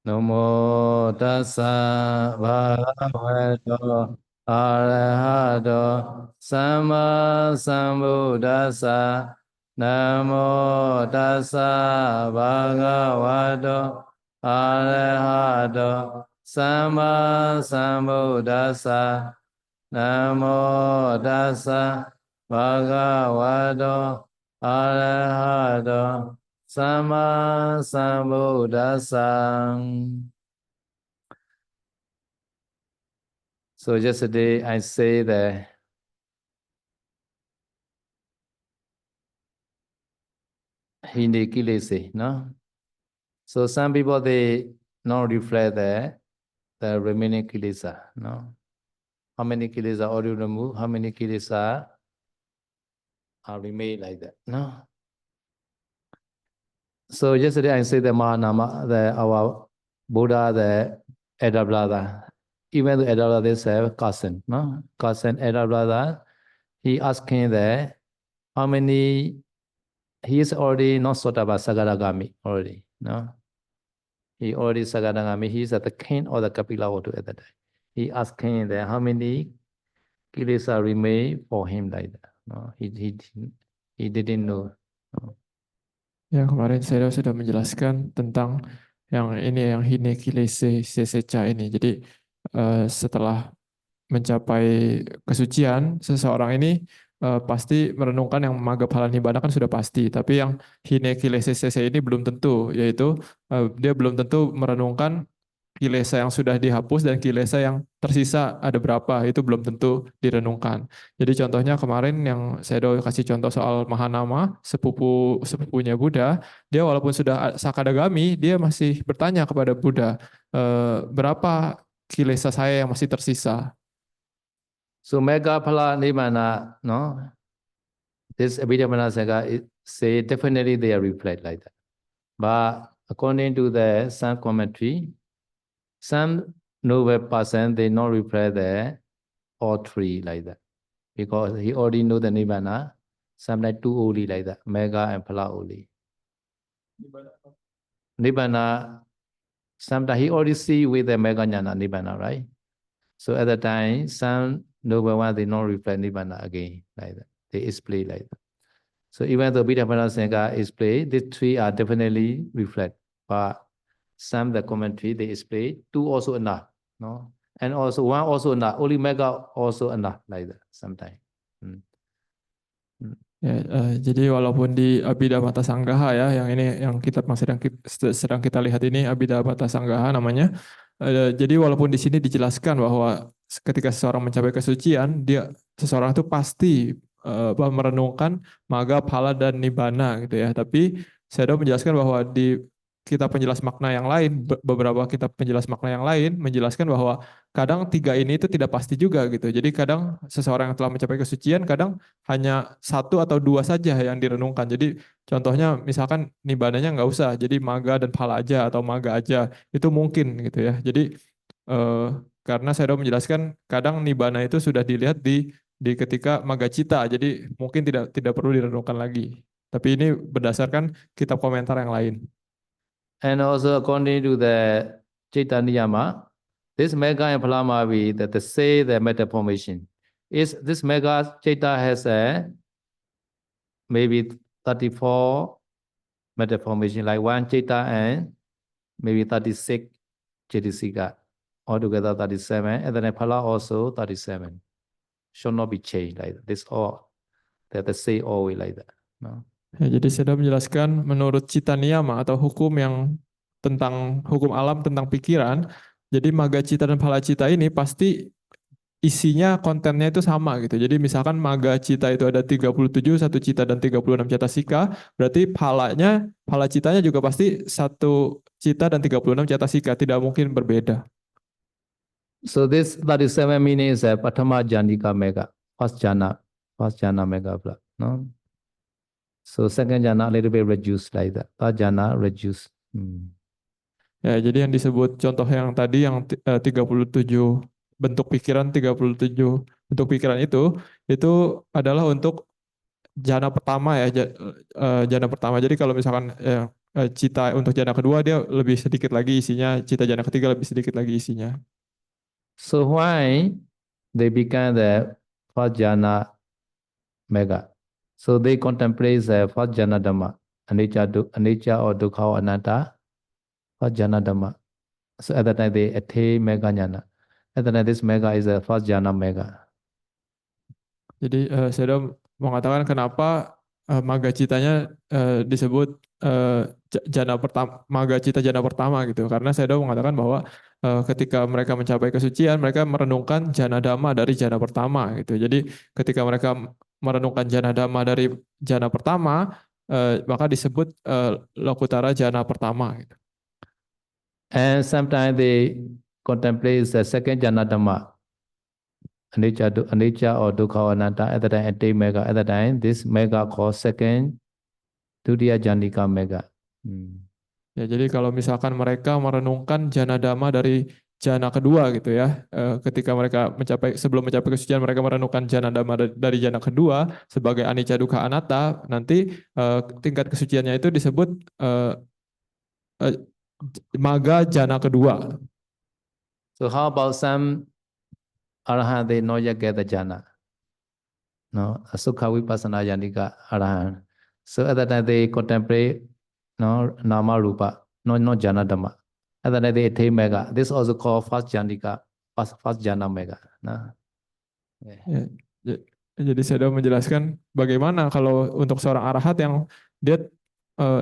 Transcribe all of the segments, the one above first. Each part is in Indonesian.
Namo tassa bhagavato arahato samma sambuddhassa. Namo tassa bhagavato arahato samma sambuddhassa. Namo tassa bhagavato arahato Sama Sambuddhasam. So yesterday I say the Hindi kilese, no? So some people they not reflect the remaining kilesa, no? How many kilesa already removed? How many kilesa are remain like that, no? So yesterday I say the Mahanama, our Buddha, the elder brother. Even the elder brother is a cousin, no? Cousin, elder brother. He asking that how many. He is already not Sotaba Sagaragami already, no? He already Sagaragami. He is at the king of the Kapila Votu at that time. He asked king that how many kilesa remain for him like that. No, he didn't know. No. Ya, kemarin saya sudah menjelaskan tentang yang ini, yang Hinekilese Sesecha ini. Jadi setelah mencapai kesucian, seseorang ini pasti merenungkan yang Magga Phala Nibbana kan sudah pasti. Tapi yang Hinekilese Sese ini belum tentu, yaitu dia belum tentu merenungkan kilesa yang sudah dihapus dan kilesa yang tersisa ada berapa, itu belum tentu direnungkan. Jadi contohnya kemarin yang saya kasih contoh soal Mahanama, sepupunya Buddha, dia walaupun sudah Sakadagami, dia masih bertanya kepada Buddha, berapa kilesa saya yang masih tersisa. So Magga Phala Nibbana, no? This Abhidhamma Sangha say definitely they are reflect like that. But according to the some commentary, some noble person they not reflect the all three like that. Because he already know the Nibbana, sometimes two only like that, Mega and Phala only. Nibbana, sometimes he already see with the Mega Jnana Nibbana, right? So at the time, some noble one, they not reflect Nibbana again, like that. They explain like that. So even though Abhidhamma Sangha explain, these three are definitely reflect. But some the commentary, they explain, two also enough, no? And also one also enough, only Mega also enough, like that, sometimes. Ya, jadi walaupun di Abhidhamma Sanggaha ya, yang ini yang kitab yang sedang kita lihat ini Abhidhamma Sanggaha namanya. Jadi walaupun di sini dijelaskan bahwa ketika seseorang mencapai kesucian, seseorang itu pasti merenungkan Magga, Phala dan Nibbana gitu ya. Tapi saya menjelaskan bahwa di kitab penjelas makna yang lain, beberapa kitab penjelas makna yang lain menjelaskan bahwa kadang tiga ini itu tidak pasti juga gitu. Jadi kadang seseorang yang telah mencapai kesucian kadang hanya satu atau dua saja yang direnungkan. Jadi contohnya misalkan Nibbananya nggak usah, jadi Magga dan Phala aja atau Magga aja, itu mungkin gitu ya. Jadi karena saya menjelaskan kadang Nibbana itu sudah dilihat di ketika Magga Cita, jadi mungkin tidak perlu direnungkan lagi. Tapi ini berdasarkan kitab komentar yang lain. And also according to the Chaitanya, this Mega and Phalamavi, that they say the meta formation, is this Mega Chaita has a maybe 34 meta formation, like one Chaita and maybe 36 Chaitasika, altogether 37, and then Phala also 37. Should not be changed like that. This all that they say always like that. No? Ya, jadi saya menjelaskan menurut Cita Niyama atau hukum yang tentang hukum alam tentang pikiran. Jadi Magga Cita dan Phala Cita ini pasti isinya kontennya itu sama gitu. Jadi misalkan Magga Cita itu ada 37, satu cita dan 36 cetasika, berarti Phala Citanya juga pasti satu cita dan 36 cetasika, tidak mungkin berbeda. So this 37 meaning is a Patama Janika Mega, first jhana Mega, no? So second jhana a little bit reduced like that. Third jhana reduced. Ya, jadi yang disebut contoh yang tadi yang 37 bentuk pikiran, 37 bentuk pikiran itu adalah untuk jhana pertama ya, jhana pertama. Jadi kalau misalkan cita untuk jana kedua dia lebih sedikit lagi isinya, cita jana ketiga lebih sedikit lagi isinya. So why they become the first jhana mega? So they contemplate the first jhana dhamma, anicca or dukkha or anatta, first jhana dhamma. So at that time they attain mega jhana. At that time this mega is the first jhana mega. Jadi saya mengatakan kenapa maga citanya disebut jana pertama, maga cita jana pertama gitu. Karena saya mengatakan bahwa ketika mereka mencapai kesucian, mereka merenungkan jana dhamma dari jana pertama gitu. Jadi ketika mereka merenungkan jana dhamma dari jana pertama, maka disebut lokutara jana pertama gitu. And sometimes they contemplate the second jhana dhamma, anicca or dukkha or anatta. At that time attain mega. At that time this mega called second Dutiya Jandika mega. Ya, jadi kalau misalkan mereka merenungkan jana dhamma dari jana kedua gitu ya, ketika mereka sebelum mencapai kesucian mereka merenungkan jana dhamma dari jana kedua sebagai anicca dukkha anatta, nanti tingkat kesuciannya itu disebut maga jana kedua. So how about some arahant they not yet get the jhana? No, Sukha Vipassana Jandika arahant. So at that time they contemplate no nama rupa, no jhana dhamma. At that time they attain mega. This also called first jandika, first jhana mega. No? Ya, jadi saya sudah menjelaskan bagaimana kalau untuk seorang arahat yang dia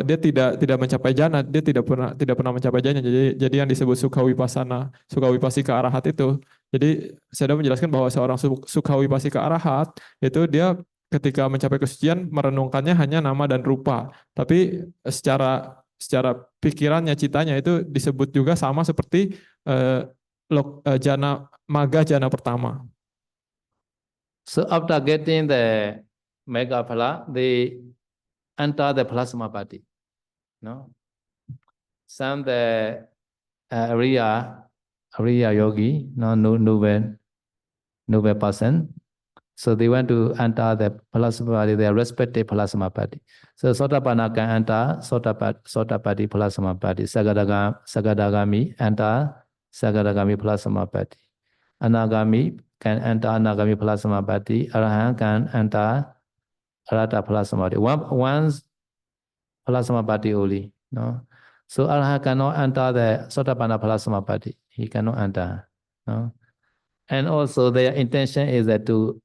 dia tidak mencapai jana, dia tidak pernah mencapai jana. Jadi yang disebut sukha wipasika arahat itu. Jadi saya sudah menjelaskan bahwa seorang sukha wipasika arahat itu dia ketika mencapai kesucian merenungkannya hanya nama dan rupa. Tapi secara pikirannya, citanya itu disebut juga sama seperti maga jana pertama. So after getting the mega phala, they enter the plasma party. No, some the Ariya yogi, no noble person. So they want to enter the plasma party, their respective plasma party. So Sotapanna can enter Sotapatti plasma party. Sagadagami enter Sagadagami plasma party. Anagami can enter Anagami plasma party. Arahant can enter Arahata plasma party. One plasma party only. No. So Arahant cannot enter the Sotapanna plasma party. He cannot enter. No. And also their intention is that to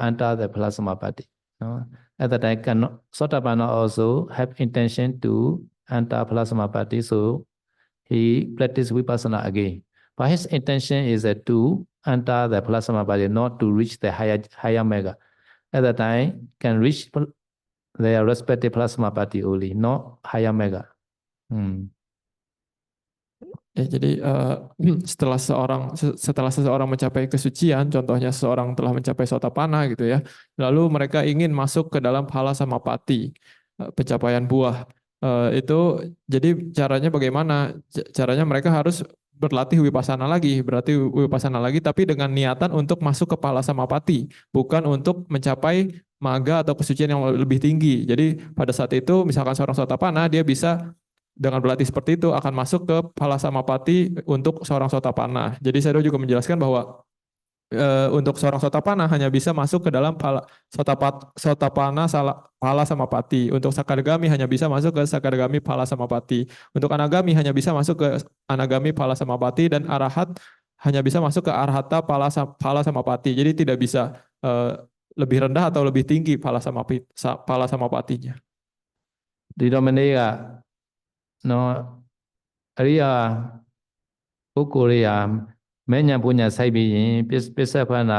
enter the plasma party. No? At that time, Sotapanna also have intention to enter plasma party, so he practice vipassana again. But his intention is that to enter the plasma party, not to reach the higher mega. At that time, can reach their respective plasma party only, not higher mega. Ya, jadi setelah seseorang mencapai kesucian, contohnya seseorang telah mencapai sotapanna gitu ya, lalu mereka ingin masuk ke dalam phala samapati, pencapaian buah. Itu jadi caranya bagaimana? Caranya mereka harus berlatih vipassana lagi, tapi dengan niatan untuk masuk ke phala samapati, bukan untuk mencapai maga atau kesucian yang lebih tinggi. Jadi pada saat itu misalkan seorang sotapanna dia bisa dengan berlatih seperti itu akan masuk ke phala samapati untuk seorang sotapanna. Jadi saya juga menjelaskan bahwa untuk seorang sotapanna hanya bisa masuk ke dalam sotapanna phala samapati. Untuk sakadagami hanya bisa masuk ke sakadagami phala samapati. Untuk anagami hanya bisa masuk ke anagami phala samapati, dan arahat hanya bisa masuk ke arhata phala samapati. Jadi tidak bisa lebih rendah atau lebih tinggi phala samapatinya. Di domenega no Ariya ပုဂ္ဂိုလ်တွေကမဲ့ညာပညာစိုက်ပြီးရင်ပစ္စဖနာ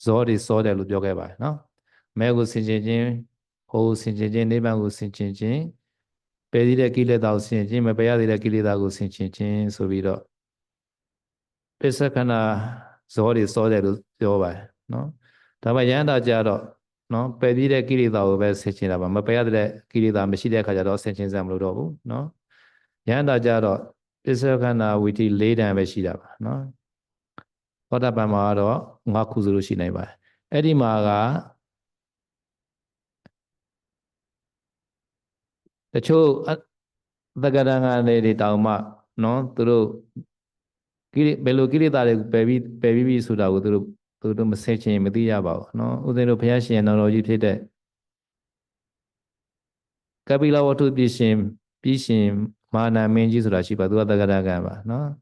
ဇောတွေစောတယ်လို့ပြောခဲ့ပါတယ်နော်မဲကိုဆင်ခြင်ခြင်းဟိုဆင်ခြင်ခြင်းနိဗ္ဗာန်ကိုဆင်ခြင်ခြင်းပယ်သေးတဲ့ကိလေသာကိုဆင်ခြင်ခြင်းမပယ်ရသေးတဲ့ကိလေသာကိုဆင်ခြင်ခြင်းဆိုပြီးတော့ပစ္စဖနာဇောတွေစောတယ်လို့ပြောပါတယ်နော်ဒါပေမဲ့ယန္တာကြတော့နော်ပယ်သေးတဲ့ကိလေသာကိုပဲဆင်ခြင်တာပါမပယ်ရတဲ့ကိလေသာမရှိတဲ့အခါကျတော့ဆင်ခြင်စရာမလိုတော့ဘူးနော်ယန္တာကြတော့ပစ္စခန္ဓာဝိတိ၄တန်ပဲရှိတာပါနော်သောတာပန်မှာတော့၅ခုဆိုလို့ရှိနိုင်ပါတယ်အဲ့ဒီမှာကတချို့ Tagadanga di tauma, no, turu kiri belu kiri tadi baby sudah turu message mesti ya bau, no, udah lu pihak sih teknologi tidak. Kapila waktu bisim mana menji sudah sih, tu tagadanga bah, no,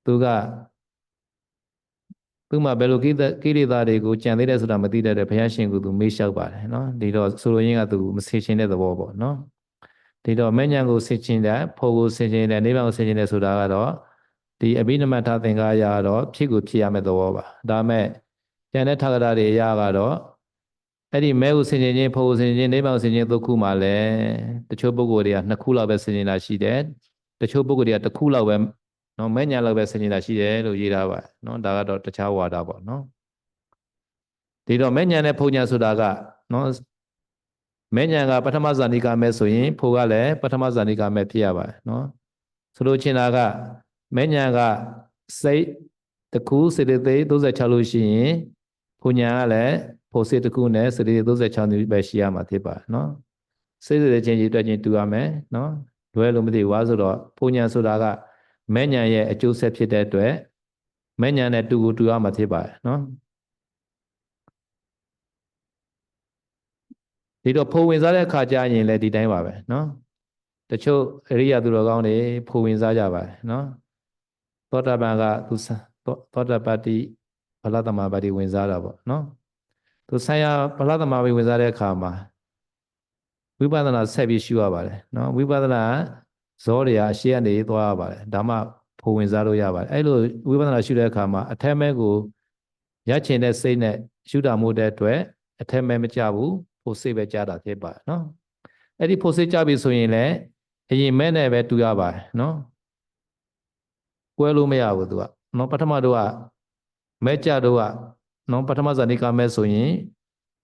tu ga tu mah belu kiri tadi ku candi deh sudah mesti deh pihak sih ku tu mesyak bah, no, di do suruhnya tu message deh tu bawa, no. Di do menyan ku message deh, pogo message deh, ni bang message deh sudah ada. Di abinamata tingkaya ada, psiku psiya me tu bawa. Dame jangan thakada de ya ga do edi meu sinjin pho sinjin ni bang sinjin tu khu ma le tachou pukkul deနှစ်ခု လောက်ပဲsinjinတာရှိတယ်tachou pukkul de တစ်ခု လောက်ပဲနော်မဲ့ညာလောက်ပဲsinjinတာရှိတယ်လို့ရေးထားပါနော်ဒါကတော့တခြားဝါဒပေါ့နော်ဒီတော့မဲ့ညာနဲ့ဖုံညာဆိုတာကနော်မဲ့ညာကပထမဇာတိကမဲ့ဆိုရင်ဖိုကလည်းပထမဇာတိကမဲ့ဖြစ်ရပါတယ်နော်ဆိုလိုချင်တာကမဲ့ညာကစိတ်တစ်ခုစေတသိက်36လို့ရှိရင်ဖုန်ညာကလည်းဖို့စေတခုနဲ့စေတသိက်36မျိုးပဲရှိရမှာဖြစ်ပါနော်စေတသိက်ချင်းကြီးတွေ့ချင်းတူရမယ်နော်လွဲလို့မသိဘူးဆိုတော့ဖုန်ညာဆိုတာကမဲ့ညာရဲ့အကျိုးဆက်ဖြစ်တဲ့အတွက်မဲ့ညာနဲ့တူရမှာဖြစ်ပါတယ်နော်ဒီတော့ဖိုဝင်စားတဲ့အခါကျရင်လည်းဒီတိုင်းပါပဲနော်တချို့အရိယာသူတော်ကောင်းတွေဖိုဝင်စားကြပါတယ်နော်သောတာပန်ကသူသောတာပတ္တိဖလသမဘာတိဝင်စားတာပေါ့နော်သူဆိုင်ရာဖလသမဘာတိဝင်စားတဲ့အခါမှာဝိပဿနာဆက်ပြီးရှုရပါတယ်နော်ဝိပဿနာဇောတွေအရှိကနေသွားရပါတယ်ဒါမှဖိုဝင်စားလို့ရပါတယ်အဲ့လိုဝိပဿနာရှုတဲ့အခါမှာအထက်မဲကိုရချင်တဲ့စိတ်နဲ့ရှုတာမှုတဲ့အတွက်အထက်မဲမကြဘူးဖို့စိတ်ပဲကြတာဖြစ်ပါတယ်နော်အဲ့ဒီဖို့စိတ်ကြပြီဆိုရင်လည်းအရင်မဲနဲ့ပဲတူရပါတယ်နော်ကွဲလို့မရဘူးသူကနော်ပထမတော့ကမဲကြတော့ကနော်ပထမဇာတိကမဲဆိုရင်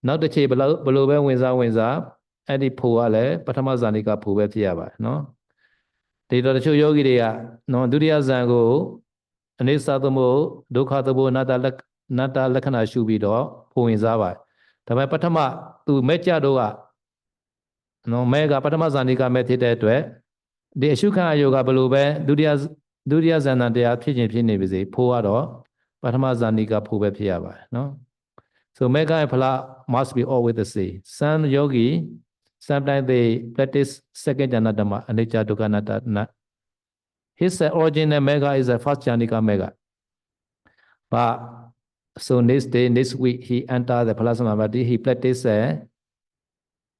နောက်တစ်ချိန်ဘလို့ပဲဝင်စားအဲ့ဒီဖို့ကလည်းပထမဇာတိကဖို့ပဲဖြစ်ရပါတယ်နော်ဒီတော့တချို့ယောဂီတွေကနော်ဒုတိယဇန်ကိုအနိစ္စသမုဒုက္ခသမုအနတ္တလက္ခဏာရှုပြီးတော့ဖို့ဝင်စားပါတယ်ဒါပေမဲ့ပထမသူမဲကြတော့ကနော်မဲကပထမဇာတိကမဲဖြစ်တဲ့အတွက်ဒီအရှုခံအယောကဘလို့ပဲဒုတိယဇန်တန်တရားဖြစ်ခြင်းဖြစ်နေပါစေဖို့ကတော့ပထမဇာတိကဖို့ပဲဖြစ်ရပါတယ်နော် so mega and phala must be always the same some yogi sometimes they practice second jhana dhamma anicca dukkha anatta his original mega is a first jhanika mega but so next week he enter the phala samapatti he practice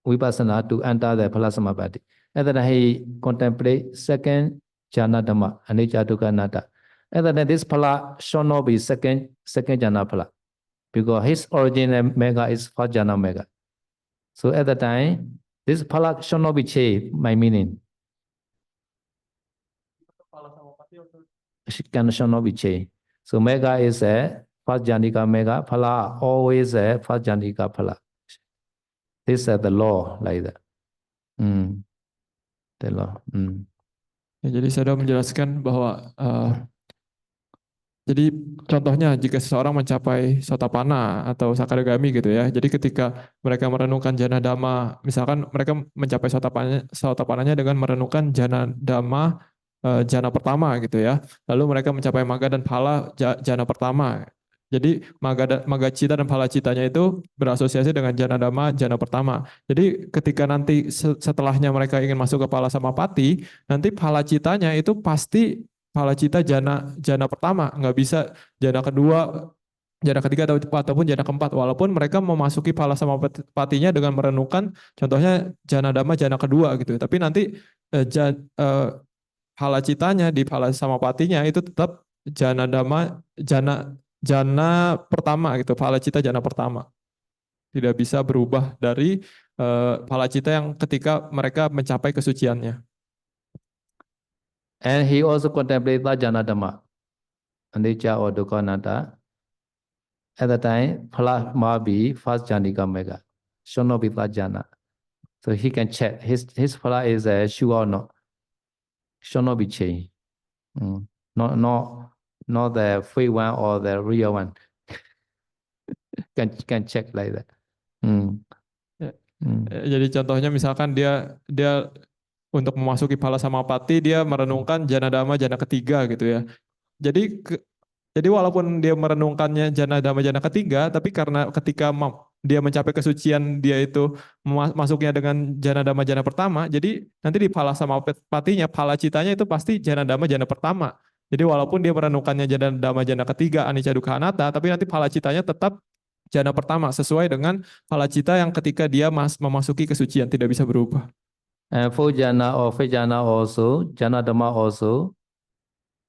vipassana to enter the phala samapatti and then he contemplate second jhana dhamma anicca dukkha anatta and then this phala should not be second jhana phala because his original mega is first jhana mega so at the time this phala should not be changed my meaning should not be changed so mega is a first jhanika mega phala always a first jhanika phala this is the law like that the law Ya, jadi saya sudah menjelaskan bahwa jadi contohnya jika seseorang mencapai Sotapanna atau Sakadagami gitu ya. Jadi ketika mereka merenungkan jana dhamma, misalkan mereka mencapai Sotapananya dengan merenungkan jana dhamma jana pertama gitu ya. Lalu mereka mencapai magga dan phala jana pertama. Jadi magga cita dan phala citanya itu berasosiasi dengan jana dhamma jana pertama. Jadi ketika nanti setelahnya mereka ingin masuk ke phala samapatti, nanti phala citanya itu pasti phala cita jana pertama, nggak bisa jana kedua, jana ketiga ataupun jana keempat. Walaupun mereka memasuki phala samapattinya dengan merenungkan contohnya jana dhamma jana kedua gitu. Tapi nanti phala citanya di phala samapattinya itu tetap jana dhamma jana pertama gitu, phala cita jana pertama. Tidak bisa berubah dari phala cita yang ketika mereka mencapai kesuciannya. And he also contemplated jhana dhamma, anicca or dukkha anatta. At the time, phala must be first jhanika mega, should not be third jhana. So he can check his phala is sure or not, should not be changed. Not the fake one or the real one. can check like that. Jadi contohnya misalkan dia untuk memasuki phala samapati dia merenungkan jana dhamma jana ketiga gitu ya. Jadi jadi walaupun dia merenungkannya jana dhamma jana ketiga, tapi karena ketika dia mencapai kesucian dia itu masuknya dengan jana dhamma jana pertama, jadi nanti di phala samapatinya, phala citanya itu pasti jana dhamma jana pertama. Jadi walaupun dia merenungkannya jana dhamma jana ketiga anicca dukkha anatta, tapi nanti phala citanya tetap jana pertama sesuai dengan phala cita yang ketika dia memasuki kesucian tidak bisa berubah. And fourth jhana or fifth jhana also, jhana dhamma also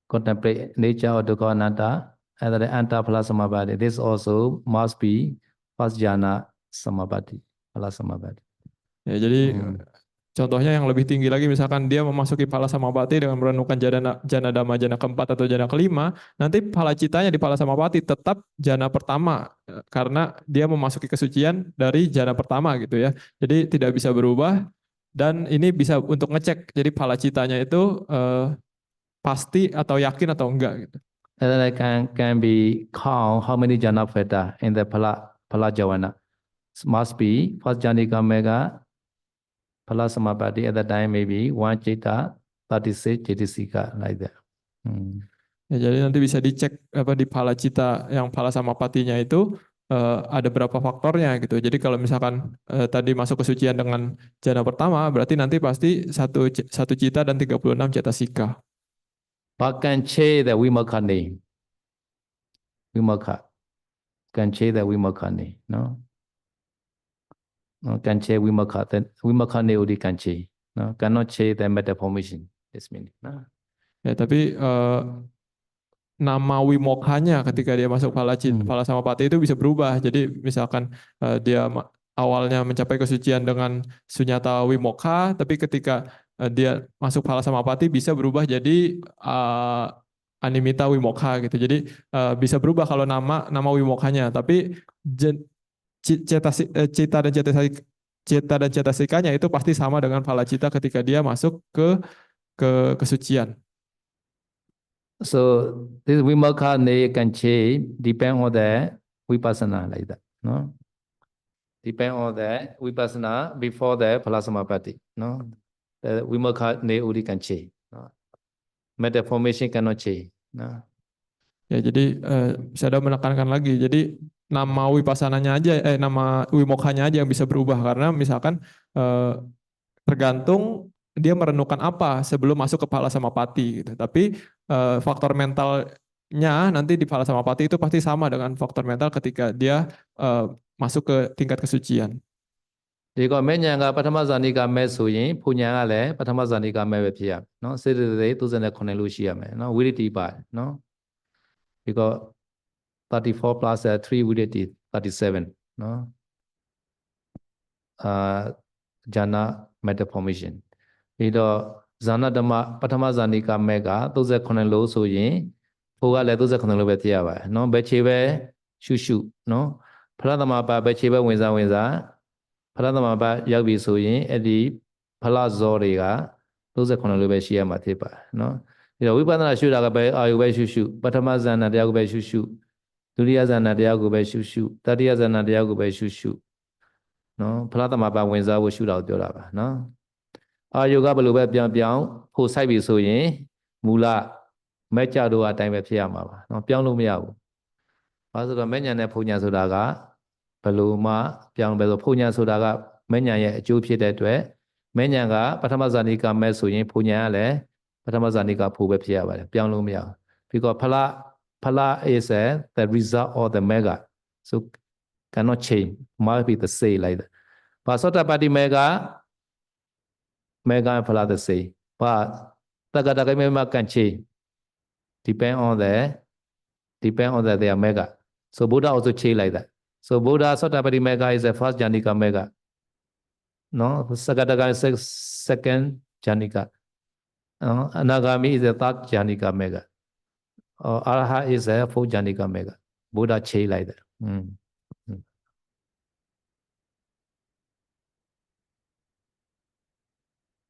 contemplate nature of dukkha anatta and the anta phala samapatti. This also must be first jhana samapatti, phala samapatti. Ya, jadi contohnya yang lebih tinggi lagi misalkan dia memasuki phala samapatti dengan merenungkan jana dhamma jana keempat atau jana kelima, nanti phala citanya di phala samapatti tetap jana pertama karena dia memasuki kesucian dari jana pertama gitu ya. Jadi tidak bisa berubah dan ini bisa untuk ngecek jadi phala citanya itu pasti atau yakin atau enggak gitu. And then I can be count how many jhana factor in the phala javana. Must be first jhanika mega phala samapatti at the time maybe one citta 36 cetasika like that. Ya, jadi nanti bisa dicek apa di phala cita yang phala samapatinya itu ada berapa faktornya gitu. Jadi kalau misalkan tadi masuk kesucian dengan jana pertama, berarti nanti pasti satu cita dan 36 cetasika. But can change the vimukha name. Vimukha. Can change the vimukha name. No? Can change vimukha. Then vimukha name only can change. No? Cannot change the meta formation. This means. No? Ya, tapi nama wimokhanya ketika dia masuk phala samapati itu bisa berubah. Jadi misalkan dia awalnya mencapai kesucian dengan sunyata wimokha, tapi ketika dia masuk phala samapati bisa berubah jadi animita wimokha gitu. Jadi bisa berubah kalau nama wimokhanya, tapi cita dan cetasikanya itu pasti sama dengan phala cita ketika dia masuk ke kesucian. So this vimukha name can change depend on the vipassana like that. No? Depend on the vipassana before the phala samapatti. No? The vimukha name only can change. No? Meta formation cannot change. No? Ya, jadi saya udah menekankan lagi. Jadi nama wipassananya aja, nama wimokhanya aja yang bisa berubah karena misalkan tergantung dia merenungkan apa sebelum masuk ke phala samapati gitu. Tapi faktor mentalnya nanti di phala samapati itu pasti sama dengan faktor mental ketika dia masuk ke tingkat kesucian. ဒီကမဲ့ညာကပထမဇာနိကမဲ့ဆိုရင်ဖူညာကလည်းပထမဇာနိကမဲ့ပဲဖြစ်ရမယ်နော်စေတသိက်39လို့ရှိရမယ်နော်ဝိရတိပါနော် because 34 plus 3 ဝိရတိ37နော်ဇာနာ meta formation ပြီးတော့ဇာနာဓမ္မပထမဇာနိကမဲ့က39လို့ဆိုရင်ဖူကလည်း39လို့ပဲဖြစ်ရပါတယ်နော်ဘယ်ခြေပဲရှုရှုနော်ဖလားသမပါဘယ်ခြေပဲဝင်စားဖလားသမပါရောက်ပြီဆိုရင်အဲ့ဒီဖလားဇောတွေက39လို့ပဲရှိရမှာဖြစ်ပါတယ်နော်ဒီတော့ဝိပဿနာရှုတာကပဲအာယုပဲရှုရှုပထမဇာနာတရားကိုပဲရှုရှုဒုတိယဇာနာတရားကိုပဲရှုရှုတတိယဇာနာတရားကိုပဲရှုရှုနော်ဖလားသမပါဝင်စားဖို့ရှုတာကိုပြောတာပါနော်အာယုကဘယ်လိုပဲပြောင်းဖို့စိုက်ပြီဆိုရင်မူလမဲ့ကြတော့အတိုင်းပဲဖြစ်ရမှာပါနော်ပြောင်းလို့မရဘူးဘာလို့ဆိုတော့မဲ့ညာနဲ့ဖုန်ညာဆိုတာကဘယ်လိုမှပြောင်းပဲဆိုဖုန်ညာဆိုတာကမဲ့ညာရဲ့အကျိုးဖြစ်တဲ့အတွက်မဲ့ညာကပထမဇာနိကမဲ့ဆိုရင်ဖုန်ညာကလည်းပထမဇာနိကဖို့ပဲဖြစ်ရပါတယ်ပြောင်းလို့မရဘူး because phala is the result of the mega so cannot change must be the same like that but Sotapaddi mega and phala the same but Tathagata mega can change depend on their mega so Buddha also change like that so Buddha Sotapaddi mega is the first Janika mega no Sagataka is the second Janika Anagami is the third Janika mega Araha is a fourth Janika mega Buddha change like that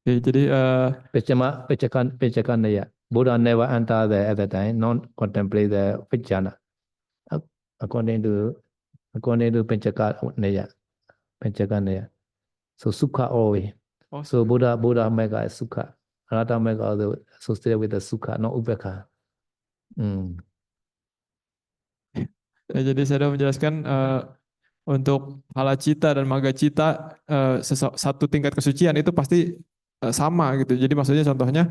Oke, jadi Pechakan ya Buddha never enter there at the time non contemplate the fifth jhana according to Pechakan Naya so Sukha always Oh, So Buddha Mega is Sukha. Arahata Mega also associated with the Sukha, not Upekkha. ya, jadi saya sudah menjelaskan untuk phala cita dan magga cita satu tingkat kesucian itu pasti sama gitu. Jadi maksudnya contohnya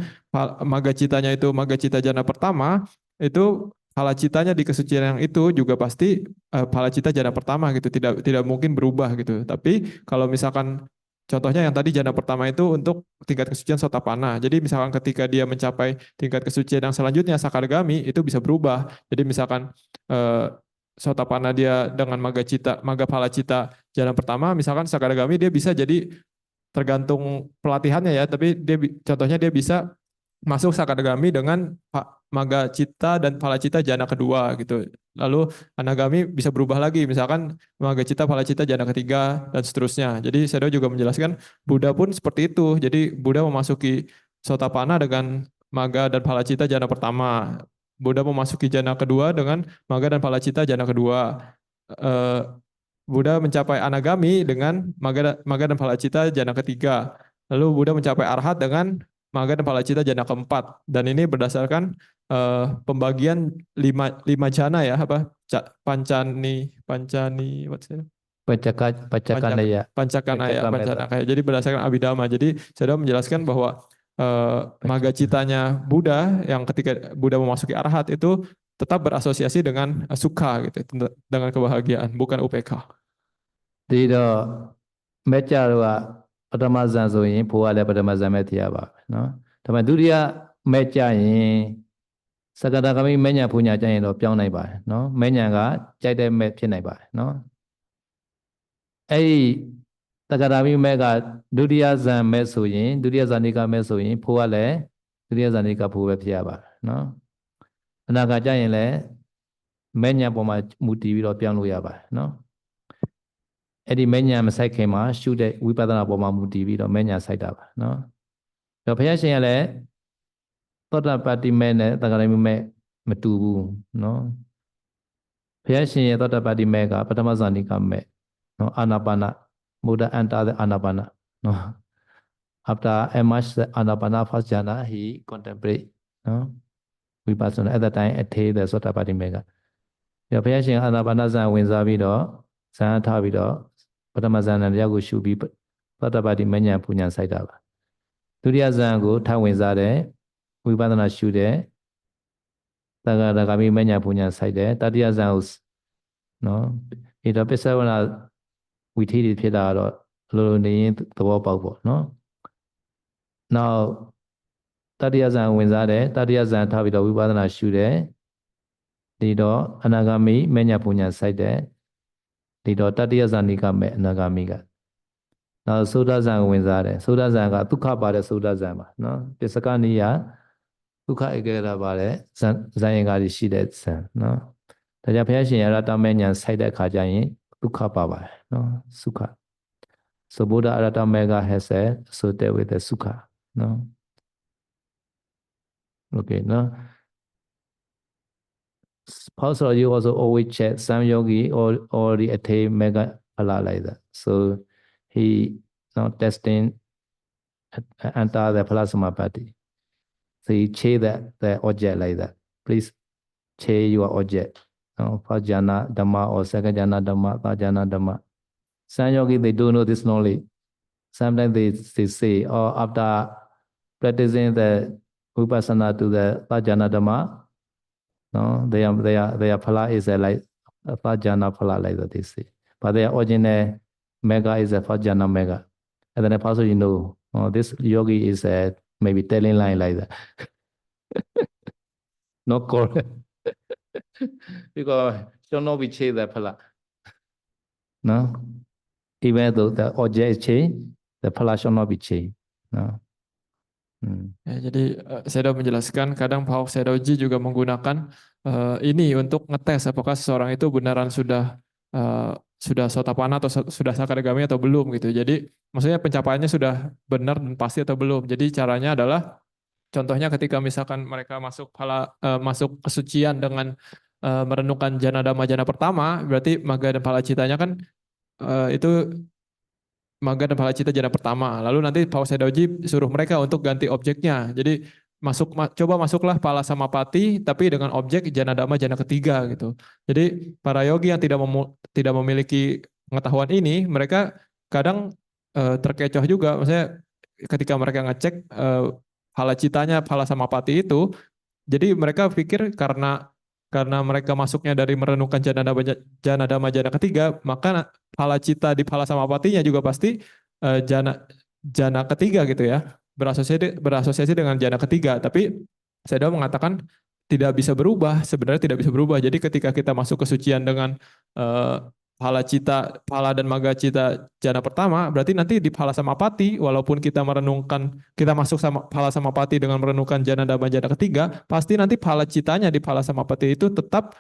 magga citanya itu magga cita jana pertama itu phala citanya di kesucian yang itu juga pasti phala cita jana pertama gitu. Tidak mungkin berubah gitu. Tapi kalau misalkan contohnya yang tadi jana pertama itu untuk tingkat kesucian Sotapanna. Jadi misalkan ketika dia mencapai tingkat kesucian yang selanjutnya Sakadagami itu bisa berubah. Jadi misalkan Sotapanna dia dengan maga phala cita jalan pertama, misalkan Sakadagami dia bisa jadi tergantung pelatihannya ya, tapi contohnya dia bisa masuk Sakadagami dengan maga cita dan phala cita jana kedua gitu. Lalu Anagami bisa berubah lagi, misalkan maga cita phala cita jana ketiga dan seterusnya. Jadi Sedo juga menjelaskan Buddha pun seperti itu. Jadi Buddha memasuki Sotapanna dengan maga dan phala cita jana pertama. Buddha memasuki jana kedua dengan maga dan phala cita jana kedua. Eh, Buddha mencapai anagami dengan maga dan phala cita jana ketiga. Lalu Buddha mencapai arhat dengan maga dan phala cita jana keempat. Dan ini berdasarkan pembagian lima jana ya, apa pancani what's it? Pacakanaya. Pancakanaya. Jadi berdasarkan Abhidhamma. Jadi saya menjelaskan bahwa maga citanya Buddha yang ketika Buddha memasuki arhat itu tetap berasosiasi dengan sukha gitu, dengan kebahagiaan, bukan UPK. ဒီတော့မဲ့ကြတော့ကပထမဇန်ဆိုရင်ဖိုးကလည်းပထမဇန်မဲ့တရားပါပဲเนาะဒါပေမဲ့ဒုတိယမဲ့ကြရင်စကတာကမိမဲ့ညာဖူညာကြရင်တော့ပြောင်းနိုင်ပါတယ်เนาะမဲ့ညာကကြိုက်တဲ့မဲ့ဖြစ်နိုင်ပါတယ်เนาะအဲ့ဒီစကတာမိမဲ့ကဒုတိယဇန်မဲ့ဆိုရင်ဒုတိယဇန်နိကမဲ့ဆိုရင်ဖိုးကလည်းဒုတိယဇန်နိကဖိုးပဲဖြစ်ရပါတယ်เนาะအနာကကြရင်လည်းမဲ့ညာပေါ်မှာမူတည်ပြီးတော့ပြောင်းလို့ရပါတယ်เนาะအဲ့ဒီမဉ္ဇဉ်မဆိုင်ခင်မှာရှုတဲ့ဝိပဿနာပေါ်မှာမူတည်ပြီးတော့မဉ္ဇဉ်ဆိုင်တာပါเนาะအဲ့တော့ဘုရားရှင်ကလည်းသောတာပတ္တိမဲ့နဲ့သံဃာမိမဲ့မတူဘူးเนาะဘုရားရှင်ရဲ့သောတာပတ္တိမဲ့ကပထမဇာနိကမဲ့เนาะအာနာပါနမုဒ္ဒအန္တာအာနာပါနเนาะ after emerge the anapana first jhana he contemplate เนาะ vipassana at that time attain the သောတာပတ္တိမဲ့ကဘုရားရှင်အာနာပါနဇံဝင်စားပြီးတော့ဇံထားပြီးတော့ပထမဇန်တရားကိုရှုပြီးသောတာပတ္တိမဉ္ဇဉ်ပူညာဆိုင်တာပါဒုတိယဇန်ကိုထဝင်စားတဲ့ဝိပဿနာရှုတဲ့သက္ကရာဂမိမဉ္ဇဉ်ပူညာဆိုင်တဲ့တတိယဇန်ကိုနော်ဒီတော့ပစ္စဝနာဝိသီတွေဖြစ်တာတော့လိုလိုနေရင်သဘောပေါက်ပေါ့နော်နောက်တတိယဇန်ဝင်စားတဲ့တတိယဇန်ထားပြီးတော့ဝိပဿနာရှုတဲ့ဒီတော့အနာဂမိမဉ္ဇဉ်ပူညာဆိုင်တဲ့ဒီတော့တတိယဇာနိကမဲ့အနာဂါမိကနောက်သုဒ္ဓဇံဝင်စားတယ်သုဒ္ဓဇံကဒုက္ခပါတဲ့သုဒ္ဓဇံပါနော်ပစ္စကနိယဒုက္ခဧကရပါတဲ့ဇံရင်္ဂါရှိတဲ့ဇံနော်ဒါကြောင့်ဘုရားရှင်ရတမေညာစိုက်တဲ့အခါကျရင်ဒုက္ခပါပါတယ်နော်သုခ so Buddha Arata Mega has said associated with the sukha no okay no also you also always check some yogi or already attain mega phala like that so he now testing enter the phala samapatti so he check the object like that please check your object first jhana dhamma or second jhana dhamma third jhana dhamma some yogi they don't know this knowledge sometimes they say or after practicing the vipassana to the third jhana dhamma no their phala is like a third jhana phala like that they say but their original mega is a first jhana mega and then also you know this yogi is maybe telling line like that not correct because should not be changed the phala no even though the object is changed the phala should not be changed no Ya, jadi Sedo menjelaskan kadang Pak Sedoji juga menggunakan ini untuk ngetes apakah seseorang itu benaran sudah Sotapanna atau sudah Sakadagami atau belum gitu. Jadi maksudnya pencapaiannya sudah benar dan pasti atau belum. Jadi caranya adalah contohnya ketika misalkan mereka masuk kesucian dengan merenungkan jana dhamma jana pertama, berarti maga dan phala citanya kan itu Maga dan Phala Cita jana pertama. Lalu nanti Pausedoji suruh mereka untuk ganti objeknya. Jadi coba masuklah Phala Samapati tapi dengan objek jana dhamma jana ketiga gitu. Jadi para yogi yang tidak memiliki pengetahuan ini, mereka kadang terkecoh juga. Maksudnya ketika mereka ngecek Phala Citanya Phala Samapati itu, jadi mereka pikir karena mereka masuknya dari merenungkan jana dhamma jana ketiga, maka phala cita di phala samapatinya juga pasti jana jana ketiga gitu ya, berasosiasi dengan jana ketiga. Tapi Sayadaw mengatakan tidak bisa berubah, sebenarnya tidak bisa berubah. Jadi ketika kita masuk kesucian dengan eh, phala dan maga cita jana pertama, berarti nanti di phala samapati, walaupun kita masuk sama phala samapati dengan merenungkan jana dhamma jana ketiga, pasti nanti phala citanya di phala samapati itu tetap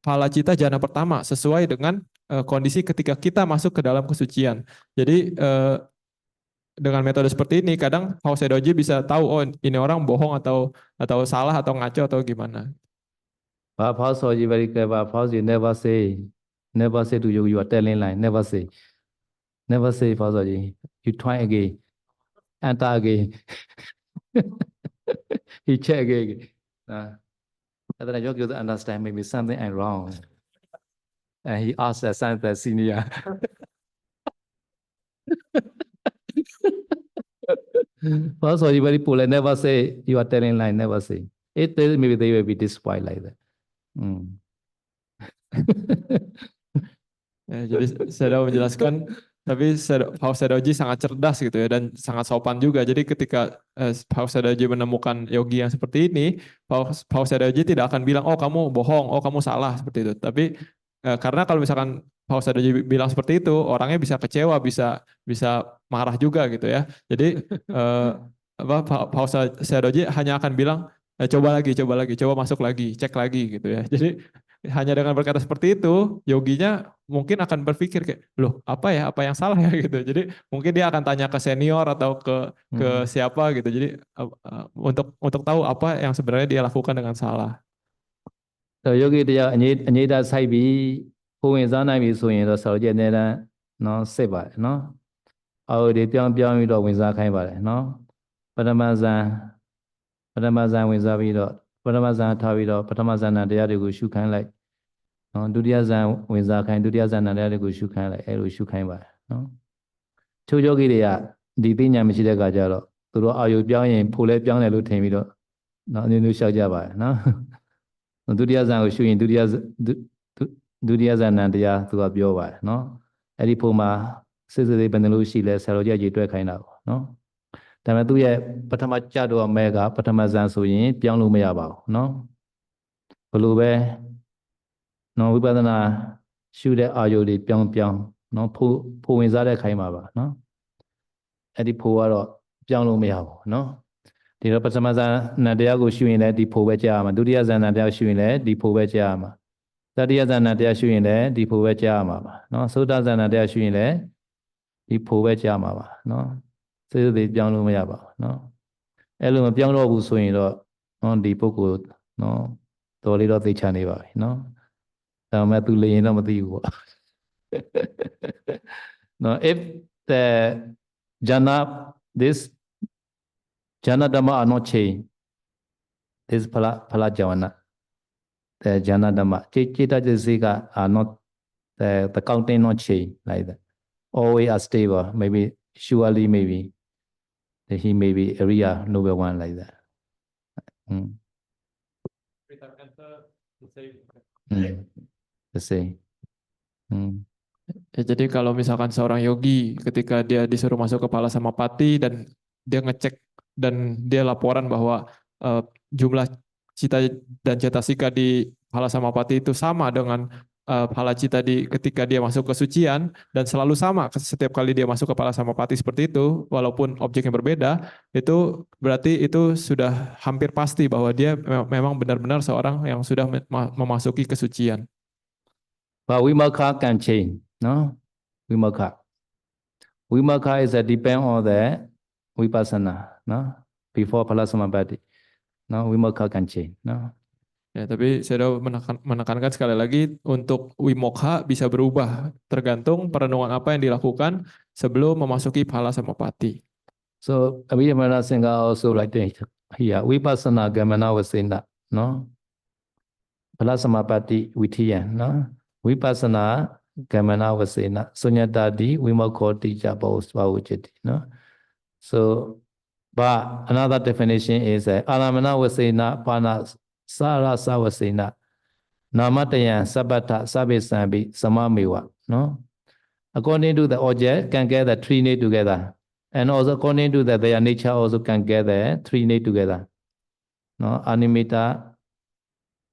phala cita jana pertama sesuai dengan kondisi ketika kita masuk ke dalam kesucian. Jadi dengan metode seperti ini kadang Paus Sedoji bisa tahu oh ini orang bohong atau salah atau ngaco atau gimana. But Paul very clever. Paul never say to you are telling line. Never say. Never say, Paul You try again. Enter again. He check again. And then I just understand maybe something I'm wrong. And he asked the son the senior. Paul very poor. Never say you are telling line. Never say. Maybe they will be disappointed like that. Ya, jadi saya menjelaskan, tapi Paus Sedoji sangat cerdas gitu ya dan sangat sopan juga. Jadi ketika Paus Sedoji menemukan yogi yang seperti ini, Paus Sedoji tidak akan bilang oh kamu bohong, oh kamu salah seperti itu. Tapi karena kalau misalkan Paus Sedoji bilang seperti itu, orangnya bisa kecewa, bisa marah juga gitu ya. Jadi Paus Sedoji hanya akan bilang coba lagi, coba masuk lagi, cek lagi gitu ya. Jadi hanya dengan berkata seperti itu, yoginya mungkin akan berpikir kayak, loh apa yang salah ya gitu. Jadi mungkin dia akan tanya ke senior atau ke siapa gitu. Jadi untuk tahu apa yang sebenarnya dia lakukan dengan salah. So yogi dia anyida sai bi puwin sa nai bi so yin do sao je ne dan no sit ba no. Aw de pyang pyang bi do win sa khai ba le no. Padama zan win sa bi do padama zan tha bi do padama zan naတရားတွေကိုရှုခိုင်းလိုက်နော်ဒုတိယဇန်ဝင်စားခိုင်းဒုတိယဇန်နာတရားတွေကိုရှုခိုင်းလိုက်အဲ့လိုရှုခိုင်းပါတယ်နော်ချိုးယောဂီတွေကဒီသိဉာဏ်မရှိတဲ့အခါကျတော့သူတို့အာယုပြောင်းရင်ဖို့လဲပြောင်းတယ်လို့ထင်ပြီးတော့နော်အမျိုးမျိုးရှောက်ကြပါတယ်နော်ဒုတိယဇန်ကိုရှုရင်ဒုတိယဇန်နာတရားသူကပြောပါတယ်နော်အဲ့ဒီဖို့မှာစစ်စစ်လေးဘယ်နှလို့ရှိလဲဆရာတော်ကြီးကြီးတွဲခိုင်းတာပေါ့နော်ဒါပေမဲ့သူ့ရဲ့ပထမကြတော့မဲကပထမဇန်ဆိုရင်ပြောင်းလို့မရပါဘူးနော်ဘယ်လိုပဲနော်ဝိပဿနာရှုတဲ့အာယုတွေပြောင်းနော်ဖို့ဝင်စားတဲ့ခိုင်းပါနော်အဲ့ဒီဖို့ကတော့ပြောင်းလို့မရဘူးနော်ဒီတော့ပထမဇာဏတရားကိုရှုရင်လည်းဒီဖို့ပဲကြားရမှာဒုတိယဇာဏတရားရှုရင်လည်းဒီဖို့ပဲကြားရမှာတတိယဇာဏတရားရှုရင်လည်းဒီဖို့ပဲကြားရမှာပါနော်သုဒ္ဓဇာဏတရားရှုရင်လည်းဒီဖို့ပဲကြားမှာပါနော်စိတ်တွေပြောင်းလို့မရပါဘူးနော်အဲ့လိုမပြောင်းတော့ဘူးဆိုရင်တော့နော်ဒီပုဂ္ဂိုလ်နော်တော်လေးတော့သိချနေပါပြီနော်ဒါမှသူလေရင်တော့မသိဘူးပေါ့နော် if the this jhana dhamma are not changed this phala jhana the jhana dhamma cita jasika are not the counting not change like that always are stable maybe surely maybe that he may be area number one like that the same Ya, jadi kalau misalkan seorang yogi ketika dia disuruh masuk ke Phala Samapati dan dia ngecek dan dia laporan bahwa jumlah cita dan cetasika di Phala Samapati itu sama dengan phala cita ketika dia masuk ke sucian dan selalu sama setiap kali dia masuk ke Phala Samapati seperti itu walaupun objeknya berbeda, itu berarti itu sudah hampir pasti bahwa dia memang benar-benar seorang yang sudah memasuki kesucian. But Vimukha can change, no? Vimukha is a depend on the vipassana, no? Before Phala Samapati, no? Vimukha can change, no? Ya, tapi saya menekankan sekali lagi untuk wimokha bisa berubah tergantung perenungan apa yang dilakukan sebelum memasuki phala samapatti. So Abhidhamma Sangha also like that here. Vipassana Gamana Vasena, no? Phala Samapatti Vitiya, no? Vipassana Gamana Vasena. Sunyatadi Vimokhoti Bhavujati, no? So, but another definition is Alamana Vasena Pana Sarasa Vasena. Namatayan Sabata Sabisambi Samamiwa, no? According to the object, can get the three need together. And also according to their nature also can get the three need together. No? Animita,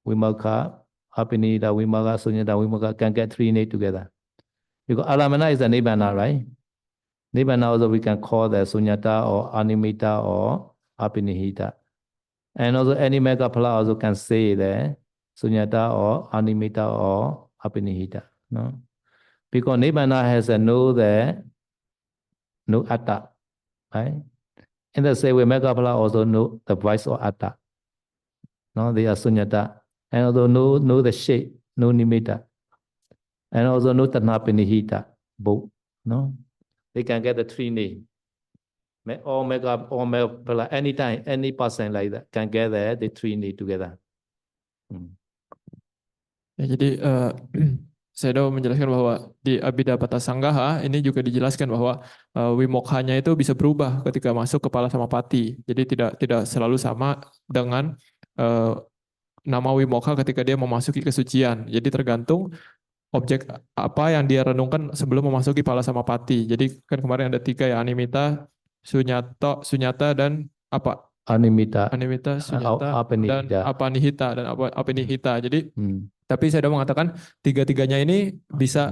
Vimokha, Apinita, Vimokha, Sunyata, Vimokha can get three need together. Because Alamana is a Nibbana, right? Nibbana also we can call the Sunyata or Animita or Apinihita. And also any Megaphala also can say the Sunyata or Animita or Apinihita. No? Because Nibbana has a no atta, right? In the same way, Megaphala also know the voice of atta. No, they are sunyata. And also know the shape, no nimitta. And also know tanapinihita, both. No? They can get the three names. All Megaphala, anytime, any person like that can get the three names together. Ya, jadi saya menjelaskan bahwa di Abhidhamma Sanggaha ini juga dijelaskan bahwa wimokhanya itu bisa berubah ketika masuk ke phala samapatti. Jadi tidak selalu sama dengan nama wimokha ketika dia memasuki kesucian. Jadi tergantung objek apa yang dia renungkan sebelum memasuki phala samapatti. Jadi kan kemarin ada 3 ya, animita, sunyata dan apa? Animita, sunyata, dan apanihita apinihita. Jadi tapi saya udah mengatakan tiga-tiganya ini bisa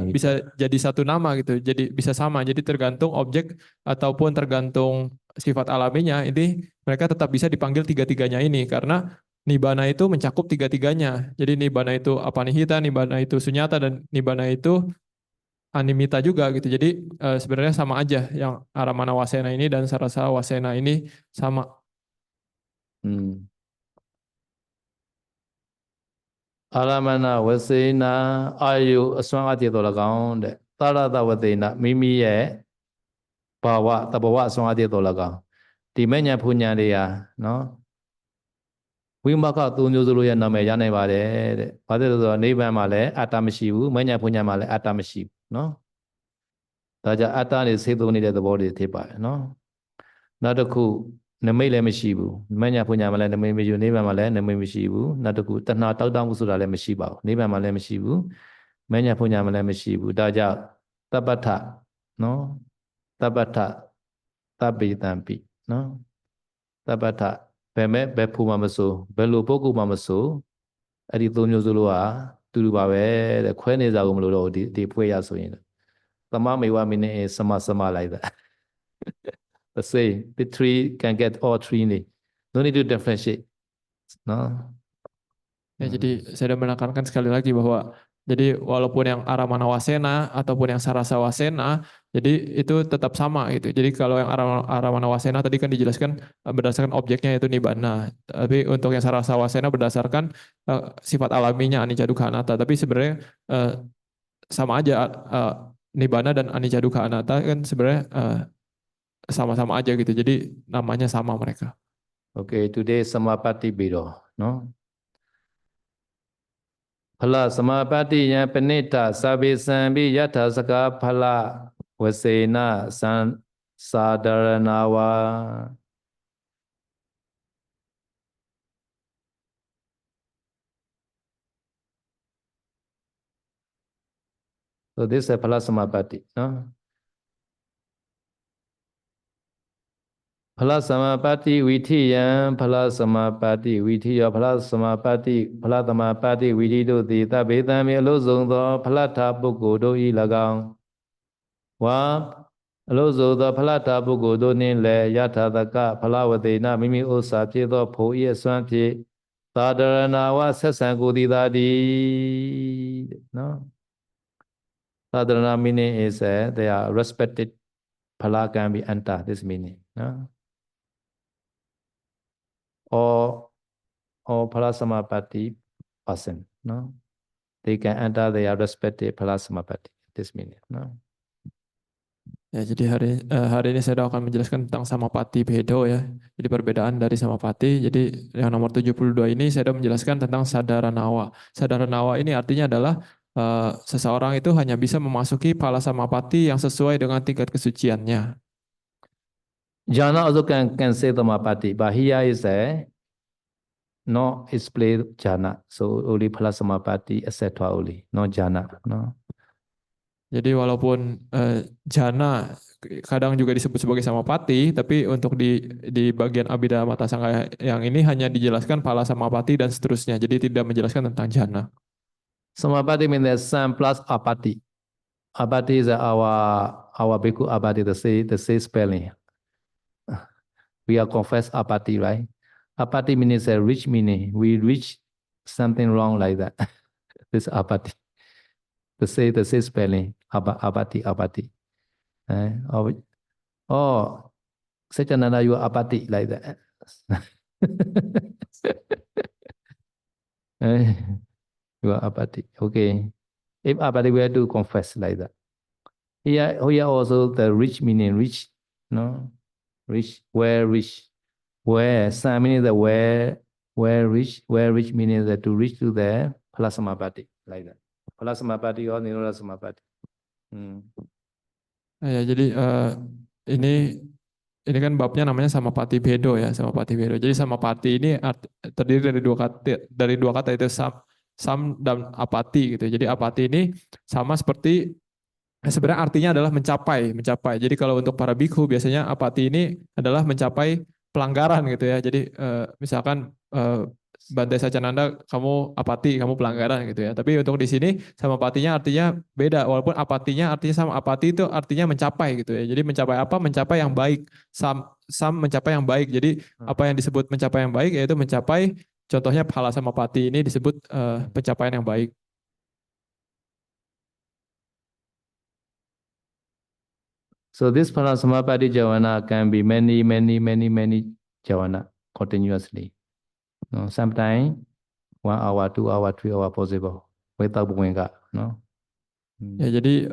jadi satu nama gitu. Jadi bisa sama. Jadi tergantung objek ataupun tergantung sifat alaminya, ini mereka tetap bisa dipanggil tiga-tiganya ini karena nibbana itu mencakup tiga-tiganya. Jadi nibbana itu apanihita, nibbana itu sunyata, dan nibbana itu animita juga gitu. Jadi sebenarnya sama aja, yang aramana wasena ini dan sarasa wasena ini sama. Alamana Vasena Ayu Aswangati Dolagaon, the Tarada Vadena, Mimi, Bawa, Tabawa Swangati Dolaga. Dimenya Punyaria, no? Wimaka Tunyuzuluya Name Yanevade, Padre Neva Male, Atamishivu, Menya Punya Male, Atamishiv, no? Taja Atan is Hidu needed the body tipa, no? Nadaku, Namele Mishibu, Menya Punya Male, Namimu, Neva Male, Namimishibu, Nadaku, Tana Tadam Sudale Mishiba, Neva Male Mishibu, Menya Punya Male Mishibu, Daja, Tabata, no? Tabata, Tabi Tampi, no? Tabata, Peme, Bepuma Maso, Belu Poku Mamaso, Editonio Zulua, Tulubawe, the Queneza Umlo, the Puya Swin. The Mami Wamine is Sama like that. Let's say the tree can get all three need. No need to differentiate. No. Ya, jadi saya menekankan sekali lagi bahwa jadi walaupun yang aramana wasena ataupun yang sarasa wasena, jadi itu tetap sama gitu. Jadi kalau yang aramana wasena tadi kan dijelaskan berdasarkan objeknya yaitu nibbana. Tapi untuk yang sarasa wasena berdasarkan sifat alaminya anicca dukkha anatta. Tapi sebenarnya sama aja, nibbana dan anicca dukkha anatta kan sebenarnya sama-sama aja gitu. Jadi namanya sama mereka. Okay, today Samapatti Biro, no? Phala Samapatti Yan Panita Sabi Sambi Yatha Saka Phala Vasena San Sadaranawa. So this is a Phala Samapatti, no? Phala Samapatti Vitiyan, Phala Samapatti Vitiya, Phala Samapatti, Phala Samapatti Vitido Di Tabetami Alozong Phalata Pukudo Ilagang. Wa Alozo Phalata Pukudo Nile Yatha Daka Phalawatena Mimi Osa Piedo Po Yeswanti Sadaranawa Sesangudi Dadi. No? Sadarana meaning is they are respected. Phala can be enter this meaning. No? Or Phala Samapatti person, no? They can enter their respective phala samapatti. This meaning, no? Ya, jadi hari ini saya akan menjelaskan tentang samapati bedo ya. Jadi perbedaan dari samapati. Jadi yang nomor 72 ini saya menjelaskan tentang sadharanawa. Sadharanawa ini artinya adalah seseorang itu hanya bisa memasuki phala samapati yang sesuai dengan tingkat kesuciannya. Jhana also can say samapatti, but here is a no explain jhana. So only phala samapatti, etc. only, no jhana, no? Jadi walaupun jana kadang juga disebut sebagai samapati, tapi untuk di bagian Abhidhamma Mata Sangga yang ini hanya dijelaskan phala samapati dan seterusnya. Jadi tidak menjelaskan tentang jana. Samapatti means the same plus apatti. Apatti is our bhikkhu apatti, the same spelling. We are confessed apatti, right? Apatti means a rich meaning. We reach something wrong like that. This apatti. The same spelling. Apatti. Oh, Satyananda, you are apatti like that. You are apatti. Okay. If apatti, we have to confess like that. Here also the rich meaning, rich, no? Rich, where rich, where, some meaning the where rich meaning that to reach to the palasamapatti, like that. Palasamapatti or niroda samapatti. Ya, jadi ini kan babnya namanya samapati bedo ya, samapati bedo. Jadi samapati ini terdiri dari dua kata itu sam dan apati gitu. Jadi apati ini sama seperti sebenarnya artinya adalah mencapai. Jadi kalau untuk para bikhu biasanya apati ini adalah mencapai pelanggaran gitu ya. Jadi misalkan Bante Sacananda kamu apati, kamu pelanggaran gitu ya. Tapi untuk di sini samapatinya artinya beda. Walaupun apatinya artinya sama, apati itu artinya mencapai gitu ya. Jadi mencapai apa? Mencapai yang baik. Sam mencapai yang baik. Jadi apa yang disebut mencapai yang baik yaitu mencapai, contohnya phala samapati ini disebut pencapaian yang baik. So this phala samapatti jhana can be many jhana continuously. No, sometimes 1 hour, 2 hour, 3 hour possible without buenga, no? Ya, jadi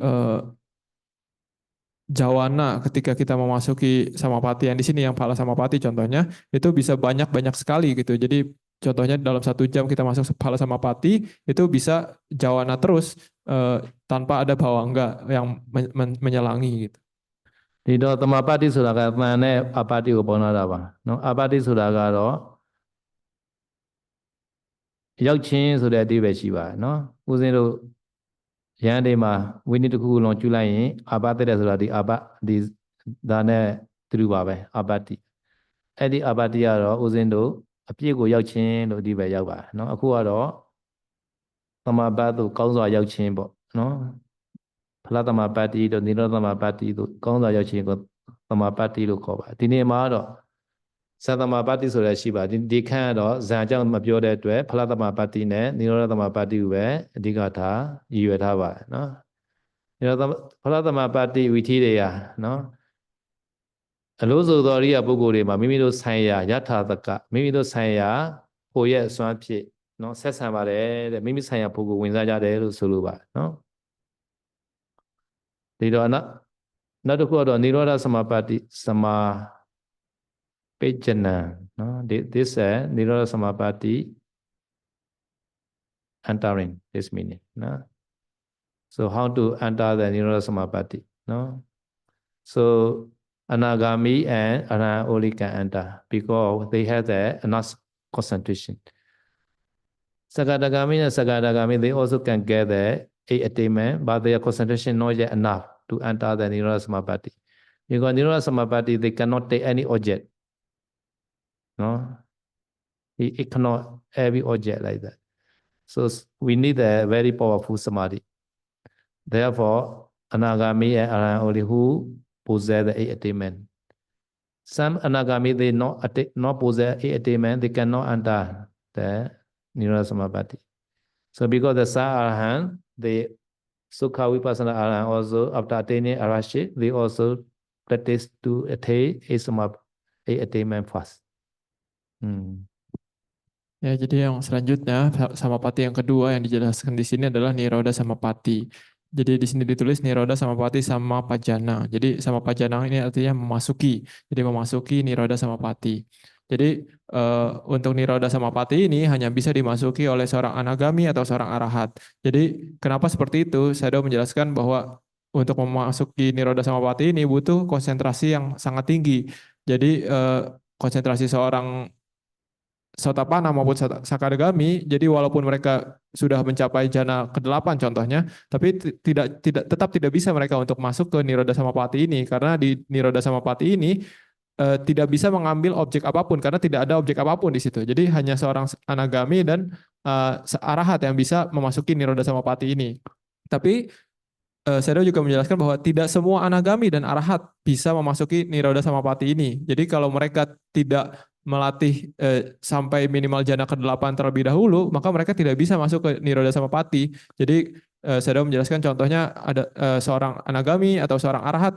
jawana ketika kita memasuki samapati yang di sini yang phala samapati contohnya itu bisa banyak sekali gitu. Jadi contohnya dalam 1 jam kita masuk phala samapati itu bisa jawana terus tanpa ada bawangga yang menyelangi gitu. ဒီတော့သမပတ္တိဆိုတာကတန်နဲ့အပတ္တိကိုပေါင်းလာတာပါနော်အပတ္တိဆိုတာကတော့ရောက်ချင်းဆိုတဲ့အဓိပ္ပာယ်ရှိပါတယ်နော်ဦးဇင်းတို့ရဟန်းတွေမှာဝိနည်းတစ်ခုလုံးကျူလိုက်ရင်အပတ္တတဲ့ဆိုတာဒီဒါနဲ့တူပါပဲအပတ္တိအဲ့ဒီအပတ္တိကတော့ဦးဇင်းတို့အပြည့်ကိုရောက်ချင်းလို့အဓိပ္ပာယ်ရောက်ပါတယ်နော်အခုကတော့သမပတ္တိကောင်းစွာရောက်ချင်းပေါ့နော်ဖလားသမပတ္တိတို့နိရောဓသမပတ္တိတို့ကောင်းစွာရောက်ချင်းကိုသမပတ္တိလို့ခေါ်ပါတယ်ဒီနေ့မှာတော့သတ္တမပတ္တိဆိုရရှိပါဒီခန့်ကတော့ဇာကြောင့်မပြောတဲ့အတွက်ဖလားသမပတ္တိနဲ့နိရောဓသမပတ္တိကိုပဲအဓိကထားရည်ရွယ်ထားပါတယ်နော်နိရောဓဖလားသမပတ္တိဝိသီတွေကနော်အလို့ဆိုသောအရိယပုဂ္ဂိုလ်တွေမှာမိမိတို့ဆိုင်ရာယထာတကမိမိတို့ဆိုင်ရာကိုယ့်ရဲ့အစွမ်းဖြစ်နော်ဆက်ဆံပါတယ်တဲ့မိမိဆိုင်ရာပုဂ္ဂိုလ်ဝင်စားကြတယ်လို့ဆိုလိုပါတယ်နော်ဒီတော့နောက်တစ်ခုကတော့နိရောဓသမပတ္တိပိจနံ no? This Nirodha Samapatti entering this meaning. No? So how to enter the Nirodha Samapatti? No? So Anagami and Arahant only can enter because they have the enough concentration. Sakadagami and Sakadagami, they also can get the 8 attainment, but their concentration not yet enough to enter the Nirodha Samapatti. Because Nirodha Samapatti, they cannot take any object. No, it cannot every object like that. So we need a very powerful samadhi. Therefore, Anagami and Arahant only who possess the 8 attainment. Some Anagami they not possess 8 attainment, they cannot enter the Nirodha Samapatti. So because the Sa Arahant, the Sukha Vipassana Arahant also after attaining Arahantship, they also practice to attain 8 attainment first. Ya, jadi yang selanjutnya samapati yang kedua yang dijelaskan di sini adalah niroda samapati. Jadi di sini ditulis niroda samapati sama pajana. Jadi sama pajana ini artinya memasuki. Jadi memasuki niroda samapati. Jadi untuk niroda samapati ini hanya bisa dimasuki oleh seorang anagami atau seorang arahat. Jadi kenapa seperti itu? Saya menjelaskan bahwa untuk memasuki niroda samapati ini butuh konsentrasi yang sangat tinggi. Jadi konsentrasi seorang Sotapana maupun Sakadagami, jadi walaupun mereka sudah mencapai jana ke-8 contohnya, tapi tetap tidak bisa mereka untuk masuk ke Niroda Samapati ini, karena di Niroda Samapati ini tidak bisa mengambil objek apapun, karena tidak ada objek apapun di situ. Jadi hanya seorang anagami dan arahat yang bisa memasuki Niroda Samapati ini. Tapi Sedo juga menjelaskan bahwa tidak semua anagami dan arahat bisa memasuki Niroda Samapati ini. Jadi kalau mereka tidak melatih sampai minimal jana ke-8 terlebih dahulu, maka mereka tidak bisa masuk ke Niroda Samapati. Jadi Sedo menjelaskan contohnya ada seorang anagami atau seorang arahat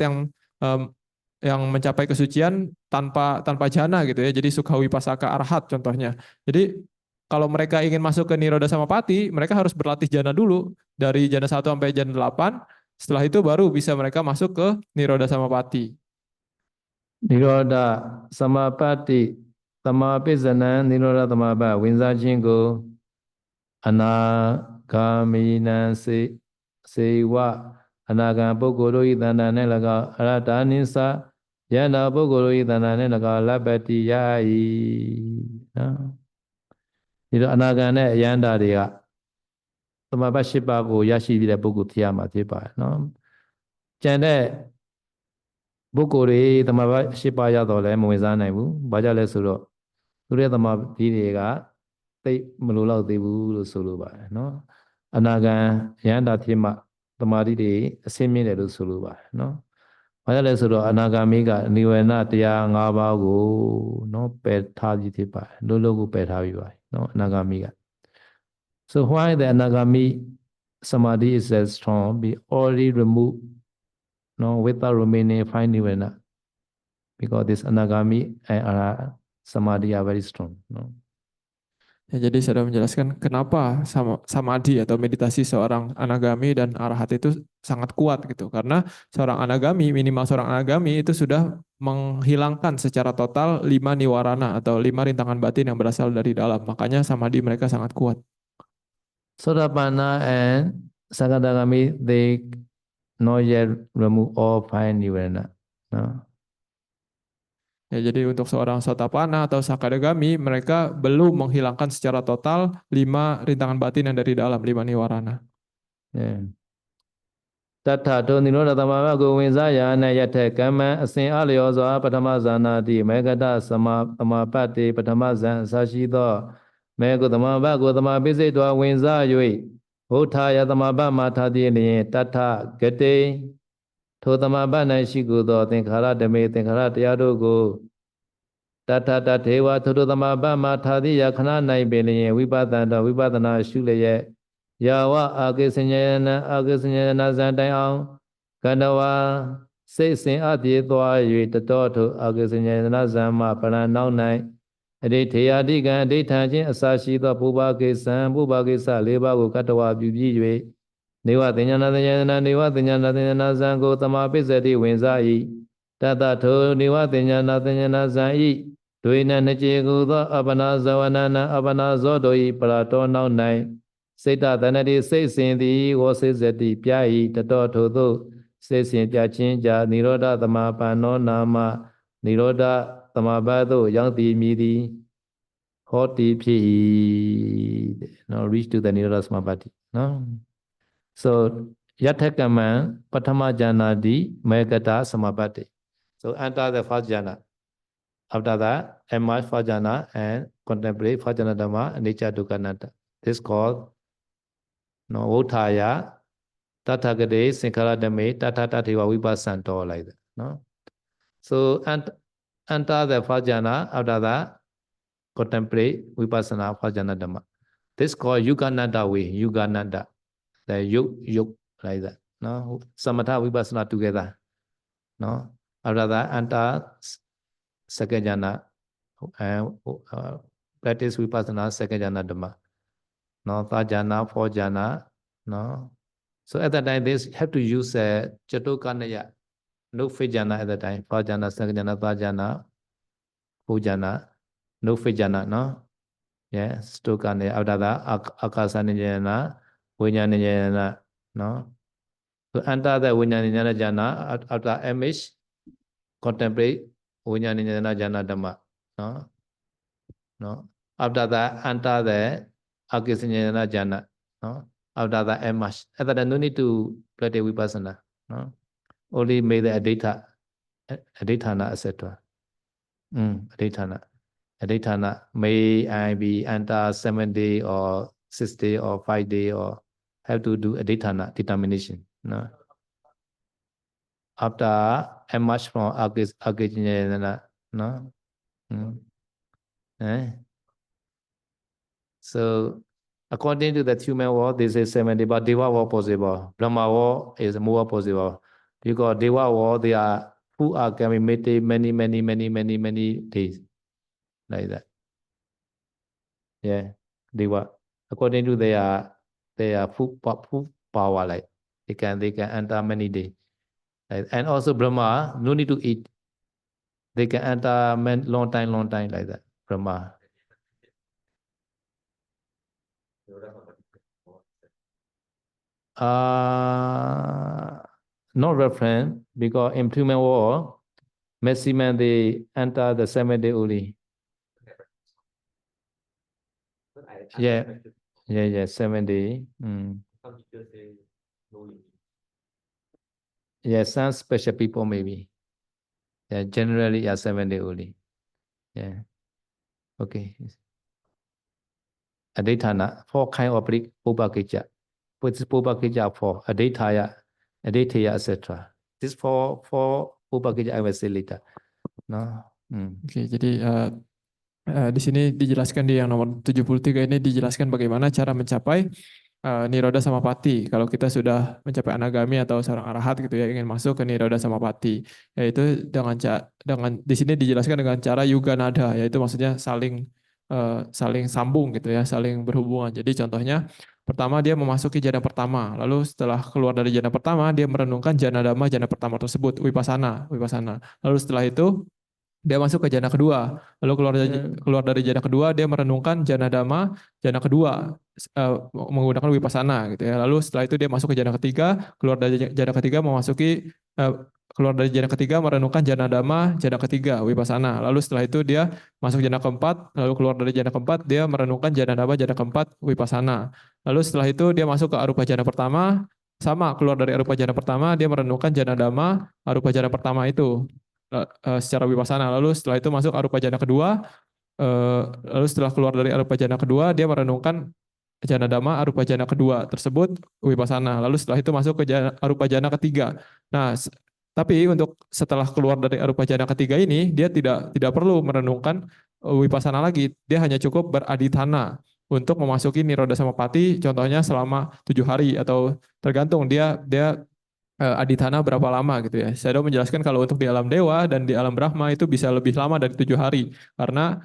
yang mencapai kesucian tanpa jana gitu ya. Jadi Sukhawi Pasaka arahat contohnya. Jadi kalau mereka ingin masuk ke Niroda Samapati, mereka harus berlatih jana dulu dari jana 1 sampai jana 8. Setelah itu baru bisa mereka masuk ke Niroda Samapati. Niroda Samapati Samapizana Niroda Samapa Winsa Jingo Anagaminan Sewa Anagan Pogoro Idana Nelaga Aratanisa Yana Pogoro Idana Nelaga Labati Yai. Itu Anagan Yanda Dia. သမဘတ်၈ပါးကိုရရှိပြီးတဲ့ပုဂ္ဂိုလ်ဖြစ်ရမှာဖြစ်ပါတယ်နော်ကျန်တဲ့ပုဂ္ဂိုလ်တွေသမဘတ်၈ပါးရတော့လည်းမဝင်စားနိုင်ဘူးဘာကြောင့်လဲဆိုတော့သူတို့ရဲ့သမဘီတွေကသိမလိုတော့သေးဘူးလို့ဆိုလိုပါတယ်နော်အနာဂံရဟန္တာဖြစ်မှသမာဓိတွေအစင်းမြင့်တယ်လို့ဆိုလိုပါတယ်နော်ဘာကြောင့်လဲဆိုတော့အနာဂါမိကနိဝရဏတရား၅ပါးကိုနော်ပယ်ထားပြီးဖြစ်ပါတယ်လုံးလုံးကိုပယ်ထားပြီးပါတယ်နော်အနာဂါမိကSo why the anagami samadhi is as strong? Be already removed, no, without remaining fine nirvana. Because this anagami and samadhi are very strong. No? Ya, jadi saya sudah menjelaskan kenapa samadhi atau meditasi seorang anagami dan arahat itu sangat kuat gitu. Karena seorang anagami, minimal seorang anagami itu sudah menghilangkan secara total 5 niwarana atau 5 rintangan batin yang berasal dari dalam. Makanya samadhi mereka sangat kuat. Sotapanna and Sakadagami, they not yet remove all fine nirvana. No? Ya, jadi untuk seorang Sotapana atau Sakadagami, mereka belum menghilangkan secara total 5 rintangan batin yang dari dalam, 5 niwarana. Tattha to niroda tamava go winzaya na yathe kama asin alyo zwa patama zana di megata samapati patama zan အစရှိသောမေကုသမဘကိုသမပိစိတ်တော်ဝင်စား၍ဘုထာယသမဘမှာထားသည်လျင်တထဂတိထိုသမဘ၌ရှိကိုသောသင်္ခါရဓမေသင်္ခါရတရားတို့ကိုတထတထေဝထိုသမဘမှာထားသည်ယခဏ၌ပင်လျင်ဝိပဿနာဝိပဿနာရှုလျက်ယာဝအာကိစဉ္ဇနအာကိစဉ္ဇနဇံတိုင်အောင်ကန္တဝါစိတ်စဉ်အပြေသွား၍တတော်ထိုအာကိစဉ္ဇနဇံမှပရဏနောက်၌အဋိထေယတိကံအဋိဌံချင်းအစာရှိသောပုဗ္ဗကိစ္စံပုဗ္ဗကိစ္စ၄ပါးကိုကတ္တဝါပြုပြီး၍နေဝတင်ညာနာတင်ညာနာနေဝတင်ညာနာတင်ညာနာဇံကိုသမာပိစ္ဆတိဝင်စား၏တတထိုနေဝတင်ညာနာတင်ညာနာဇံ၏ဒွေနနှစ်ကျေကိုသောအပနာဇဝနနာအပနာဇောတို့၏ပရတောနောက်၌စိတ်တတဏတိစိတ်စဉ်သည်ဝောစိစတိပြ၏တတော်ထိုသို့စိတ်စဉ်ပြခြင်းကြာនិရောဓသမာပန္နောနာမនិရောဓသမာပတ်သို့ရောက်သည်မည်သည်ဟောတိဖြစ်၏တဲ့ Now reach to the nirodha samapatti no so yathakama pathama janati megata samapatti so enter the first jhana after that emerge first jhana and contemplate first jhana dhamma anicca dukkha anatta this called no Vauthaya Tathagate Sankhara Dhame Tatha Tatheva Vipassanto like that no so enter the first jhana after that contemplate vipassana first jhana dhamma this called Yugananda way Yugananda the yug like that no samatha vipassana together no after that enter second jhana and practice vipassana second jhana dhamma. No, third jhana, fourth jhana. No. So at that time, they have to use Chatukanaya, no fifth jhana at that time. First jhana, second jhana, third jhana, fourth jhana, no fifth jhana, no? Yes, Stukanaya, after that, Akasanijana, Vinyanijana, no? To enter the Vinyanijana jhana, after image, contemplate Vinyanijana jhana dhamma, no? No? After that, enter the Akisanyana jhana, no? After that, image. After that, no need to practice vipassana, no? Only make the adhitthana, etc. Adhitthana. Adhitthana. May I be enter 7 day or 6 day or 5 day or have to do adhitthana determination. No? After emerge from Akisanyana, no? So according to the human world, this is 70, but Deva world possible. Brahma world is more possible. Because Deva world, they are who are can meditate many days. Like that. Yeah. Deva. According to their full power, like they can enter many days. Like, and also Brahma, no need to eat. They can enter long time like that. Brahma. Not reference because in human world, maximum they enter the 7 day only. Yeah, 7 day. Yeah, some special people maybe. Yeah, generally 7 day only. Yeah. Okay. Adhitthana, 4 kind of Pupakija. Which is Pupakija for Adhithaya, Adhithaya, etc. This four Pupakija I will say later. No? Oke, jadi di sini dijelaskan di yang nomor 73 ini dijelaskan bagaimana cara mencapai Niroda Samapati. Kalau kita sudah mencapai anagami atau seorang arahat gitu ya, ingin masuk ke Niroda Samapati, yaitu dengan di sini dijelaskan dengan cara yuga nada, yaitu maksudnya saling sambung gitu ya, saling berhubungan. Jadi contohnya pertama dia memasuki jana pertama, lalu setelah keluar dari jana pertama dia merenungkan jana dhamma jana pertama tersebut, vipassana. Lalu setelah itu dia masuk ke jana kedua, lalu keluar dari jana kedua dia merenungkan jana dhamma jana kedua menggunakan vipassana gitu ya. Lalu setelah itu dia masuk ke jana ketiga, keluar dari jana ketiga keluar dari jana ketiga merenungkan jana dhamma jana ketiga vipassana. Lalu setelah itu dia masuk jana keempat, lalu keluar dari jana keempat dia merenungkan jana dhamma jana keempat vipassana. Lalu setelah itu dia masuk ke arupa jana pertama, sama keluar dari arupa jana pertama dia merenungkan jana dhamma arupa jana pertama itu secara vipassana. Lalu setelah itu masuk arupa jana kedua, lalu setelah keluar dari arupa jana kedua dia merenungkan jana dhamma arupa jana kedua tersebut vipassana. Lalu setelah itu masuk ke arupa jana ketiga. Nah, tapi untuk setelah keluar dari arupa jana ketiga ini dia tidak perlu merenungkan vipassana lagi. Dia hanya cukup beradhitthana untuk memasuki Niroda Samapati, contohnya selama 7 hari atau tergantung dia adhitthana berapa lama gitu ya. Saya menjelaskan kalau untuk di alam dewa dan di alam Brahma itu bisa lebih lama dari 7 hari karena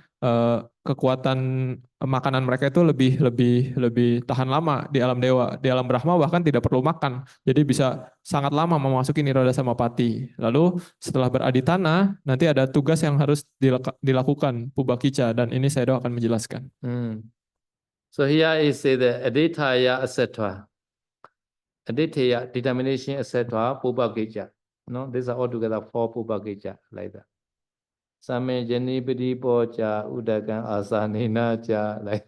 kekuatan makanan mereka itu lebih tahan lama di alam dewa. Di alam Brahma bahkan tidak perlu makan, jadi bisa sangat lama memasuki Niroda Samapati. Lalu setelah beradhitthana nanti ada tugas yang harus dilakukan Pubbakicca dan ini saya akan menjelaskan. So here is say the adhithaya etc. Adhithaya, determination, etc. Pubbakicca. No, these are all together 4 Pubbakicca like that. Same jani piti pocha udakan asanina cha like.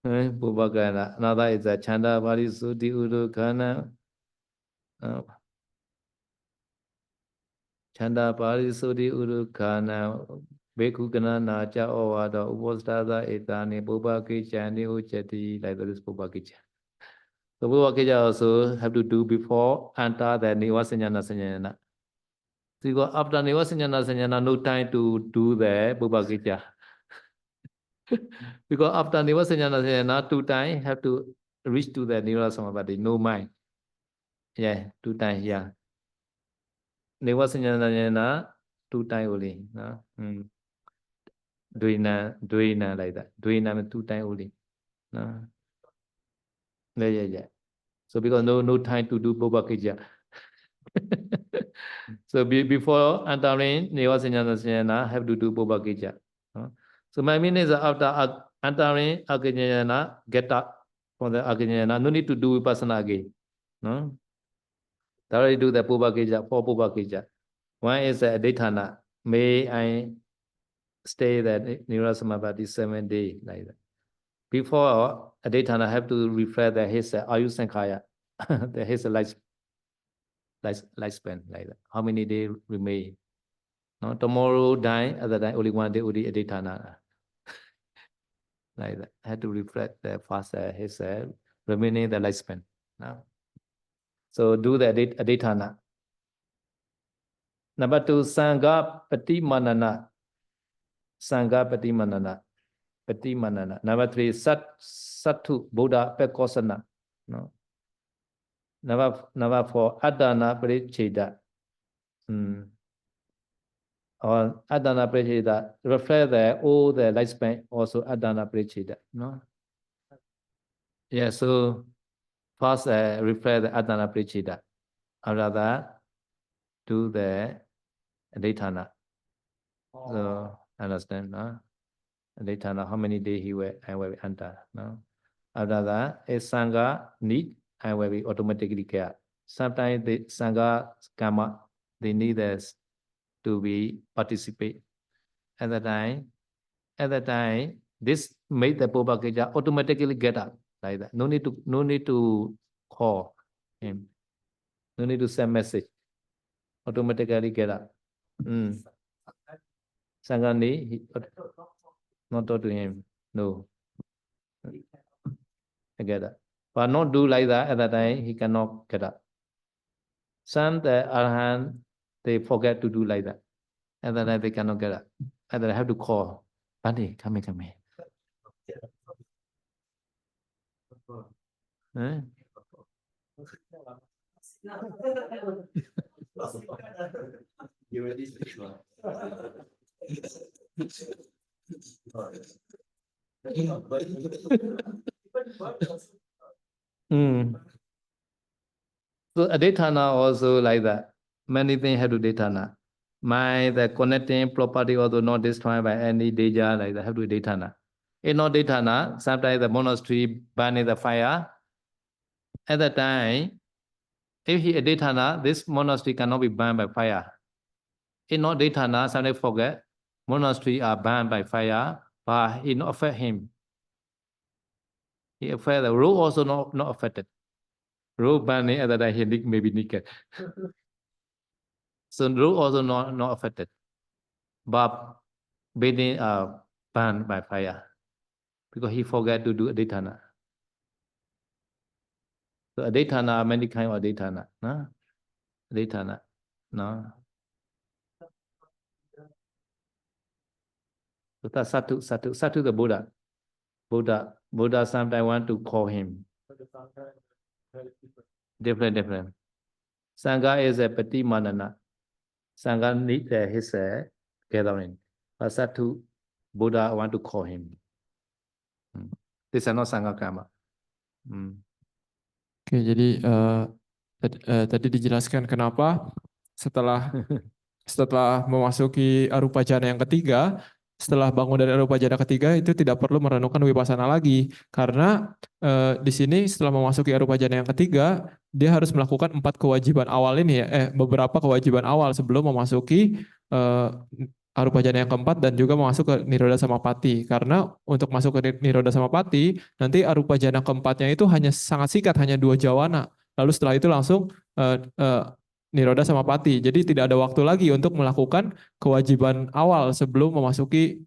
Pubbakana. Another is a chanda parisuddhi udukana. Chanda parisuddhi udukana. Bhikkhu ganana cha ovada upostata etani Pubbakicca ni uchati like this Pubbakicca. So Pubbakicca also have to do before enter the Nivasanyana. Because after Nivasanyana, no time to do the Pubbakicca. Because after Nivasanyana, 2 times have to reach to the Niroda Samapati, no mind. Yeah, 2 times, yeah. Nivasanyana, 2 times only. Dvina like that. Dvina means 2 times only. No. Yeah. So because no time to do Bobakija. So before entering Nivasanyana have to do Bobakija. So my meaning is after entering Aganyana, get up from the Aganyana, no need to do Vipassana again. No? They already do the Bobakija, 4 Bobakija. One is Aditana. May I stay that Nirasamabhati 7 days like that. Before Aditana have to reflect that his Ayu Sankhaya, that his lifespan like that. How many days remain? No, tomorrow die, other day only 1 day only Aditana. Like that. Had to reflect the fast his remaining the lifespan. No? So do the Aditana. Number 2, Sangha Patimanana. Sangha Patimanana. Patimanana. Number 3, Sattu Buddha Pekosana. No. Number 4, Adana Paricheda. Or Adana Paricheda. Reflect the all the lifespan also Adana Paricheda. No. Yeah, so first reflect the Adana Paricheda. After that, do the Aditana. So understand, no? Aditana, how many days I will enter, no? After that, a Sangha need, I will be automatically care. Sometimes the Sangha karma, they need us to be participate. At the time, this made the Bobakija automatically get up like that. No need to call him. No need to send message. Automatically get up. Sangha not talk to him. No. I get that. But not do like that at that time, he cannot get up. Some the Arhan, they forget to do like that. At that time, they cannot get up. At that time, have to call. Bandi, come here. Eh? So Aditana also like that. Many things have to Aditana. The connecting property also not destroyed by any danger like that. Have to Aditana. If not Aditana, sometimes the monastery burn in the fire. At that time, if he Aditana, this monastery cannot be burned by fire. If not Aditana, sometimes forget, monastery are burned by fire, but it not affect him. He affect the road also not affected. Road burning at that time, he may be naked. So road also not affected. But building are burned by fire. Because he forgot to do Aditana. So Aditana, many kind of Aditana. No? Aditana. No. So that's Satu the Buddha. Buddha sometimes want to call him. Different. Sangha is a Pati Manana. Sangha need his gathering. But Satu, Buddha want to call him. This is not Sangha karma. Oke, jadi tadi dijelaskan kenapa setelah memasuki arupa jana yang ketiga, setelah bangun dari arupa jana ketiga itu tidak perlu merenungkan wipasana lagi, karena di sini setelah memasuki arupa jana yang ketiga dia harus melakukan 4 kewajiban awal ini ya, beberapa kewajiban awal sebelum memasuki arupa jana yang keempat dan juga masuk ke Niroda Samapati. Karena untuk masuk ke Niroda Samapati nanti arupa jana keempatnya itu hanya sangat singkat, hanya 2 jawana. Lalu setelah itu langsung Niroda Samapati. Jadi tidak ada waktu lagi untuk melakukan kewajiban awal sebelum memasuki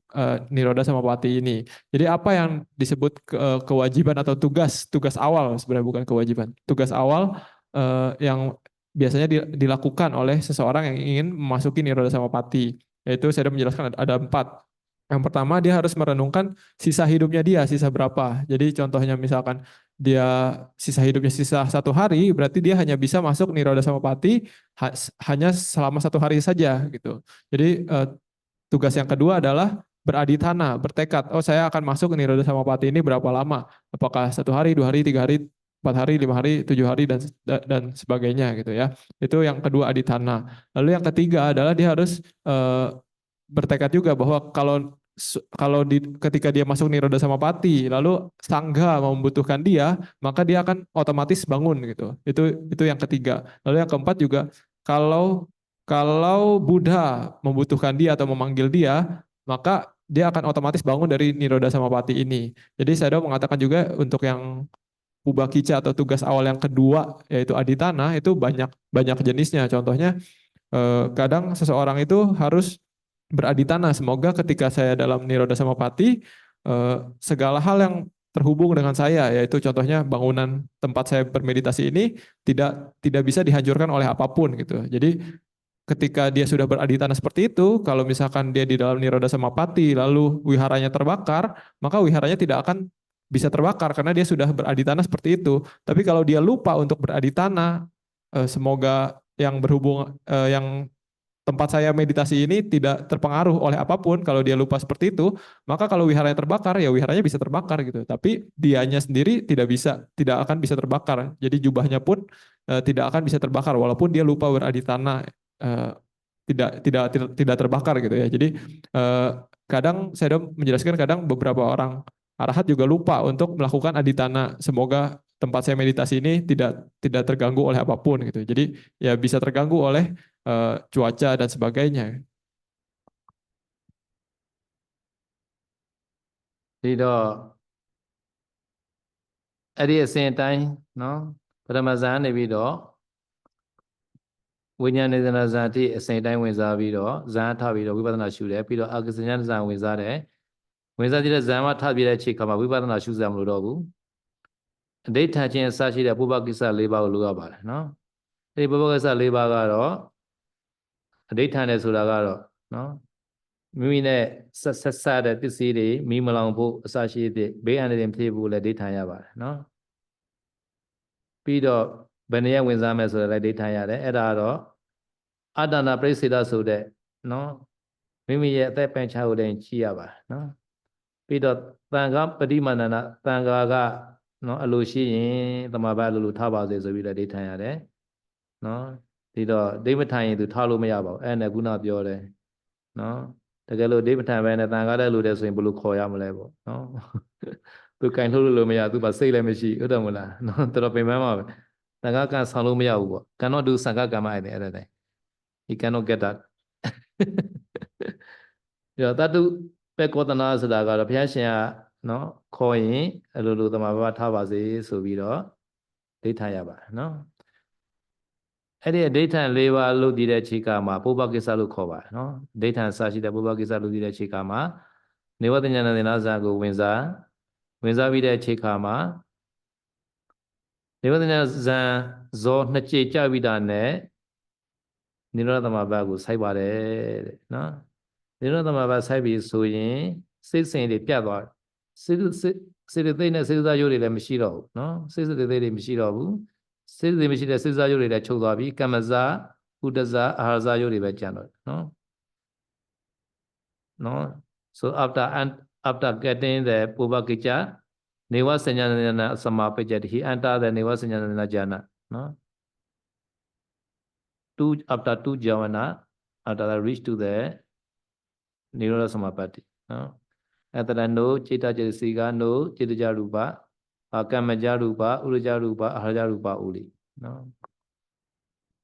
Niroda Samapati ini. Jadi apa yang disebut kewajiban atau tugas awal, sebenarnya bukan kewajiban. Tugas awal yang biasanya dilakukan oleh seseorang yang ingin memasuki Niroda Samapati. Yaitu saya sudah menjelaskan ada 4. Yang pertama dia harus merenungkan sisa hidupnya dia, sisa berapa. Jadi contohnya misalkan dia sisa hidupnya sisa 1 hari, berarti dia hanya bisa masuk Niroda Samapati hanya selama 1 hari saja gitu. Jadi tugas yang kedua adalah beradithana, bertekad, oh saya akan masuk niroda samapati ini berapa lama? Apakah 1 hari, 2 hari, 3 hari, 4 hari, 5 hari, 7 hari dan sebagainya gitu ya. Itu yang kedua adithana. Lalu yang ketiga adalah dia harus bertekad juga bahwa ketika dia masuk niroda samapati lalu sangga membutuhkan dia, maka dia akan otomatis bangun gitu. Itu yang ketiga. Lalu yang keempat juga kalau Buddha membutuhkan dia atau memanggil dia, maka dia akan otomatis bangun dari niroda samapati ini. Jadi saya mengatakan juga untuk yang Pubakica atau tugas awal yang kedua yaitu aditana itu banyak jenisnya. Contohnya kadang seseorang itu harus beraditana. Semoga ketika saya dalam niroda samapati segala hal yang terhubung dengan saya, yaitu contohnya bangunan tempat saya bermeditasi ini tidak bisa dihancurkan oleh apapun gitu. Jadi ketika dia sudah beraditana seperti itu, kalau misalkan dia di dalam niroda samapati lalu wiharanya terbakar, maka wiharanya tidak akan bisa terbakar karena dia sudah beraditana seperti itu. Tapi kalau dia lupa untuk beraditana, semoga yang yang tempat saya meditasi ini tidak terpengaruh oleh apapun. Kalau dia lupa seperti itu, maka kalau wiharanya terbakar, ya wiharanya bisa terbakar gitu. Tapi dianya sendiri tidak akan bisa terbakar. Jadi jubahnya pun tidak akan bisa terbakar walaupun dia lupa beraditana, eh, tidak terbakar gitu ya. Jadi kadang saya menjelaskan kadang beberapa orang arahat juga lupa untuk melakukan aditana. Semoga tempat saya meditasi ini tidak terganggu oleh apapun gitu. Jadi ya bisa terganggu oleh cuaca dan sebagainya. ဒီတော့အဲ့ဒီအစဉ်အတိုင်းနော်ပထမဇာန်နေပြီးတော့ဝိညာဉ်နေသနာဇာန်အထိအစဉ်အတိုင်းဝင်စားပြီးတော့ဇာန်ထပြီးတော့ဝိပဿနာရှုတယ်ပြီးတော့အာကစဉ္ဇာဇာန်ဝင်စားတယ်ဝင်စားကြည့်တဲ့ဇာန်မှာထပြတဲ့အချိန်ခါမှာဝိပဿနာရှုစရာမလိုတော့ဘူးအဋိဋ္ဌာချင်းအစရှိတဲ့ပုဗ္ဗကိစ္စ၄ပါးကိုလိုရပါတယ်နော်အဲ့ဒီပုဗ္ဗကိစ္စ၄ပါးကတော့အဋိဋ္ဌာနဲ့ဆိုတာကတော့နော်မိမိနဲ့ဆက်တဲ့ပစ္စည်းတွေမိမလောင်ဖို့အစရှိတဲ့ဘေးအန္တရာယ်ဖြစ်ဖို့လည်းဒိဋ္ဌာရပါတယ်နော်ပြီးတော့ဘယ်နေရာဝင်စားမယ်ဆိုတော့လည်းဒိဋ္ဌာရတယ်အဲ့ဒါကတော့အတ္တနာပရိစ္ဆေဒဆိုတဲ့နော်မိမိရဲ့အသက်ပင်ချကိုလည်းကြည့်ရပါတယ်နော်ပြီးတော့တန်ခါပฏิမာဏနာတန်ခါကနော်အလိုရှိရင်တမဘအလိုလိုထားပါစေဆိုပြီးလည်းဒိဋ္ဌာရတယ်နော်ဒီတော့ဒိဋ္ဌာရင်သူထားလို့မရပါဘူးအဲ့နဲ့ခုနပြောတယ်နော်တကယ်လို့ဒိဋ္ဌာပဲနဲ့တန်ခါတဲ့လူတဲ့ဆိုရင်ဘယ်လိုခေါ်ရမလဲပေါ့နော်သူကင်ထုတ်လို့မရသူပါစိတ်လည်းမရှိဟုတ်တယ်မလားနော်တော်တော်ပင်ပန်းပါပဲတန်ခါကဆောင်လို့မရဘူးပေါ့ cannot do စံခကမ္မအဲ့ဒါတဲ့ he cannot get that ဒီတော့တတုပဲကောသနာဆိုတာကတော့ဘုရားရှင်ကနော်ခေါ်ရင်အလိုလိုတမဘာထားပါစေဆိုပြီးတော့ဒိဋ္ဌာရပါတယ်နော်အဲ့ဒီဒိဋ္ဌံ၄ပါးလို့တည်တဲ့ခြေကမှာပုဗ္ဗကိစ္စလို့ခေါ်ပါတယ်နော်ဒိဋ္ဌံစရှိတဲ့ပုဗ္ဗကိစ္စလို့တည်တဲ့ခြေကမှာနေဝတ္တဉာဏသင်္နာဇာကိုဝင်စားပြီးတဲ့ခြေကမှာနေဝတ္တဉာဏဇံဇောနှစ်ကြိမ်ကြပြီးတာနဲ့နိရောဓသမဘကိုစိုက်ပါတယ်တဲ့နော်နိရောဓသမဘစိုက်ပြီးဆိုရင်စိတ်စဉ်တွေပြတ်သွားစိတ်သိနဲ့စိတ်စားရုပ်တွေလည်းမရှိတော့ဘူးနော်စိတ်သိတွေမရှိတော့ဘူးစိတ်သိမရှိတဲ့စိတ်စားရုပ်တွေလည်းချုပ်သွားပြီကမ္မဇာဥဒ္ဒဇာအာဟာရဇာရုပ်တွေပဲကျန်တော့နော် so after getting the Pubbakicca Neva Sanjana Samapajati he entered the Neva Sanjana Jhana no after two jhana after I reach to the Nirodha Samapatti no at the no Chitta Jasiga no Chitta Rupa Kamaja Rupa Uraja Rupa Aharaja Rupa Uli no.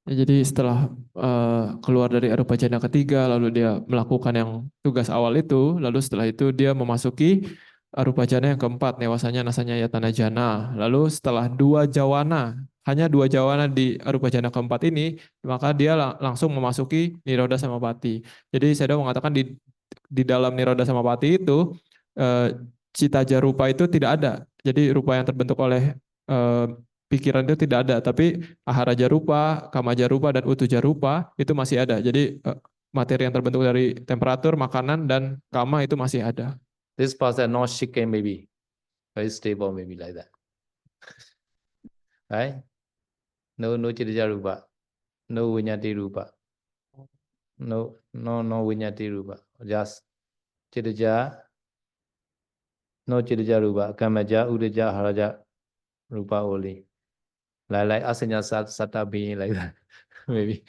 Ya, jadi setelah keluar dari arupa jana ketiga, lalu dia melakukan yang tugas awal itu, lalu setelah itu dia memasuki arupa jana yang keempat, newasanya nasanya yatana jana. Lalu setelah hanya dua jawana di arupa jana keempat ini, maka dia langsung memasuki nirodha samapatti. Jadi saya mengatakan di dalam nirodha samapatti itu cita jarupa itu tidak ada. Jadi rupa yang terbentuk oleh pikiran itu tidak ada, tapi ahara jarupa, kama jarupa, dan utu jarupa itu masih ada. Jadi materi yang terbentuk dari temperatur, makanan, dan kama itu masih ada. This person not shaken maybe, very stable maybe like that, right? No chitta jarupa, no viññati rupa, no viññati rupa, just Chitaja, no Chitaja Rupa, Kamaja, Udaja, Haraja, Rupa only. Like Asanya Sata being like that, maybe.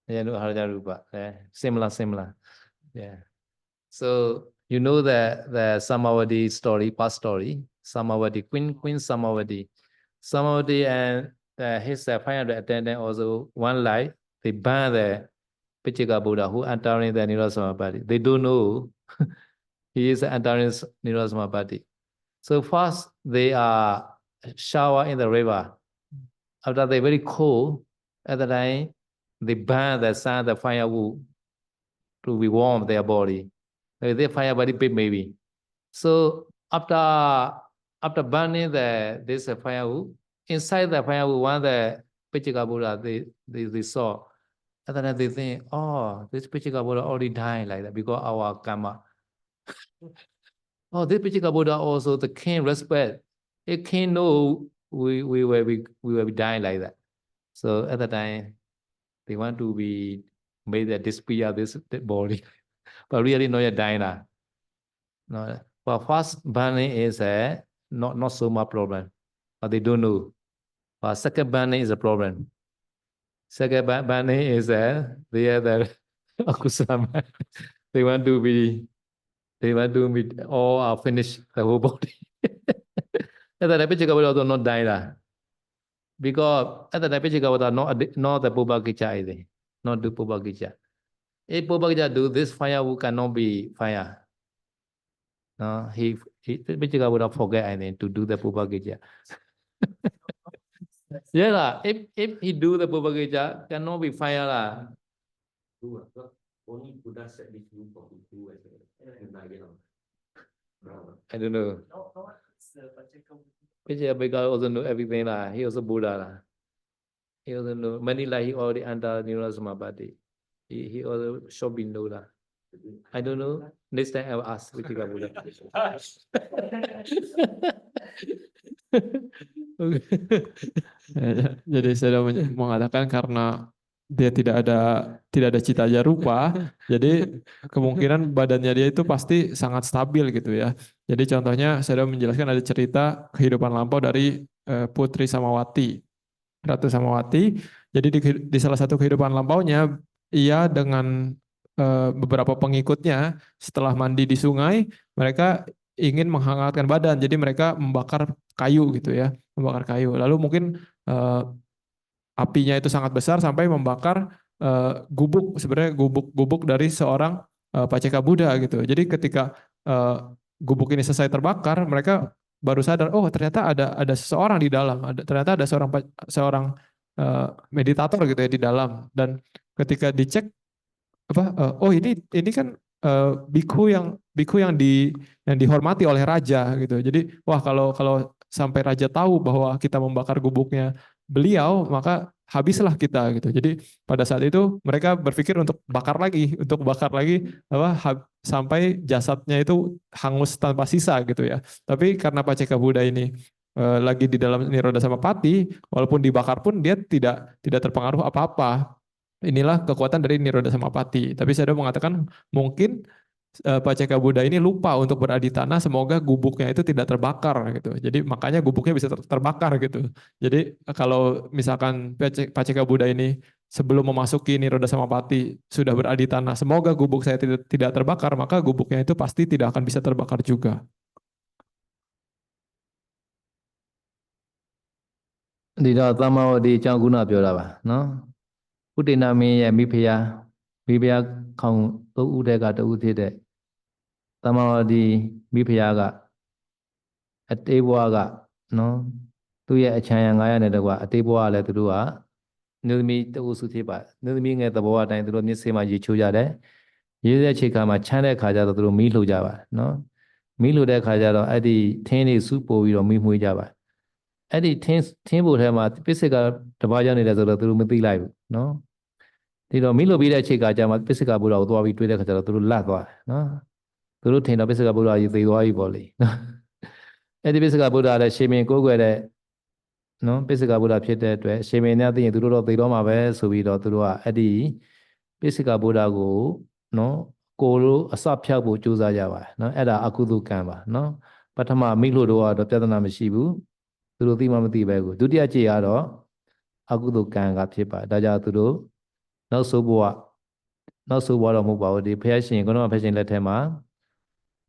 Yeah, no Haraja Rupa. Yeah. Similar. Yeah. So you know the Samavati story, past story. Samavati, Queen Samavati. Samavati and his 500 attendant also one light, they ban the Pichika Buddha who entering the Nirasamapati. They don't know he is entering Nirasamapati. So first they are shower in the river. After they very cold, at the time they burn the sun, the firewood to be warm their body. They fire very big maybe. So after burning this firewood, inside the firewood, one the Pichika Buddha they saw. And then they think, oh, this Pichika Buddha already died like that because our karma. Oh, this Pichika Buddha also the king respect. It king know we will be dying like that. So at the time they want to be made that disappear this body, but really not yet dying now. No, but first burning is not so much problem, but they don't know. But second burning is a problem. Second burning is they are the akusama. They want to be all finish the whole body. At the Pichika also not die because at the Pichika not the Pubakicha either, not the Pubakicha. If Pubakicha do this fire, who cannot be fire. No, he Pichika would have forget I think to do the Pubakicha. Yeah lah. If he do the Pubakicha, cannot be fire lah. Only Buddha said this rule for Buddha. I don't know. Pichika also know everything lah. He also Buddha lah. He also know many like he already under Nirasamapati. He also should be know lah. I don't know. Next time I will ask Pichika Buddha. Jadi saya mengatakan karena dia tidak ada cita rupa, jadi kemungkinan badannya dia itu pasti sangat stabil gitu ya. Jadi contohnya saya menjelaskan ada cerita kehidupan lampau dari Putri Samawati, Ratu Samawati. Jadi di salah satu kehidupan lampaunya, ia dengan beberapa pengikutnya setelah mandi di sungai, mereka ingin menghangatkan badan. Jadi mereka membakar kayu gitu ya, membakar kayu. Lalu mungkin apinya itu sangat besar sampai membakar gubuk, sebenarnya gubuk dari seorang Paceka Buddha gitu. Jadi ketika gubuk ini selesai terbakar, mereka baru sadar, oh ternyata ada seseorang di dalam, ternyata ada seorang meditator gitu ya di dalam. Dan ketika dicek oh ini kan bikhu yang dihormati oleh raja gitu. Jadi wah kalau sampai raja tahu bahwa kita membakar gubuknya beliau, maka habislah kita gitu. Jadi pada saat itu mereka berpikir untuk bakar lagi sampai jasadnya itu hangus tanpa sisa gitu ya. Tapi karena Paceka Buddha ini lagi di dalam Niroda Samapati, walaupun dibakar pun dia tidak terpengaruh apa-apa. Inilah kekuatan dari Niroda Samapati. Tapi saya mengatakan mungkin Paceka Buddha ini lupa untuk berada di tanah, semoga gubuknya itu tidak terbakar gitu. Jadi makanya gubuknya bisa terbakar gitu. Jadi kalau misalkan Paceka Buddha ini sebelum memasuki Niroda Samapati sudah berada di tanah, semoga gubuk saya tidak terbakar, maka gubuknya itu pasti tidak akan bisa terbakar juga. Di dalam tamu di Cangkuna biara, no? Udah namanya mipia kau tu udah kata udah tamu di mipia gak, atebua gak, no? Tu ya cahaya ngaya ni dah atebua le tu dua, nilmi tu usuti ba, nilmi ngai tabawa dah tu ni sema jicu jada, jadi cika macam mana kerja tu milu jawab, no? Milu dah kerja tu, adi teni supo wiro mimu jawab. Adi ten boleh mah, physical terbaca ni dah tu mesti live, no? Tidak milu bila cika jam, physical bola tu awi tu dah kerja tu lah tu, no? Tu ten dah physical bola itu awi boleh. Adi physical bola ada semi kau ada, no? Physical bola cerita tu, semi ni ada yang tu mah be subi tu adi physical bola go, no? ကိုလိုအစဖြောက်ဖို့ကြိုးစားကြပါတယ်နော်အဲ့ဒါအကုသိုလ်ကံပါနော်ပထမမိလို့တော့ပြဿနာမရှိဘူးသူတို့သိမှမသိပဲကိုဒုတိယကြိမ်ကတော့အကုသိုလ်ကံကဖြစ်ပါတယ်ဒါကြောင့်သူတို့နောက်ဆိုးဘဝတော့မဟုတ်ပါဘူးဒီဖျက်ရှင်ကတော့ဖျက်ရှင်လက်ထက်မှာ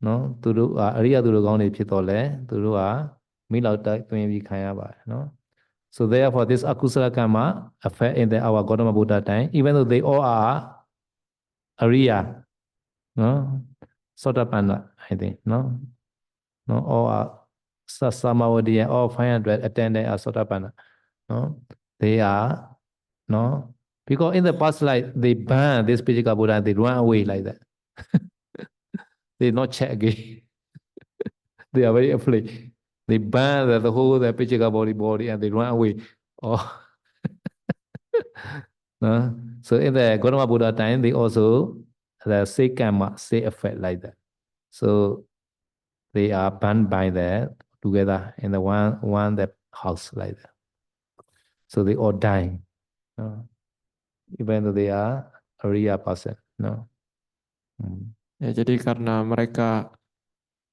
နော်သူတို့အရိယသူတို့ကောင်းတွေဖြစ်တော့လဲသူတို့မိလောက်တိုက်တွင်ပြီးခံရပါတယ်နော် So therefore this akusala karma affect in our Gautama Buddha time even though they all are Ariya no Sotapanna I think no all are Samavadi and all 500 attendant are Sotapanna no they are no because in the past life they burn this Pijika Buddha they run away like that they not check again they are very afraid they burn the whole the Pijika body and they run away oh no so in the Gautama Buddha time they also the say karma say effect like that so they are burned by that together in the one that house like that so they all die no? Even though they are a real person no Ya, jadi karena mereka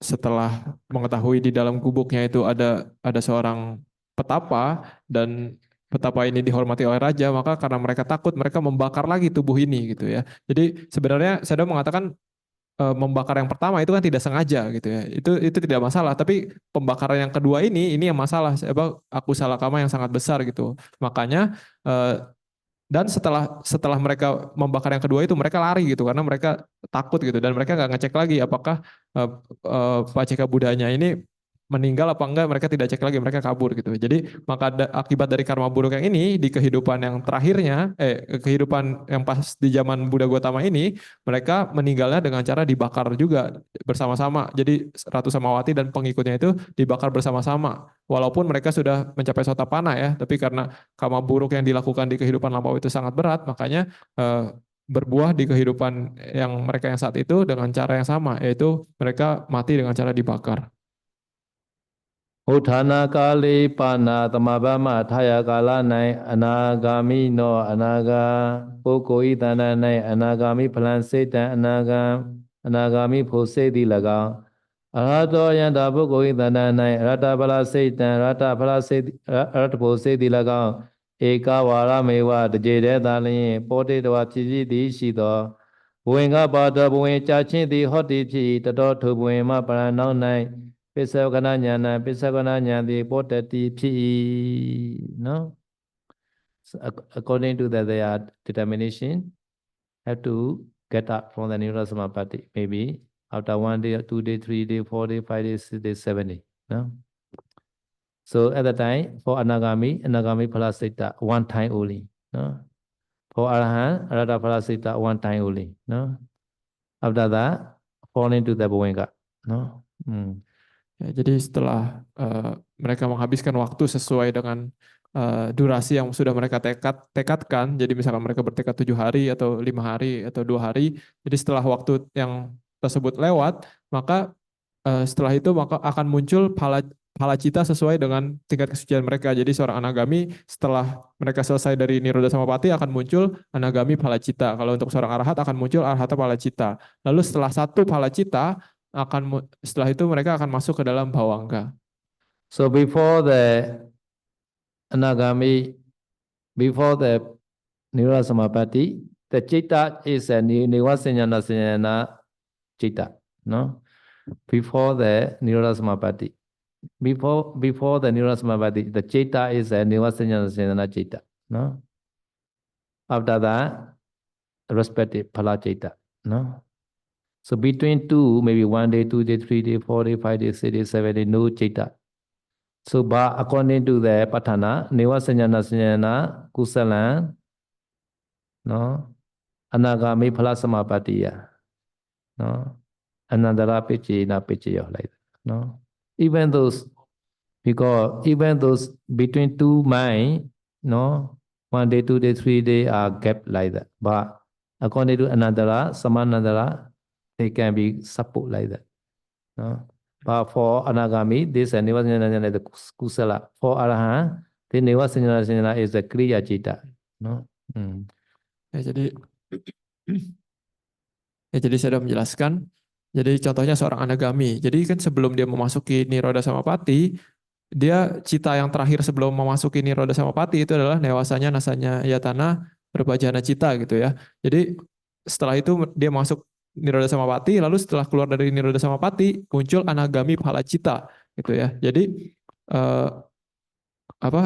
setelah mengetahui di dalam gubuknya itu ada seorang petapa dan petapa ini dihormati oleh raja, maka karena mereka takut mereka membakar lagi tubuh ini gitu ya. Jadi sebenarnya saya mengatakan membakar yang pertama itu kan tidak sengaja gitu ya. Itu tidak masalah, tapi pembakaran yang kedua ini yang masalah. Akusala kama yang sangat besar gitu. Makanya dan setelah mereka membakar yang kedua itu mereka lari gitu karena mereka takut gitu dan mereka nggak ngecek lagi apakah Paceka Buddhanya ini meninggal apa enggak, mereka tidak cek lagi, mereka kabur gitu. Jadi maka akibat dari karma buruk yang ini di kehidupan yang terakhirnya, kehidupan yang pas di zaman Buddha Gautama ini, mereka meninggalnya dengan cara dibakar juga bersama-sama. Jadi Ratu Samawati dan pengikutnya itu dibakar bersama-sama. Walaupun mereka sudah mencapai Sotapanna ya, tapi karena karma buruk yang dilakukan di kehidupan lampau itu sangat berat, makanya berbuah di kehidupan yang mereka yang saat itu dengan cara yang sama, yaitu mereka mati dengan cara dibakar. Uthana kali pana tamabama thaya kala nai anagami no anaga pokoi tana nai anagami phalan setan anagami phose di laga arato yanda pokoi tana nai rata phala setan rata phala se rata phose di laga eka wara mewa taje de ta lin pote tawa phit di shi do bwen ka ba do bwen cha chin di hot di phi tato thu bwen ma paran naw nai Pisagana nyana potati pi no. So according to that, their determination have to get up from the Nirvana Samapatti. Maybe after 1 day, 2 day, 3 day, 4 day, 5 days, 6 days, 7 day. No. So at the time for Anagami Phalasita, one time only. No. For Arahant, Arata Phalasita, one time only. No. After that, fall into the Bhuvenga. No. Ya, jadi setelah mereka menghabiskan waktu sesuai dengan durasi yang sudah mereka tekadkan, jadi misalkan mereka bertekad 7 hari atau 5 hari atau 2 hari, jadi setelah waktu yang tersebut lewat, maka setelah itu maka akan muncul phala cita sesuai dengan tingkat kesucian mereka. Jadi seorang anagami setelah mereka selesai dari Nirodha Samapatti akan muncul anagami phala cita. Kalau untuk seorang arahat akan muncul arahata phala cita. Lalu setelah satu phala cita setelah itu mereka akan masuk ke dalam bawangga. So before the anagami, before the Nirodha Samapatti, the citta is a nivasanyana citta, no? Before the Nirodha Samapatti, before the Nirodha Samapatti, the citta is a nivasanyana citta, no? After that, respective phala citta, no? So between two, maybe 1 day, 2 day, 3 day, 4 day, 5 day, 6 day, 7 day, no citta. So but according to the patana, nivasanyana kusalan, no, anagami phala samapattiya, no, anandara pichina pichayo like that, no. Even those, because even those between two mind, no, 1 day, 2 day, 3 day are gap like that. But according to anandara, samanandara, they can be support like that, no. But for anagami, this nivasanyana is the kusala. For arahant, the nivasanyana is the kriya citta, no. Ya, jadi Ya, jadi saya sudah menjelaskan. Jadi contohnya seorang anagami. Jadi kan sebelum dia memasuki Niroda Samapati, dia cita yang terakhir sebelum memasuki Niroda Samapati itu adalah newasanya nasanya yatana berupa jana cita gitu ya. Jadi setelah itu dia masuk Niroda Samapati, lalu setelah keluar dari Niroda Samapati muncul anagami phala cita gitu ya. Jadi eh, apa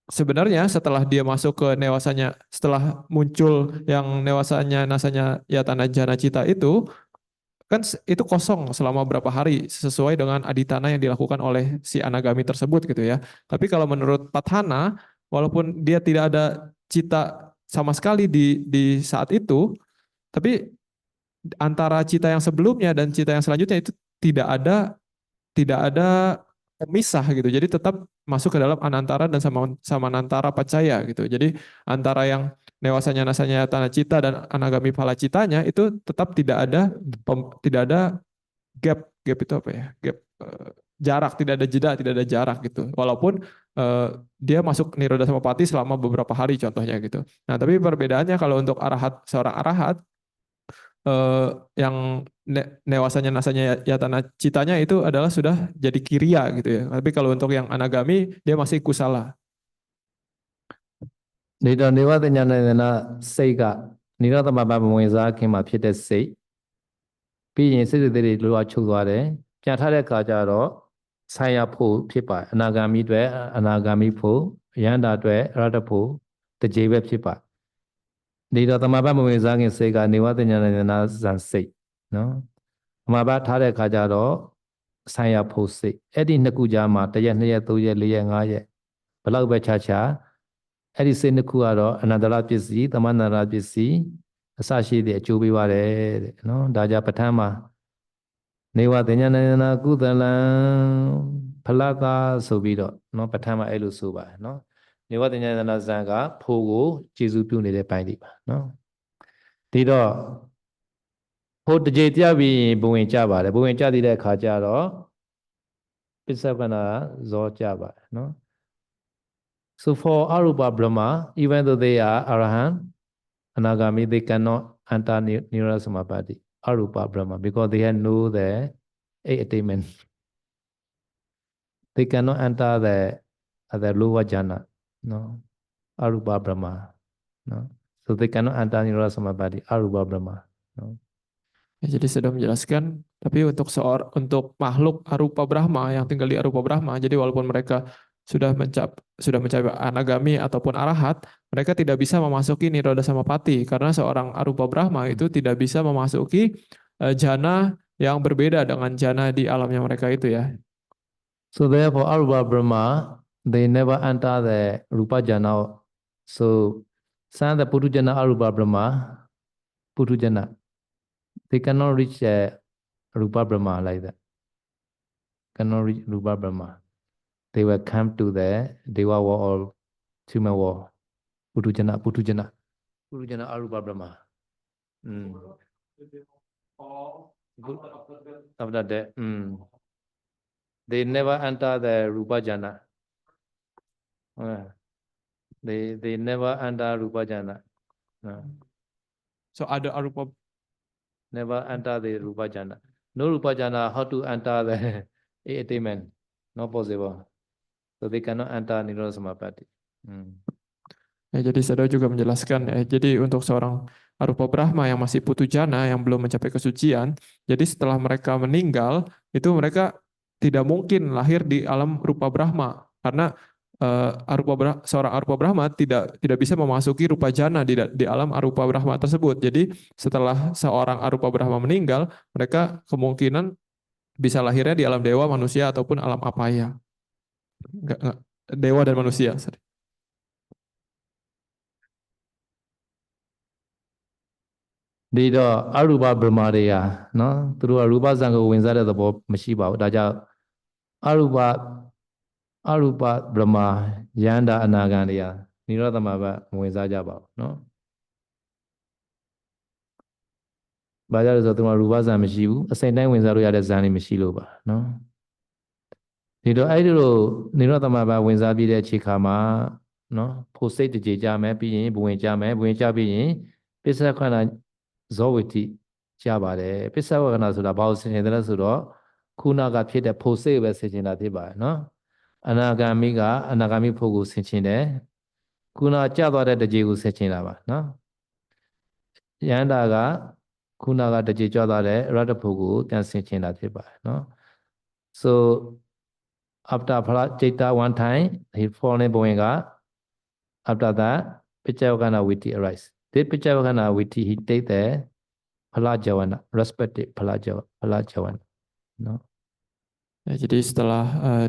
sebenarnya setelah dia masuk ke newasanya, setelah muncul yang newasanya nasanya yatana jana cita itu, kan itu kosong selama berapa hari sesuai dengan aditana yang dilakukan oleh si anagami tersebut gitu ya. Tapi kalau menurut Padhana, walaupun dia tidak ada cita sama sekali di saat itu, tapi antara cita yang sebelumnya dan cita yang selanjutnya itu tidak ada pemisah gitu. Jadi tetap masuk ke dalam anantara dan samanantara pacaya gitu. Jadi antara yang newasanya nasanya tanah cita dan anagami phala citanya itu tetap tidak ada gap. Gap itu apa ya? Gap jarak, tidak ada jeda, tidak ada jarak gitu. Walaupun dia masuk niroda samapati selama beberapa hari contohnya gitu. Nah, tapi perbedaannya kalau untuk seorang arahat eh, yang newasanya nasanya yatana citanya itu adalah sudah jadi kiriya gitu ya. Tapi kalau untuk yang anagami dia masih kusala. နေတော့နေဝတညာနေနာစိတ်ကနိရောဓမဘမဝင်စားခင်မှာဖြစ်တဲ့စိတ်ပြီးရင်စိတ်တွေလိုအပ်ချုပ်သွားတယ်ပြန်ထားတဲ့အခါကျတော့ဆိုင်ရဖို့ဖြစ်ပါအနာဂါမိတွေအနာဂါမိဖို့ယန္တာတွေရတ္တဖို့တကြေပဲဖြစ်ပါနေတော့တမဘမဝင်စားခင်စိတ်ကနေဝတညာနေနာဇန်စိတ်နော်တမဘထားတဲ့အခါကျတော့ဆိုင်ရဖို့စိတ်အဲ့ဒီနှစ်ခုကြားမှာတစ်ရက်နှစ်ရက်သုံးရက်လေးရက်ငါးရက်ဘယ်လောက်ပဲခြားခြားအဲ့ဒီစိတ်နှစ်ခုကတော့အနန္တရပစ္စည်းသမန္တရပစ္စည်းအစရှိတဲ့အကျိုးပေးပါတယ်တဲ့နော်ဒါကြပဋ္ဌာန်းမှာနေဝတညာနေနာကုသလံဖလတာဆိုပြီးတော့နော်ပဋ္ဌာန်းမှာအဲ့လိုဆိုပါတယ်နော်နေဝတညာနေနာဇံကဖို့ကိုကျေစုပြုနေတဲ့ပိုင်းတွေပါနော်ဒီတော့ဖို့တစ်ကြိမ်ပြပြီးဘဝင်ကြပါတယ်ဘဝင်ကြတဲ့အခါကျတော့ပစ္စပနာဇောကြပါတယ်နော်So for Arupa Brahma, even though they are Arahant, Anagami, they cannot enter Niroda Samapatti, Arupa Brahma, because they know the eight attainment. They cannot enter the lower jhana, no, Arupa Brahma, no. So they cannot enter Niroda Samapatti, Arupa Brahma, no. Ya, jadi sudah menjelaskan, tapi untuk makhluk arupa Brahma yang tinggal di arupa Brahma, jadi walaupun mereka sudah mencapai anagami ataupun arahat, mereka tidak bisa memasuki niroda samapati karena seorang arupa Brahma itu tidak bisa memasuki jana yang berbeda dengan jana di alamnya mereka itu ya. So therefore Arupa Brahma they never enter the Rupa jana. So some the Putu jana Arupa Brahma, Putu jana, they cannot reach Rupa Brahma like that. Cannot reach Rupa Brahma. They will come to the Deva war or Human war. Putujana, Arupa Brahma. After that, they never enter the Rupa Jana. They never enter Rupa Jana. So ada arupa never enter the Rupa Jana. No Rupa Jana, how to enter the attainment? Not possible. So they cannot enter Niroda Samapatti. Ya, jadi saya juga menjelaskan ya, jadi untuk seorang arupa Brahma yang masih putu jana yang belum mencapai kesucian, jadi setelah mereka meninggal itu mereka tidak mungkin lahir di alam rupa Brahma karena seorang arupa Brahma tidak bisa memasuki rupa jana di alam arupa Brahma tersebut. Jadi setelah seorang arupa Brahma meninggal, mereka kemungkinan bisa lahirnya di alam dewa, manusia ataupun alam apaya. Enggak, dewa dan manusia. Sorry. Di do Arupa Brahmaတွေဟာနော်သူတို့ကရူပဇံကိုဝင်စားတဲ့သဘောမရှိပါဘူးဒါကြောင့်အရူပဗြဟ္မာယန္တာအနာဂံတွေဟာနိရောဓသမဘမဝင်စားကြပါဘူးနော်ဘာကြောင့်လဲဆိုတော့သူကရူပဇံမရှိဘူးအစိမ့်တိုင်းဝင်စားလို့ရတဲ့ဇံတွေမရှိလို့ပါနော်ဒီတော့အဲ့ဒီလိုနိရောဓသမဘဝင်စားပြီးတဲ့အခြေခါမှာနော်ဖို့စိတ်တကြေကြမယ်ပြီးရင်ဘဝင်ကြမယ်ဘဝင်ကြပြီးရင်ပစ္စခဏ ဇောဝိတိကြပါတယ်ပစ္စဝကနာဆိုတာဘာလို့ဆင်ခြင်တယ်လဲဆိုတော့ခုနကဖြစ်တဲ့ဖို့စိတ်ပဲဆင်ခြင်တာဖြစ်ပါတယ်နော်အနာဂါမိကအနာဂါမိဖို့ကိုဆင်ခြင်တယ်ခုနကြသွားတဲ့တကြေကိုဆင်ခြင်တာပါနော်ယန္တာကခုနကတကြေကြွသွားတဲ့ရတ္တဖို့ကိုပြန်ဆင်ခြင်တာဖြစ်ပါတယ်နော် so after phala citta one time he fall in boinga after that Pichavakana Viti arise this Pichavakana Viti he take the phala javana respective phala javana no Ya, jadi setelah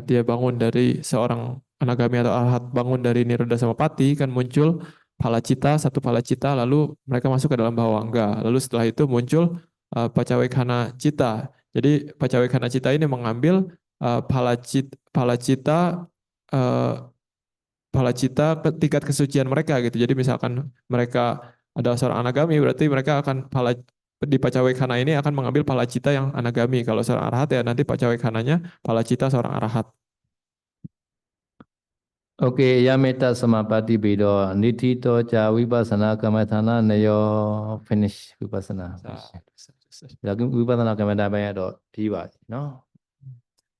dia bangun dari seorang anagami atau arhat, bangun dari niroda samapati, kan muncul palacita, satu palacita, lalu mereka masuk ke dalam bawangga. Lalu setelah itu muncul pacawekana cita. Jadi pacawekana cita ini mengambil palacita ke tingkat kesucian mereka gitu. Jadi misalkan mereka adalah seorang anagami, berarti mereka akan di pacawekana ini akan mengambil palacita yang anagami. Kalau seorang arahat ya nanti pacawekananya palacita seorang arahat. Okay, yameta samapati bido nitito cha vipassana kamathana nayo finish vipassana. Lagi vipassana kamathana banyak do tiba, no?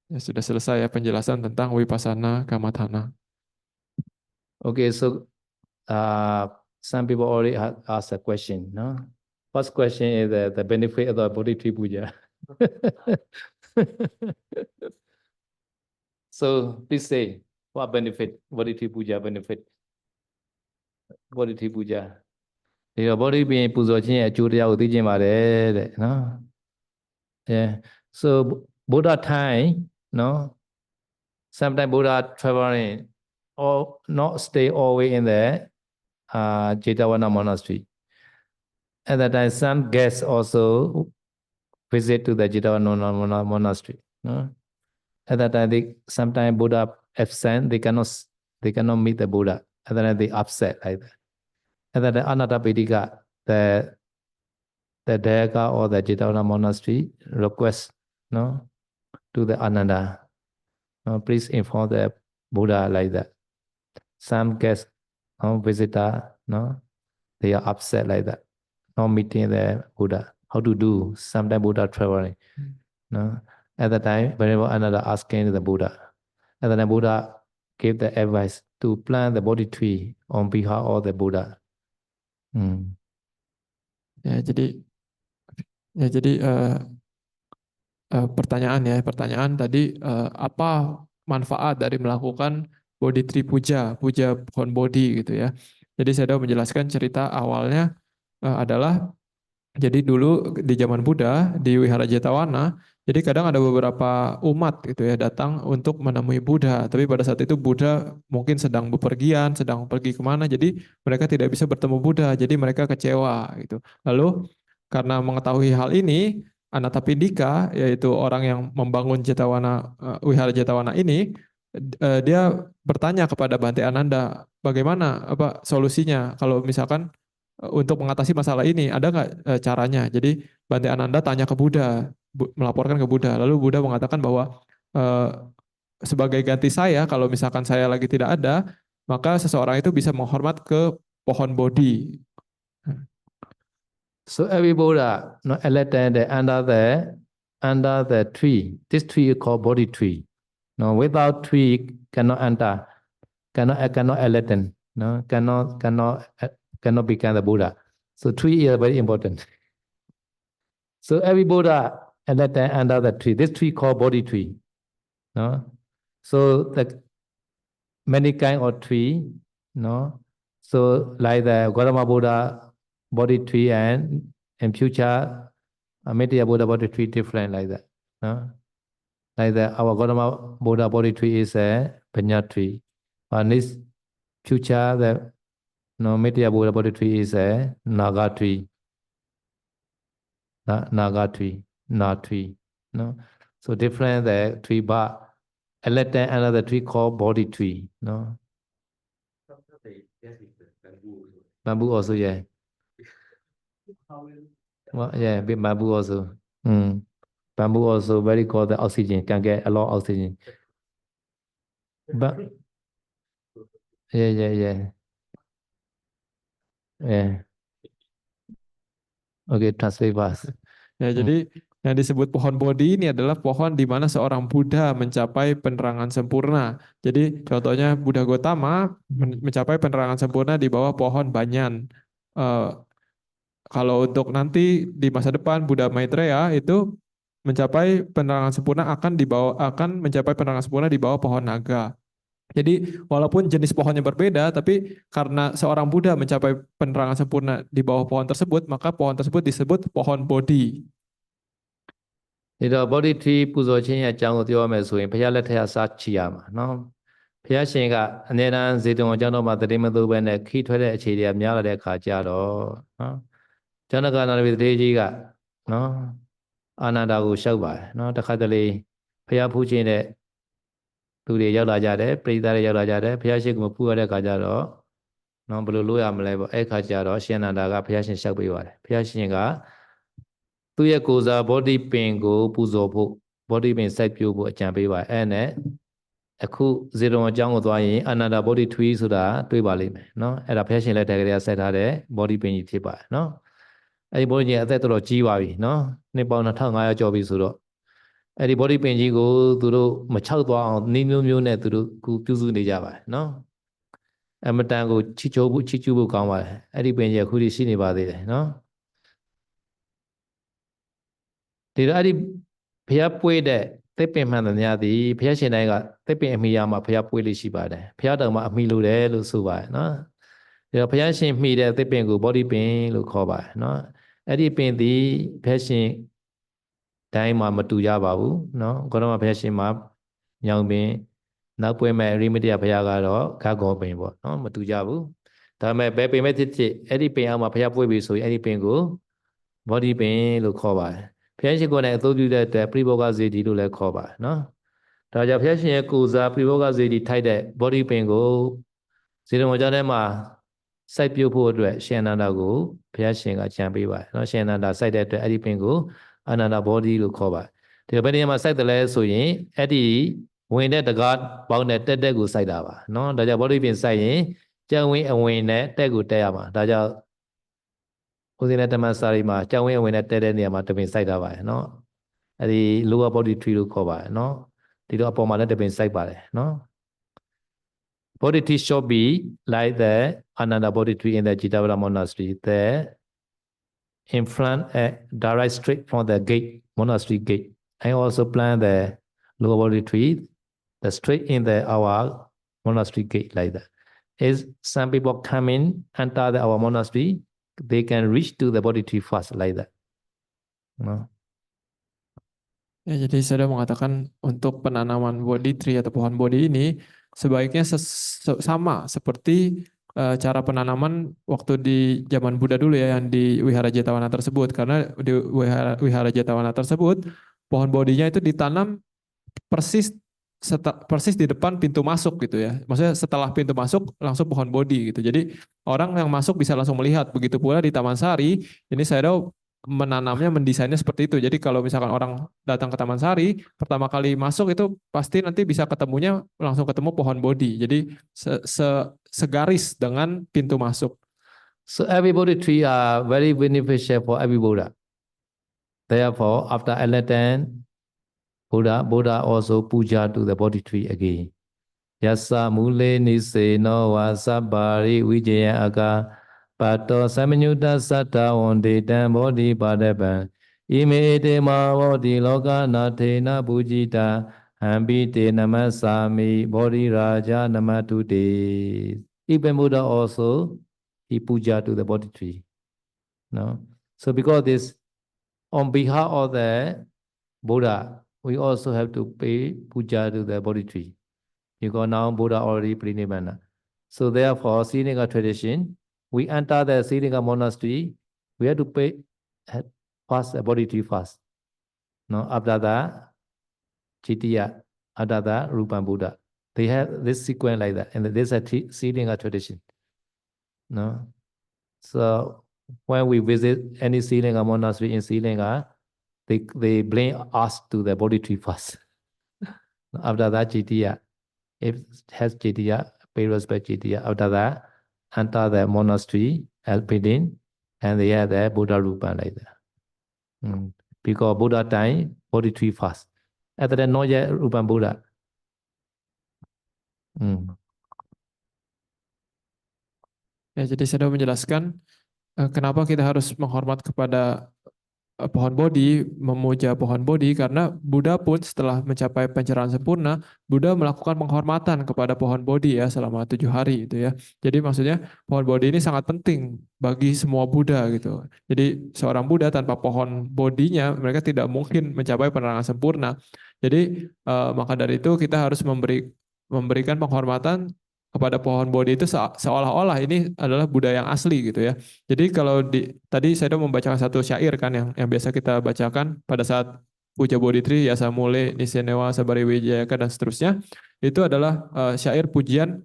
Ya sudah selesai ya penjelasan tentang vipassana kamathana. Okay, so some people already asked a question, no? First question is the benefit of the Bodhi Puja. So please say what benefit Bodhi Puja benefit Bodhi Puja. ဒီတော့ body ပြင်ပူဇော်ခြင်းရဲ့အကျိုးတရားကိုသိကျင်ပါတယ်တဲ့နော် Yeah so Buddha time no sometimes Buddha traveling or not stay always in the Jetavana monastery at that time some guests also visit to the Jetavana monastery no at that time they sometimes Buddha absent they cannot meet the Buddha at that time they upset like that at that time Anathapindika the Dayaka or the Jetavana monastery request no to the Ananda please inform the Buddha like that some guests visitor no they are upset like that not meeting the Buddha how to do sometimes Buddha traveling no at that time whenever Ananda asking the Buddha at that time Buddha gave the advice to plant the Bodhi tree on behalf of the Buddha Ya jadi pertanyaan tadi apa manfaat dari melakukan Bodhi Tree Puja pohon Bodhi gitu ya. Jadi saya sudah menjelaskan cerita awalnya adalah jadi dulu di zaman Buddha di Wihara Jetavana, jadi kadang ada beberapa umat gitu ya datang untuk menemui Buddha, tapi pada saat itu Buddha mungkin sedang bepergian, sedang pergi kemana, jadi mereka tidak bisa bertemu Buddha, jadi mereka kecewa gitu. Lalu karena mengetahui hal ini, Anathapindika yaitu orang yang membangun Jetavana Wihara Jetavana ini, dia bertanya kepada Bhante Ananda, bagaimana solusinya kalau misalkan untuk mengatasi masalah ini ada nggak caranya? Jadi Bhante Ananda tanya ke Buddha, melaporkan ke Buddha. Lalu Buddha mengatakan bahwa sebagai ganti saya, kalau misalkan saya lagi tidak ada, maka seseorang itu bisa menghormat ke pohon Bodhi. So every Buddha no elected under the tree. This tree is called Bodhi tree. No, without tree cannot enter, cannot elect, no, cannot become the Buddha. So tree is very important. So every Buddha elected under the tree. This tree called Bodhi tree. No, so the many kind of tree. No, so like the Gautama Buddha Bodhi tree and in future Amitya Buddha Bodhi tree different like that. No, like that our Gautama Buddha Bodhi tree is a Panya tree. But this future the Amitya Buddha Bodhi tree is a Naga tree. Naga tree, Na tree. No, so different the tree, but elected another tree called Bodhi tree. No, bamboo also yeah. Well, yeah, big bamboo also. Bamboo also very good the oxygen, can get a lot of oxygen. But yeah. Okay, translate fast. Ya, jadi yang disebut pohon Bodhi ini adalah pohon di mana seorang Buddha mencapai penerangan sempurna. Jadi contohnya Buddha Gotama mencapai penerangan sempurna di bawah pohon banyan. Eh, Kalau untuk nanti di masa depan Buddha Maitreya itu mencapai penerangan sempurna akan mencapai penerangan sempurna di bawah pohon naga. Jadi walaupun jenis pohonnya berbeda, tapi karena seorang Buddha mencapai penerangan sempurna di bawah pohon tersebut, maka pohon tersebut disebut pohon Bodhi. ဒီတော့ဗောဓိထီပူဇော်ခြင်းရဲ့အကြောင်းကိုပြောရမယ်ဆိုရင်ဘုရားလက်ထက်ကစချီရမှာနော်ဘုရားရှင်ကအနည်းတမ်းဇေတဝန်အကြောင်းတော်မှာတတိမသိုးပဲနဲ့ခီးထွက်တဲ့အခြေတွေကများလာတဲ့အခါကျတော့နော်ဇနကနာရဝိတရေကြီးကနော်အာနန္ဒာကိုရှောက်ပါတယ်နော်တခါတလေဘုရားဖူးခြင်းတဲ့သူတွေရောက်လာကြတယ်ပရိသတ်တွေရောက်လာကြတယ်ဘုရားရှင်ကမဖူးရတဲ့အခါကျတော့နော်ဘယ်လိုလုပ်ရမလဲပေါ့အဲ့ခါကျတော့ရှင်အနန္ဒာကဘုရားရှင်ရှောက်ပေးပါတယ်ဘုရားရှင်ကသူ့ရဲ့ကိုယ်စားဗောဓိပင်ကိုပူဇော်ဖို့ဗောဓိပင်စိုက်ပျိုးဖို့အကြံပေးပါတယ်အဲ့နဲ့အခုဇေတဝန်အကြောင်းကိုသွားရင်အာနန္ဒာဗောဓိထွီးဆိုတာတွေ့ပါလိမ့်မယ်နော်အဲ့ဒါဘုရားရှင်လက်ထက်ကလေးကဆက်ထားတဲ့ဗောဓိပင်ကြီးဖြစ်ပါတယ်နော်အဲ့ဒီဗောဓိကြီးအသက်တော်တော်ကြီးပါပြီနော်နှစ်ပေါင်း2500ကျော်ပြီဆိုတော့အဲ့ဒီဗောဓိပင်ကြီးကိုသူတို့မချောက်သွားအောင်နှီးမျိုးမျိုးနဲ့သူတို့ပြုစုနေကြပါတယ်နော်အမတန်ကိုချီချိုးဖို့ချီကျူးဖို့ကောင်းပါတယ်အဲ့ဒီပင်ကြီးအခုထိရှိနေပါသေးတယ်နော်ဒီတော့အဲ့ဒီဘုရားပွေးတဲ့သစ်ပင်မှန်သမျှသည်ဘုရားရှင်တိုင်းကသစ်ပင်အမိယာမှာဘုရားပွေးလေးရှိပါတယ်ဘုရားတော်မှာအမိလို့တယ်လို့ဆိုပါတယ်နော်ဒီတော့ဘုရားရှင်မိတဲ့သစ်ပင်ကိုဗောဓိပင်လို့ခေါ်ပါတယ်နော်အဲ့ဒီပင်သည်ဘုရားရှင်တိုင်းမှာမတူကြပါဘူးနော်ခေါင်းတော်မှာဘုရားရှင်မှာညောင်ပင်နောက်ပွဲမဲ့ရိမတိယဘုရားကတော့ခါကောပင်ပေါ့နော်မတူကြဘူးဒါပေမဲ့ဘယ်ပင်မဲ့ဖြစ်ဖြစ်အဲ့ဒီပင်အောက်မှာဘုရားပွေးပြီဆိုရင်အဲ့ဒီပင်ကိုဗောဓိပင်လို့ခေါ်ပါတယ်ဘုရားရှင်ကိုယ်နဲ့အသုံးပြုတဲ့အတွက်ပရိဘောဂဇေတီလို့လည်းခေါ်ပါတယ်နော်ဒါကြောင့်ဘုရားရှင်ရဲ့ကိုယ်စားပရိဘောဂဇေတီထိုက်တဲ့ဗောဓိပင်ကိုဇေတဝန်ကျောင်းထဲမှာစိုက်ပျိုးဖို့အတွက်ရှင်အနန္ဒာကိုဘုရားရှင်ကကြံပေးပါတယ်နော်ရှင်အနန္ဒာစိုက်တဲ့အတွက်အဲ့ဒီပင်ကိုအနန္ဒာဗောဓိလို့ခေါ်ပါတယ်ဒီဘယ်နေရာမှာစိုက်တယ်လဲဆိုရင်အဲ့ဒီဝင်တဲ့တကားပေါင်းတဲ့တက်ကိုစိုက်တာပါနော်ဒါကြောင့်ဗောဓိပင်စိုက်ရင်ကျန်ဝင်အဝင်နဲ့တက်ကိုတက်ရမှာဒါကြောင့်ဦးဇင်းနဲ့တမန်စာရီမှာကြောင်ဝင်းအဝင်နဲ့တဲတဲ့နေရာမှာတပင်စိုက်ထားပါတယ်နော်အဲ့ဒီ lower body tree လို့ခေါ်ပါတယ်နော်ဒီတော့အပေါ်မှာလည်းတပင်စိုက်ပါတယ်နော် body tree should be like the Ananda body tree in the Jitavara monastery there in front direct straight from the gate monastery gate I also plant the lower body tree the straight in the our monastery gate like that is some people come in enter our monastery they can reach to the body tree fast like that. No. Ya, jadi saya mengatakan untuk penanaman body tree atau pohon body ini sebaiknya sama seperti cara penanaman waktu di zaman Buddha dulu ya yang di Wihara Jetawana tersebut karena di Wihara Jetawana tersebut pohon bodinya itu ditanam persis di depan pintu masuk gitu ya. Maksudnya setelah pintu masuk langsung pohon bodi gitu. Jadi orang yang masuk bisa langsung melihat. Begitu pula di Taman Sari, ini saya menanamnya, mendesainnya seperti itu. Jadi kalau misalkan orang datang ke Taman Sari, pertama kali masuk itu pasti nanti bisa ketemunya langsung ketemu pohon bodi. Jadi segaris dengan pintu masuk. So every body tree are very beneficial for every Buddha. Therefore, after enlightenment, Buddha also puja to the body tree again. Yasa mule nise no wa sabari vijaya aga pato samanyuta satta wonde tan bodhi padapan ime ete ma bodhi loka natena pujita hambi te namasami bodhi raja namatute. Even Buddha also he puja to the body tree. No? So because this on behalf of the Buddha we also have to pay puja to the body tree. Because now Buddha already pre-nibbana. So therefore, Silinga tradition, we enter the Silinga monastery, we have to pay first the body tree first. No, after that, Chitiya, after that, Rupan Buddha. They have this sequence like that, and this is a Silinga tradition. No, so when we visit any Silinga monastery in Silinga, they bring us to the body tree first. After that, Jitiya, if it has Jitiya, pay respect Jitiya. After that, enter the monastery, Alpidin, and they have the Buddha Rupa like that. Because Buddha time body tree fast. After that, not yet Rupa Buddha. Ya, jadi saya sudah menjelaskan kenapa kita harus menghormat kepada pohon Bodhi, memuja pohon Bodhi, karena Buddha pun setelah mencapai pencerahan sempurna, Buddha melakukan penghormatan kepada pohon Bodhi ya selama 7 hari itu ya. Jadi maksudnya pohon Bodhi ini sangat penting bagi semua Buddha gitu. Jadi seorang Buddha tanpa pohon Bodhinya mereka tidak mungkin mencapai penerangan sempurna. Jadi maka dari itu kita harus memberikan penghormatan kepada pohon Bodhi itu seolah-olah ini adalah Buddha yang asli gitu ya. Jadi kalau tadi saya udah membacakan satu syair kan yang biasa kita bacakan pada saat Puja Bodhitri, Yasa Mule, Nisenewa, Sabari Wijayaka dan seterusnya, itu adalah syair pujian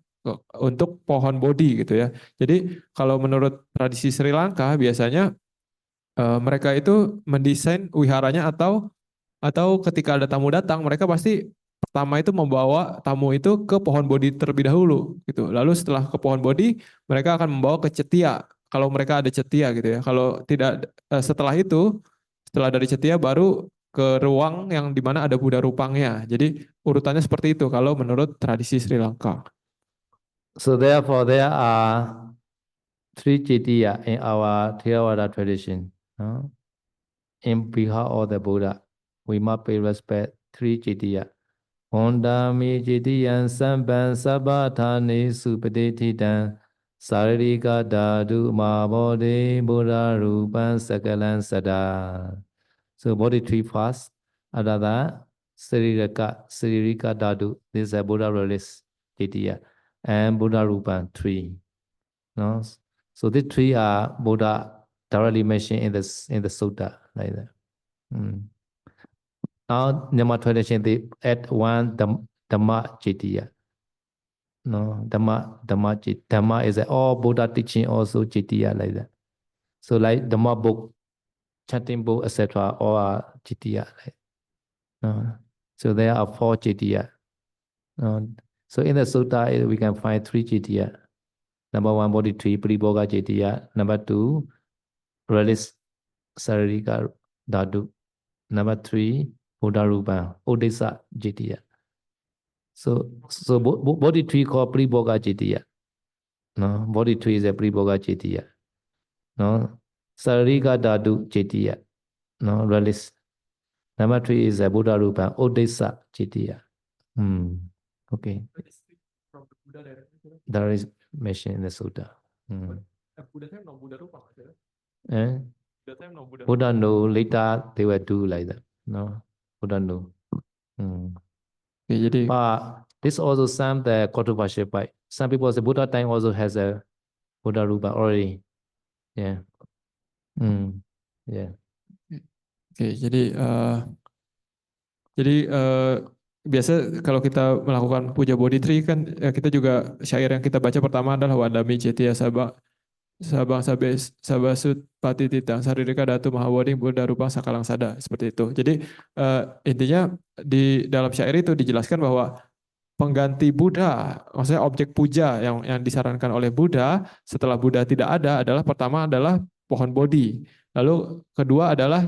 untuk pohon Bodhi gitu ya. Jadi kalau menurut tradisi Sri Lanka biasanya mereka itu mendesain wiharanya atau ketika ada tamu datang mereka pasti pertama itu membawa tamu itu ke pohon Bodhi terlebih dahulu gitu. Lalu setelah ke pohon Bodhi mereka akan membawa ke Cetia kalau mereka ada Cetia gitu ya. Kalau tidak setelah dari Cetia baru ke ruang yang dimana ada Buddha Rupangnya. Jadi urutannya seperti itu kalau menurut tradisi Sri Lanka. So therefore there are 3 Jitiya in our Theravada tradition. In behalf of the Buddha, we must pay respect 3 Jitiya. Hondami Jitiyan Sampan Sabatani Supatititan Saririka Dadu Mabode Buddha Rupan Sakalan Sada. So body tree fast. After that, Saririka Dadu. This is a Buddha release Jitiya. And Buddha Rupan 3. No? So these 3 are Buddha directly mentioned in the sutta like that. Now, Nyama tradition, they add one Dhamma Jitiya. No, Dhamma is all Buddha teaching also Jitiya like that. So like Dhamma book, chanting book, etc., all are Jitiya. Like, no. So there are 4 Jitiya. No. So in the sutta, we can find 3 Jitiya. Number 1, body tree, Paribhoga Jitiya. Number 2, release Saririka Dhatu. Number 3, Buddha Rupa, Odessa Jitiya. So body tree called Paribhoga Jitiya. No, body tree is a Paribhoga Jitiya. No, Saririka Dhatu Jitiya. No, release. Number 3 is a Buddha Rupa, Odessa Jitiya. Okay. That is mentioned in the sutta. Buddha know, later they will do like that. No, Buddha know. Oke, jadi But this also some the controversial part. Some people say Buddha time also has a Buddha Rupa already. Yeah. Yeah. oke, jadi biasa kalau kita melakukan puja Bodhitri kan kita juga syair yang kita baca pertama adalah Wadami Cetiya Sabang Sabasut Pati Titang Saririka Datu Mahabodhi Buddha Rupang Sakalang Sada, seperti itu. Jadi intinya di dalam syair itu dijelaskan bahwa pengganti Buddha, maksudnya objek puja yang disarankan oleh Buddha setelah Buddha tidak ada adalah pertama adalah pohon Bodhi. Lalu kedua adalah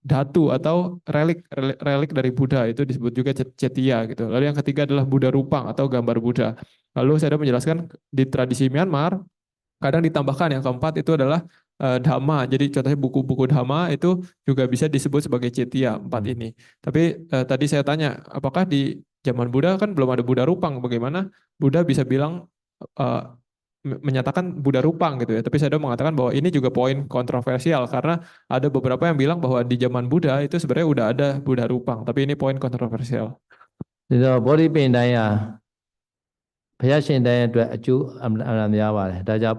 dhatu atau relik dari Buddha, itu disebut juga Cetiya gitu. Lalu yang ketiga adalah Buddha Rupang atau gambar Buddha. Lalu saya menjelaskan di tradisi Myanmar kadang ditambahkan yang keempat itu adalah Dhamma. Jadi contohnya buku-buku Dhamma itu juga bisa disebut sebagai Cetiya 4 ini. Tapi tadi saya tanya, apakah di zaman Buddha kan belum ada Buddha Rupang, bagaimana Buddha bisa bilang menyatakan Buddha Rupang gitu ya. Tapi saya udah mengatakan bahwa ini juga poin kontroversial karena ada beberapa yang bilang bahwa di zaman Buddha itu sebenarnya udah ada Buddha Rupang, tapi ini poin kontroversial. Body pain daya. ဘုရားရှင်တိုင်းအတွက်အကျိုးအမှန်များပါတယ်ဒါကြောင့်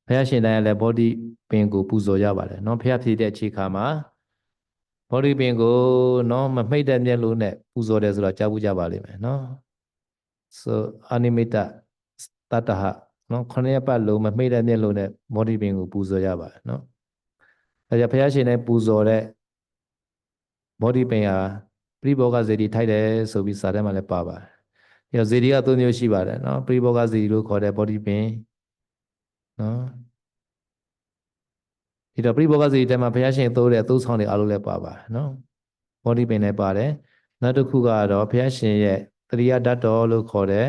ဘုရားရှင်တိုင်းလည်းဘောဓိပင်ကိုပူဇော်ကြပါတယ်เนาะဘုရားဖြစ်တဲ့အခြေခါမှာဘောဓိပင်ကိုเนาะမမိတ်တဲ့မျက်လုံးနဲ့ပူဇော်တယ်ဆိုတော့ကြားဘူးကြပါလိမ့်မယ်เนาะ so အနိမိတတတ္တဟเนาะ9 ရက်ပတ်လုံးမမိတ်တဲ့မျက်လုံးနဲ့ဘောဓိပင်ကိုပူဇော်ကြပါတယ်เนาะဒါကြောင့်ဘုရားရှင်တိုင်းပူဇော်တဲ့ဘောဓိပင်ဟာပရိဘောဂဇေတိထိုက်တယ်ဆိုပြီးစာထဲမှာလည်းပါပါတယ်ဇေဒီက3 မျိုးရှိပါတယ်เนาะပရိဘောဂဇေဒီလို့ခေါ်တဲ့ဘောဓိပင်เนาะ ဒီတော့ပြိဘောဂစီတဲမှာဘုရားရှင်သုံးတဲ့သုံးဆောင်တွေအားလုံးလည်းပါပါနော်ဘောဓိပင်လည်းပါတယ်နောက်တစ်ခုကတော့ဘုရားရှင်ရဲ့တရိယဓာတ်တော်လို့ခေါ်တဲ့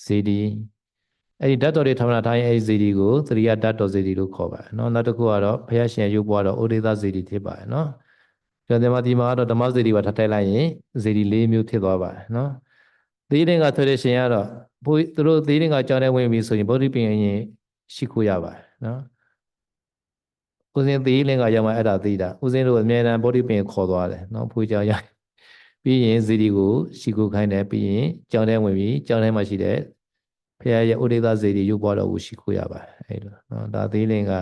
ဇေဒီအဲ့ဒီဓာတ်တော်တွေထမနာထားရင်အဲ့ဒီဇေဒီကိုတရိယဓာတ်တော်ဇေဒီလို့ခေါ်ပါတယ်နော်နောက်တစ်ခုကတော့ဘုရားရှင်ရုပ်ဘွားတော်ဩဒေသဇေဒီဖြစ်ပါတယ်နော်ကျော်တယ်မှာဒီမှာတော့ဓမ္မဇေဒီပါထပ်တိုက်လိုက်ရင်ဇေဒီ၄မျိုးဖြစ်သွားပါတယ်နော်သီရင်ကထွက်တဲ့ရှင်ကတော့ဘုသူတို့သီရင်ကကြောင်းတဲ့ဝင်ပြီဆိုရင်ဗောဓိပင်ရင်ရှိခိုးရပါတယ်နော်ဦးဇင်းသီလင်ကရောက်မှအဲ့ဒါသိတာဦးဇင်းတို့အမြဲတမ်းဗောဓိပင်ခေါ်သွားတယ်နော်ဖွေးကြောင်ရပြီးရင်ဇီဒီကိုရှိခိုးခိုင်းတယ်ပြီးရင်ကြောင်းတဲ့ဝင်ပြီကြောင်းထဲမှာရှိတဲ့ဖခင်ရဲ့ဥဒေသဇီဒီရုပ်ပွားတော်ကိုရှိခိုးရပါတယ်အဲ့လိုနော်ဒါသီလင်က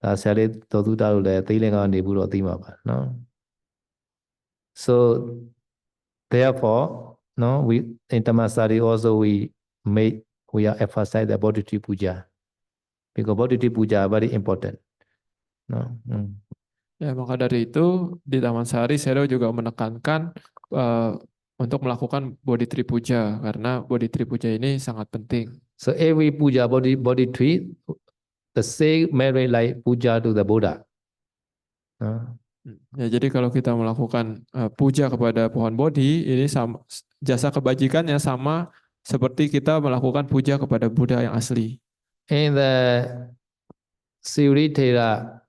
ဒါဆရာလေးတော်သူတာလို့လည်းသီလင်ကနေဘူးတော့သိမှာပါနော် so therefore no we in Tamasari also we are emphasize the body tree puja because body tree puja are very important no Ya, maka dari itu di Taman Sari Sero juga menekankan untuk melakukan body tree puja karena body tree puja ini sangat penting. So every puja body tree, the same merit like puja to the Buddha. Ya, jadi kalau kita melakukan puja kepada pohon bodhi ini sama, jasa kebajikannya sama seperti kita melakukan puja kepada Buddha yang asli. In the Siddhara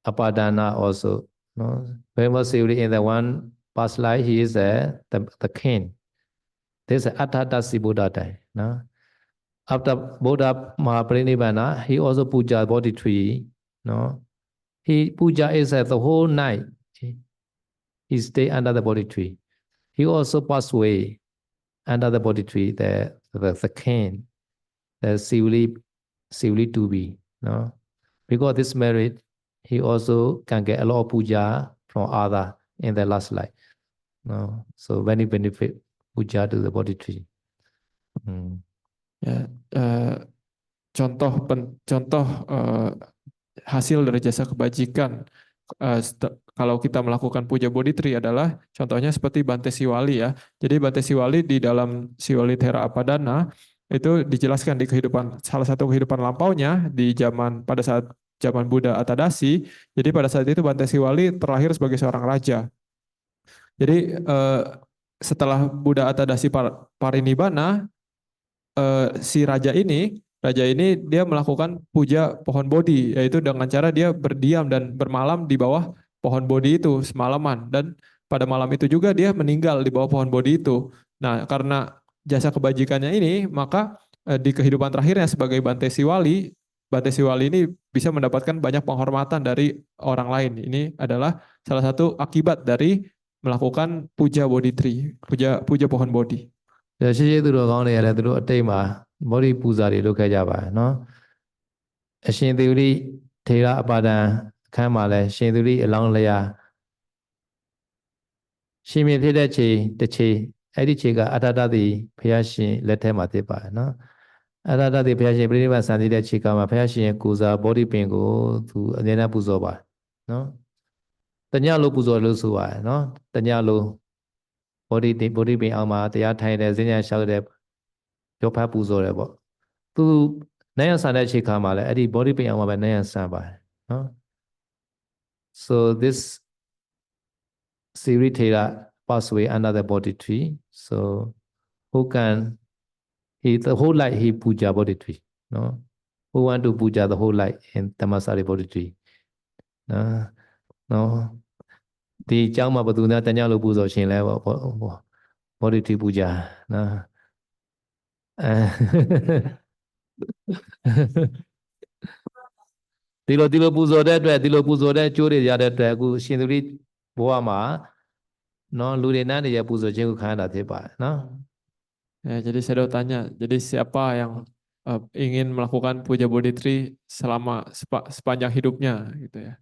Apadana also, no, famous Siddhi in the one past life he is the king. This is Attadasi Buddha time. No? After Buddha Mahaparinibbana, he also puja body tree. No, he puja is the whole night. He stay under the body tree. He also passed away under the body tree. The king, the Sivli to be. No, because this merit, he also can get a lot of puja from other in the last life. No, so many benefit puja to the body tree. Ya, contoh hasil dari jasa kebajikan kalau kita melakukan puja body tree adalah contohnya seperti Bante Siwali ya. Jadi Bante Siwali di dalam Siwali Thera Apadana itu dijelaskan di kehidupan salah satu kehidupan lampaunya di pada saat zaman Buddha Atadasi. Jadi pada saat itu Bante Siwali terlahir sebagai seorang raja. Jadi setelah Buddha Atadasi parinibbana, si raja ini dia melakukan puja pohon bodhi, yaitu dengan cara dia berdiam dan bermalam di bawah pohon bodhi itu semalaman, dan pada malam itu juga dia meninggal di bawah pohon bodhi itu. Nah, karena jasa kebajikannya ini, maka di kehidupan terakhirnya sebagai Bante Siwali ini bisa mendapatkan banyak penghormatan dari orang lain. Ini adalah salah satu akibat dari melakukan puja bodhi tree, puja pohon bodhi. ရှိရှိသူတော်ကောင်းတွေရတယ်သူတို့အတိတ်မှာမောရိပူဇာတွေလုပ်ခဲ့ကြပါတယ်နော်အရှင်သေဝတိထေရအပါဒံအခန်းမှာလည်းရှင်သေဝတိအလောင်းလျာရှင်မြင့်ဖြစ်တဲ့ခြေတစ်ခြေအဲ့ဒီခြေကအထတတိဘုရားရှင်လက်ထဲမှာဖြစ်ပါတယ်နော်အထတတိဘုရားရှင်ပြိဋိဘဆန်သေးတဲ့ခြေကမှာဘုရားရှင်ရဲ့ကိုယ်စားဘောဓိပင်ကိုသူအမြဲတမ်းပူဇော်ပါတယ်နော်တညလို့ပူဇော်လို့ဆိုပါတယ်နော်တညလို့ဘောဓိပင်အောင်မှာတရားထိုင်တယ်ဈဉ္ဉံလျှောက်တယ်ရောဖတ်ပူဇော်တယ်ပေါ့သူနိုင်ရဆန်တဲ့ခြေခါမှာလည်းအဲ့ဒီဘောဓိပင်အောင်မှာပဲနိုင်ရဆန်ပါတယ်နော် so this Siddhara passed away under the body tree so who can the whole life he puja body tree no who want to puja the whole life in Tamasari body tree no ဒီအကြောင်းမှာဘယ်သူနဲ့တညလို့ပူဇော်ရှင်လဲပေါ့ဘောဓိတိပူဇာနော်ဒီလိုပူဇော်တဲ့အတွက်ဒီလိုပူဇော်တဲ့အကျိုးတွေရတဲ့အတွက်အခုရှင်သူရိဘဝမှာနော်လူတွေနန်းတွေရဲ့ပူဇော်ခြင်းကိုခံရတာဖြစ်ပါတယ်နော် jadi saya tanya jadi siapa yang ingin melakukan puja bodhi tree selama sepanjang hidupnya gitu ya.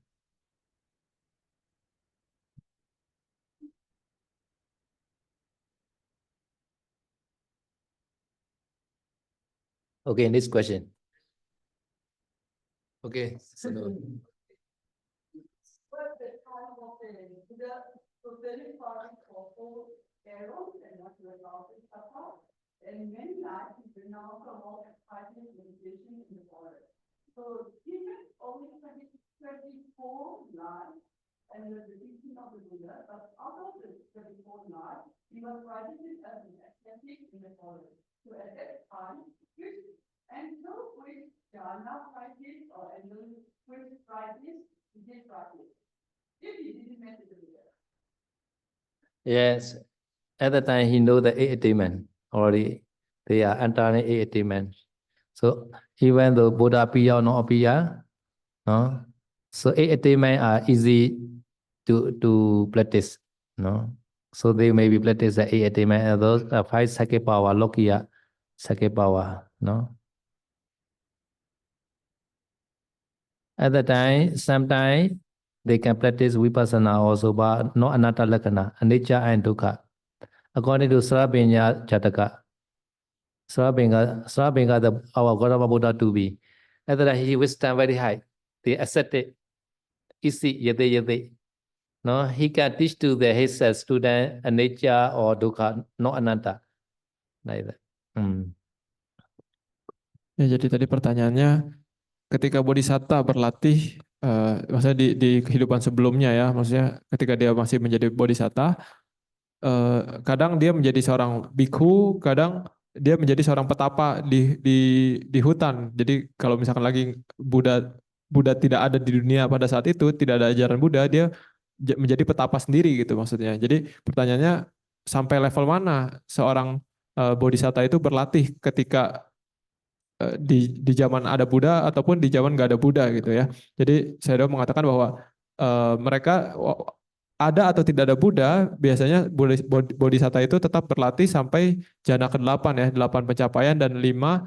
Okay, next question. Okay. So, and many lives have been now promoted fighting meditation in the forest. So even only 20 34 life and the teaching of the Buddha, but out of the 34 life, he was writing it as an ascetic in the forest. So at that time, and so with jhana practice or with practice, he did practice. If he didn't make it to the Buddha. Yes, at the time he know the eight attainment already. They are entering eight attainment. So even though Buddha appear or not appear, no, so eight attainment are easy to practice, no. So they maybe practice the eight attainment and those five second power, Lokiya second power, no. At the time, sometimes they can practice vipassana also, but not anatta lakkhana, anicca and dukkha. According to Sarabhinya Jataka, Sarabhinga, our Gautama Buddha to be. At the time, he will stand very high. They accept it. Easy, yate. No, he can teach to his student anicca or dukkha, not anatta. Like that. Ya, jadi tadi pertanyaannya, ketika bodhisatta berlatih, maksudnya di kehidupan sebelumnya ya, maksudnya ketika dia masih menjadi bodhisatta, kadang dia menjadi seorang bhikkhu, kadang dia menjadi seorang petapa di hutan. Jadi kalau misalkan lagi Buddha tidak ada di dunia pada saat itu, tidak ada ajaran Buddha, dia menjadi petapa sendiri gitu maksudnya. Jadi pertanyaannya, sampai level mana seorang bodhisatta itu berlatih ketika di zaman ada Buddha ataupun di zaman nggak ada Buddha gitu ya. Jadi saya mengatakan bahwa mereka ada atau tidak ada Buddha, biasanya bodhisatta itu tetap berlatih sampai jana ke-8 ya, 8 pencapaian dan 5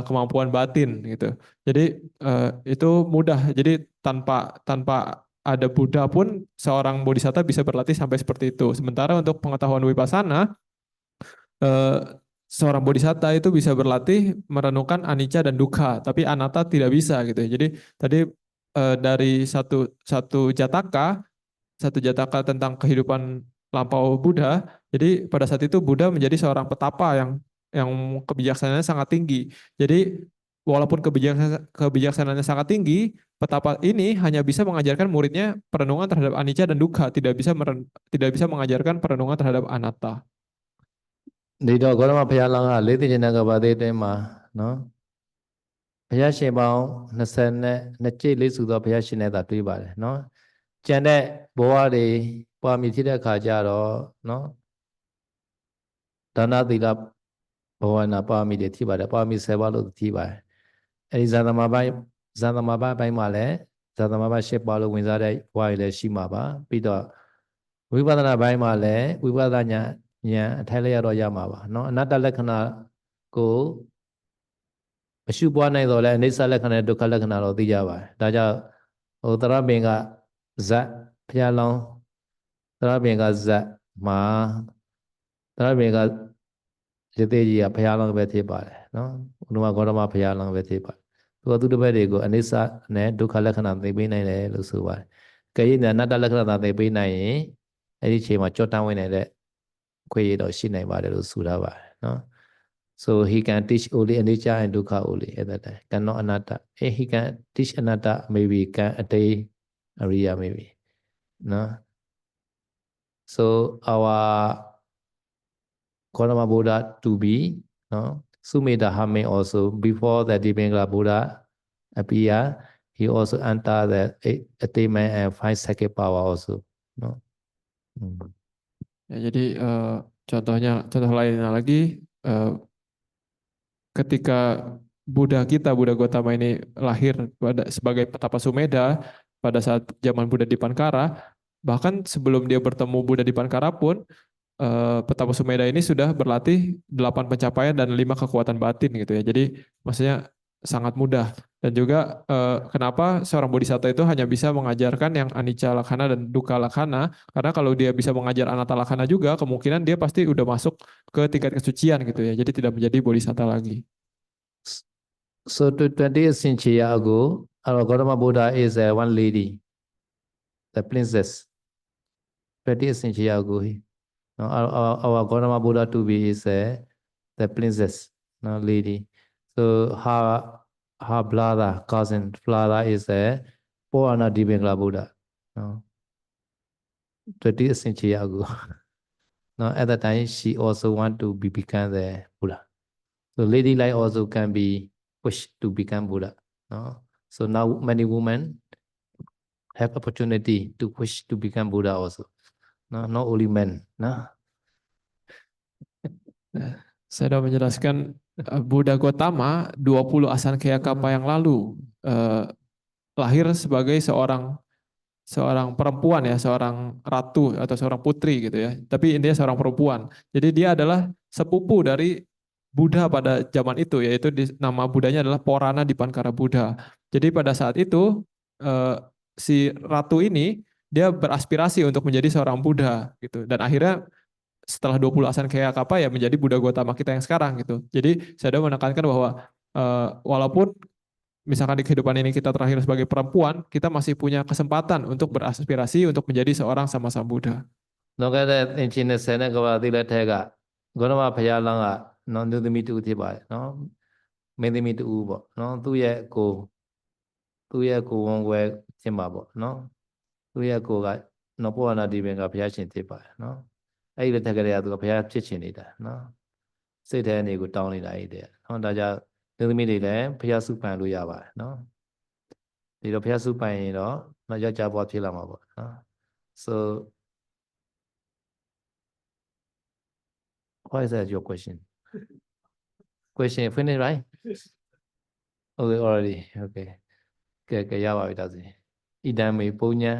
kemampuan batin gitu. Jadi itu mudah. Jadi tanpa ada Buddha pun seorang bodhisatta bisa berlatih sampai seperti itu. Sementara untuk pengetahuan vipassana, seorang bodhisatta itu bisa berlatih merenungkan anicca dan dukkha, tapi anatta tidak bisa gitu. Jadi tadi dari satu jataka tentang kehidupan lampau Buddha. Jadi pada saat itu Buddha menjadi seorang petapa yang kebijaksanaannya sangat tinggi. Jadi walaupun kebijaksanaannya sangat tinggi, petapa ini hanya bisa mengajarkan muridnya perenungan terhadap anicca dan dukkha, tidak bisa mengajarkan perenungan terhadap anatta. ဒီတော့ဂေါတမဘုရားလောင်းက၄သိဉ္ဇဏကဘာသေးအတွင်းမှာနော်ဘုရားရှင်ပေါင်း22ကျိတ်လေးစုသောဘုရားရှင်နဲ့သာတွေ့ပါတယ်နော်ကျန်တဲ့ဘဝတွေပွားမြည်ဖြစ်တဲ့အခါကျတော့နော်ဒါနသီလဘဝနာပွားမြည်တွေဖြစ်ပါတယ်ပွားမြည်10ပါးလို့ဖြစ်ပါတယ်အဲဒီဇာသမဘာပိုင်းမှာလည်းဇာသမဘာ10ပါးလို့ဝင်စားတဲ့ဘဝတွေလည်းရှိမှာပါပြီးတော့ဝိပဿနာပိုင်းမှာလည်းဝိပဿနာဉာဏ်အထိုက်လျက်တော့ရမှာပါเนาะအနတ္တလက္ခဏာကိုမရှုပွားနိုင်တော့လဲအနိစ္စလက္ခဏာဒုက္ခလက္ခဏာတော့သိကြပါတယ်ဒါကြောင့်သရပင်ကဇတ်ဘုရားလောင်းသရပင်ကဇတ်မှာသရပင်ကရသေးကြီးကဘုရားလောင်းပဲဖြစ်ပါတယ်เนาะဥဒ္ဓမဂေါတမဘုရားလောင်းပဲဖြစ်ပါတယ်သူတပည့်တွေကိုအနိစ္စနဲ့ဒုက္ခလက္ခဏာသိပေးနိုင်တယ်လို့ဆိုပါတယ်ကဲရင်အနတ္တလက္ခဏာသိပေးနိုင်ရင်အဲ့ဒီအချိန်မှာကြော့တန်းဝင်နေတဲ့ခွေရတော့ရှိနိုင်ပါတယ်လို့ဆိုထားပါတယ်เนาะ so he can teach only anicca and dukkha only at that time cannot anatta if he can teach anatta maybe can attain ariya maybe no so our Gautama Buddha to be no Sumedha Hame also before the Dipingala Buddha appear he also enter the attainment and five second power also no Ya, jadi contoh lainnya lagi, ketika Buddha Gautama ini lahir sebagai petapa Sumedha pada saat zaman Buddha Dipankara, bahkan sebelum dia bertemu Buddha Dipankara pun petapa Sumedha ini sudah berlatih 8 pencapaian dan 5 kekuatan batin gitu ya. Jadi maksudnya sangat mudah. Dan juga kenapa seorang bodhisatta itu hanya bisa mengajarkan yang anicca lakhana dan dukkha lakhana, karena kalau dia bisa mengajar anatta lakhana juga, kemungkinan dia pasti udah masuk ke tingkat kesucian gitu ya. Jadi tidak menjadi bodhisatta lagi. So to 20th century ago, our Gautama Buddha is one lady, the princess. 20th century ago, our Gautama Buddha to be is the princess, lady. So her brother, cousin, father is Purana Dibengla Buddha. No. 20 century ago. No, at that time she also want to become the Buddha. So Lady Lai also can be pushed to become Buddha. No. So now many women have opportunity to push to become Buddha also. No, not only men. No. Saya sudah menjelaskan Buddha Gotama 20 Asankeyakapa yang lalu lahir sebagai seorang perempuan ya, seorang ratu atau seorang putri gitu ya. Tapi intinya seorang perempuan. Jadi dia adalah sepupu dari Buddha pada zaman itu, yaitu nama Buddhanya adalah Porana Dipankara Buddha. Jadi pada saat itu si ratu ini dia beraspirasi untuk menjadi seorang Buddha gitu. Dan akhirnya setelah 20 Asankeyakapa ya menjadi Buddha Gotama kita yang sekarang gitu. Jadi saya sudah menekankan bahwa walaupun misalkan di kehidupan ini kita terakhir sebagai perempuan, kita masih punya kesempatan untuk beraspirasi untuk menjadi seorang sama-sama Buddha. No kata Cina sana kawa tidak tega. Gonama payalanga no tu demi tu tiba. No mendemi tu ubo. No tu ya ko wongwe cimba bo. No tu ya ko ga no Purana Dibengla Phayashin tiba. No. အဲ့ဒီတက်ကလေးကသူကဘုရားဖြစ်ချင်နေတာနော်စိတ်ထဲအနေကိုတောင်းနေတာအဲ့တဲ့ဟောဒါကြောင့်သင်သမီးတွေလည်းဘုရားစုပန်လို့ရပါတယ်နော်ဒီတော့ဘုရားစုပန်ရင်တော့ယောက်ျားဘဝဖြစ်လာမှာပေါ့နော် so what is that your question finish right okay already okay ကဲရပါပြီဒါဆိုဣဒံမေပုညံ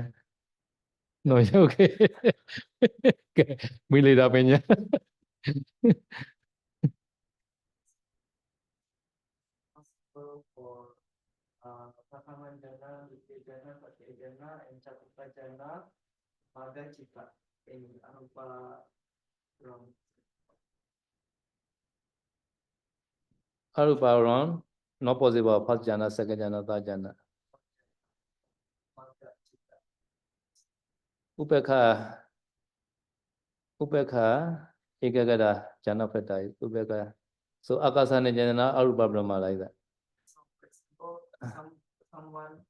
No, okay. Milita Peña. For Prakamandana, Vijayana, Patejana, and Chakupajana, Maga Chita in Arupa Ram. Arupa Ram, not possible. First jana, second jana, third jana. Upekha, Ekagada, Jana Petai, Upekha. So Akasana Jana, Arupa Brahma like that. So, for example, someone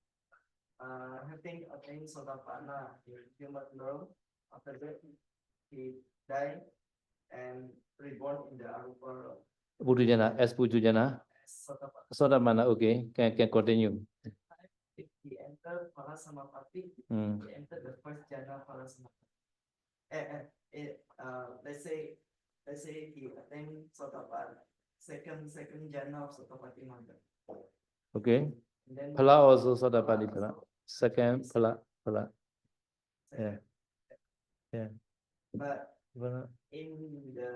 having attained Sotapanna in human world, after that he died and reborn in the Arupa world. Pujujana, as Pujujana, Sotapanna, okay, can continue. If he entered Parasamapati, he entered the first jana Parasamapati. Let's say he attained Sotapanna, second jana of Sotapati Magga. Okay. Phala also Sotapati Phala. Second Phala. Yeah. But in the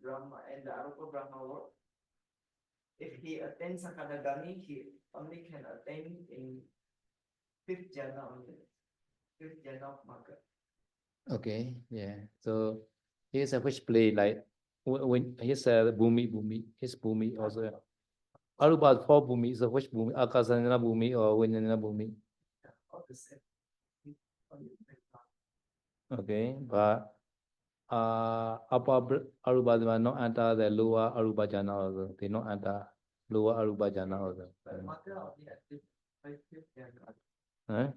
Brahma and the Arupa Brahma world, if he attains Sakadagami, he only can attain in fifth jana only. Fifth jana of Magga. Okay, yeah. So here's a which play like when he said Bhumi, his Bhumi also. Arupa for Bhumi, so which Bhumi? Akasana Bhumi or Vinyana Bhumi? All the same. Okay, but upper Arupa not enter the lower Arupa jana also. They not enter lower Arupa jana also. But Magga only at fifth jana. Huh?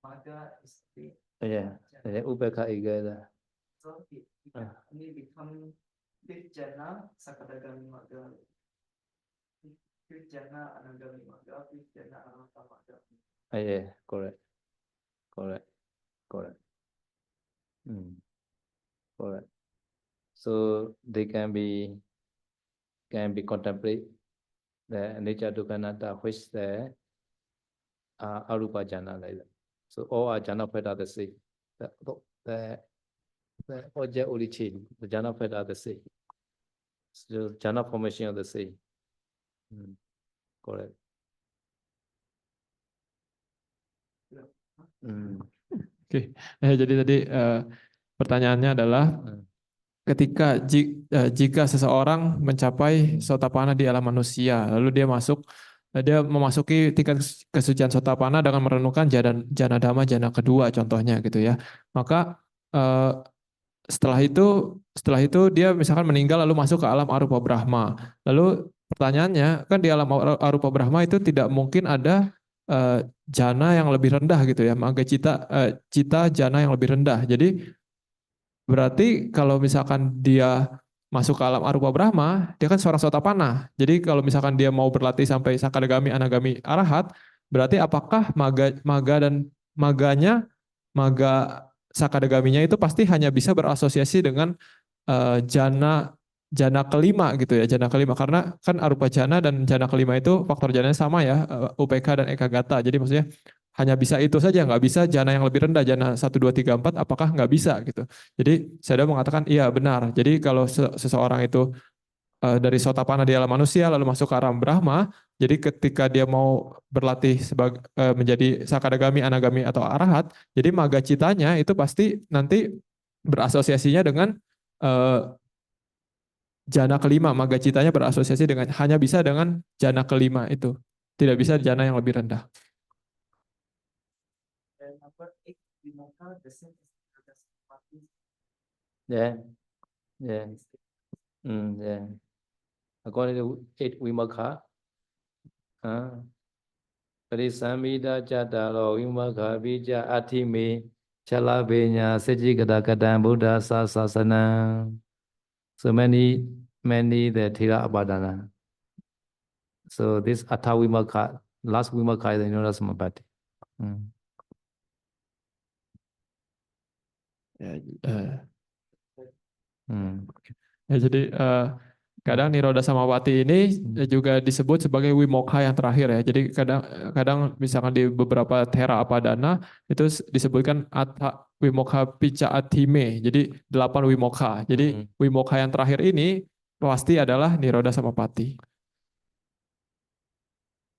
Magga is the Yeah. Upekha Igada. so he can only become fifth jana Sakadagami Magga. Fifth jana Anagami Magga, fifth jana Ananta Magga. Yeah, correct. Correct. So they can be contemplate the nature to Kanata, which the Arupa jana like that. So all are jana fed are the same. The object only change. The jana fed are the same. So jana formation are the same. Correct. Oke. Jadi tadi pertanyaannya adalah ketika jika seseorang mencapai Sotapanna di alam manusia, lalu dia memasuki tingkat kesucian Sotapanna dengan merenungkan jana dhamma jana kedua contohnya gitu ya. Maka setelah itu dia misalkan meninggal lalu masuk ke alam Arupa Brahma. Lalu pertanyaannya kan di alam Arupa Brahma itu tidak mungkin ada jana yang lebih rendah gitu ya, maga cita jana yang lebih rendah. Jadi berarti kalau misalkan dia masuk ke alam arupa Brahma, dia kan seorang Sotapanna. Jadi kalau misalkan dia mau berlatih sampai Sakadagami, Anagami, Arahat, berarti apakah maga Sakadagaminya itu pasti hanya bisa berasosiasi dengan jana jana kelima gitu ya, jana kelima, karena kan arupa jana dan jana kelima itu faktor jananya sama ya, UPK dan Ekagata. Jadi maksudnya hanya bisa itu saja, nggak bisa jana yang lebih rendah, jana 1, 2, 3, 4, apakah nggak bisa gitu. Jadi saya mengatakan iya benar. Jadi kalau seseorang itu dari Sotapanna dia manusia lalu masuk ke alam Brahma, jadi ketika dia mau berlatih sebagai menjadi Sakadagami, Anagami atau Arahat, jadi maga citanya itu pasti nanti berasosiasinya dengan eh, jana kelima, maga citanya berasosiasi dengan hanya bisa dengan jana kelima itu, tidak bisa jana yang lebih rendah. And number 8, Vimoka, the same as Niroda Samapatti. Yeah, yeah, yeah. According to 8 Vimokkha, Parisamida Jataro Vimokkha Bija Atime Chala Benya Sejikata Katan Buddha Sasasana. So many the Thira Abadana. So this Atha Vimokkha, last Vimokkha is the Niroda Samapatti. Ya, jadi kadang Niroda Samapatti ini juga disebut sebagai Wimokha yang terakhir ya. Jadi kadang misalkan di beberapa Thera Apadana itu disebutkan Atha Wimokha Pica Atime. Jadi 8 Wimokha. Jadi Wimokha yang terakhir ini pasti adalah Niroda Samapatti.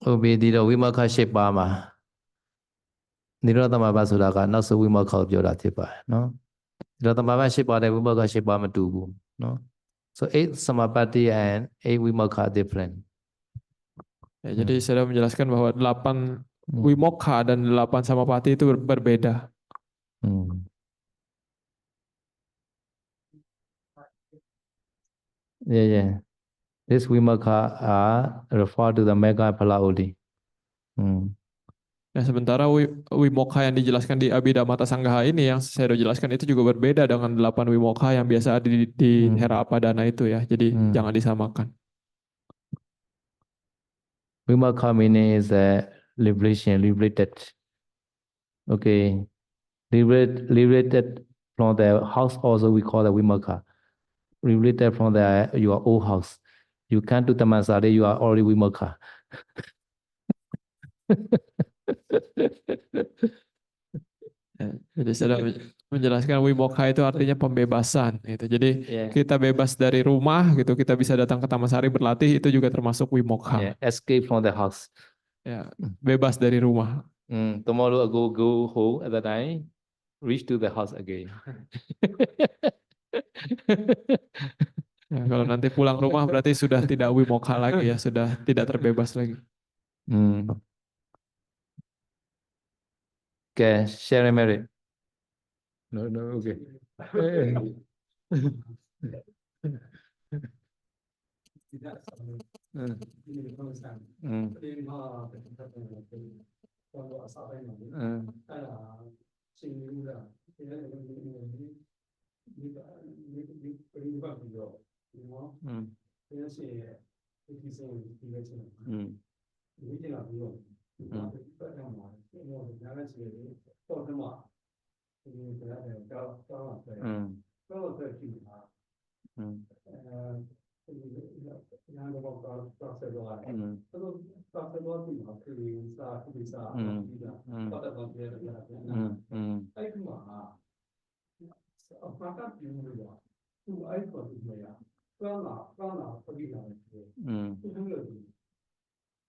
Obedira Vimokkha 10 ပါးမှာ Niroda Samapatti ဆိုတာကနောက်ဆုံး Vimokkha ကိုပြောတာဖြစ်ပါတယ်နော် Niroda Samapatti 10 ပါးတဲ့ Vimokkha 10 ပါးမတူဘူးနော် So 8 Samapatti and 8 Vimokkha are different. Ya, jadi saya menjelaskan bahwa 8 Wimokha dan 8 Samapatti itu berbeda. Yeah. This Vimokkha are referred to the Mega Phala only. Nah, sementara Wimokha yang dijelaskan di Abhidhamma Sanggaha ini yang saya udah jelaskan itu juga berbeda dengan 8 Wimokha yang biasa ada di Thera Apadana itu ya. Jadi jangan disamakan. Vimokkha meaning is liberation, liberated. Okay. Liberated from the house also we call the Vimokkha. Liberated from your old house. You can't do Tamasari, you are already Vimokkha. Jadi saya menjelaskan Wimokha itu artinya pembebasan gitu. Jadi kita bebas dari rumah gitu, kita bisa datang ke Taman Sari berlatih, itu juga termasuk Wimokha. Escape from the house. Ya, bebas dari rumah. Tomorrow go home at the time, reach to the house again. Ya, kalau nanti pulang rumah berarti sudah tidak Wimokha lagi ya, sudah tidak terbebas lagi. Okay, share merit. No, okay.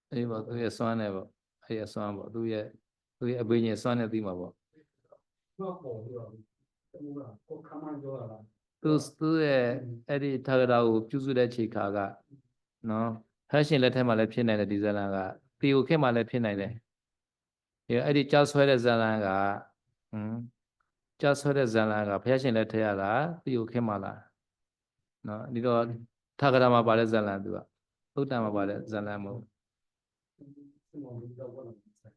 Ấy bảo tôi xoan này bảo, hay xoan bảo tôi bây giờ xoan này tí mà bảo. Tôi ấy đi thằng nào chú để chỉ cả cả, nó hết xin lại thêm mà lại phiền này là đi ra là cả, tiêu cái mà lại phiền này này, thì ấy đi cháu xoay lại ra là cả, cháu xoay lại ra là cả, hết xin lại thêm là tiêu cái mà là, nó đi đó thằng nào mà bảo lại ra là được, lúc nào mà bảo lại ra là một.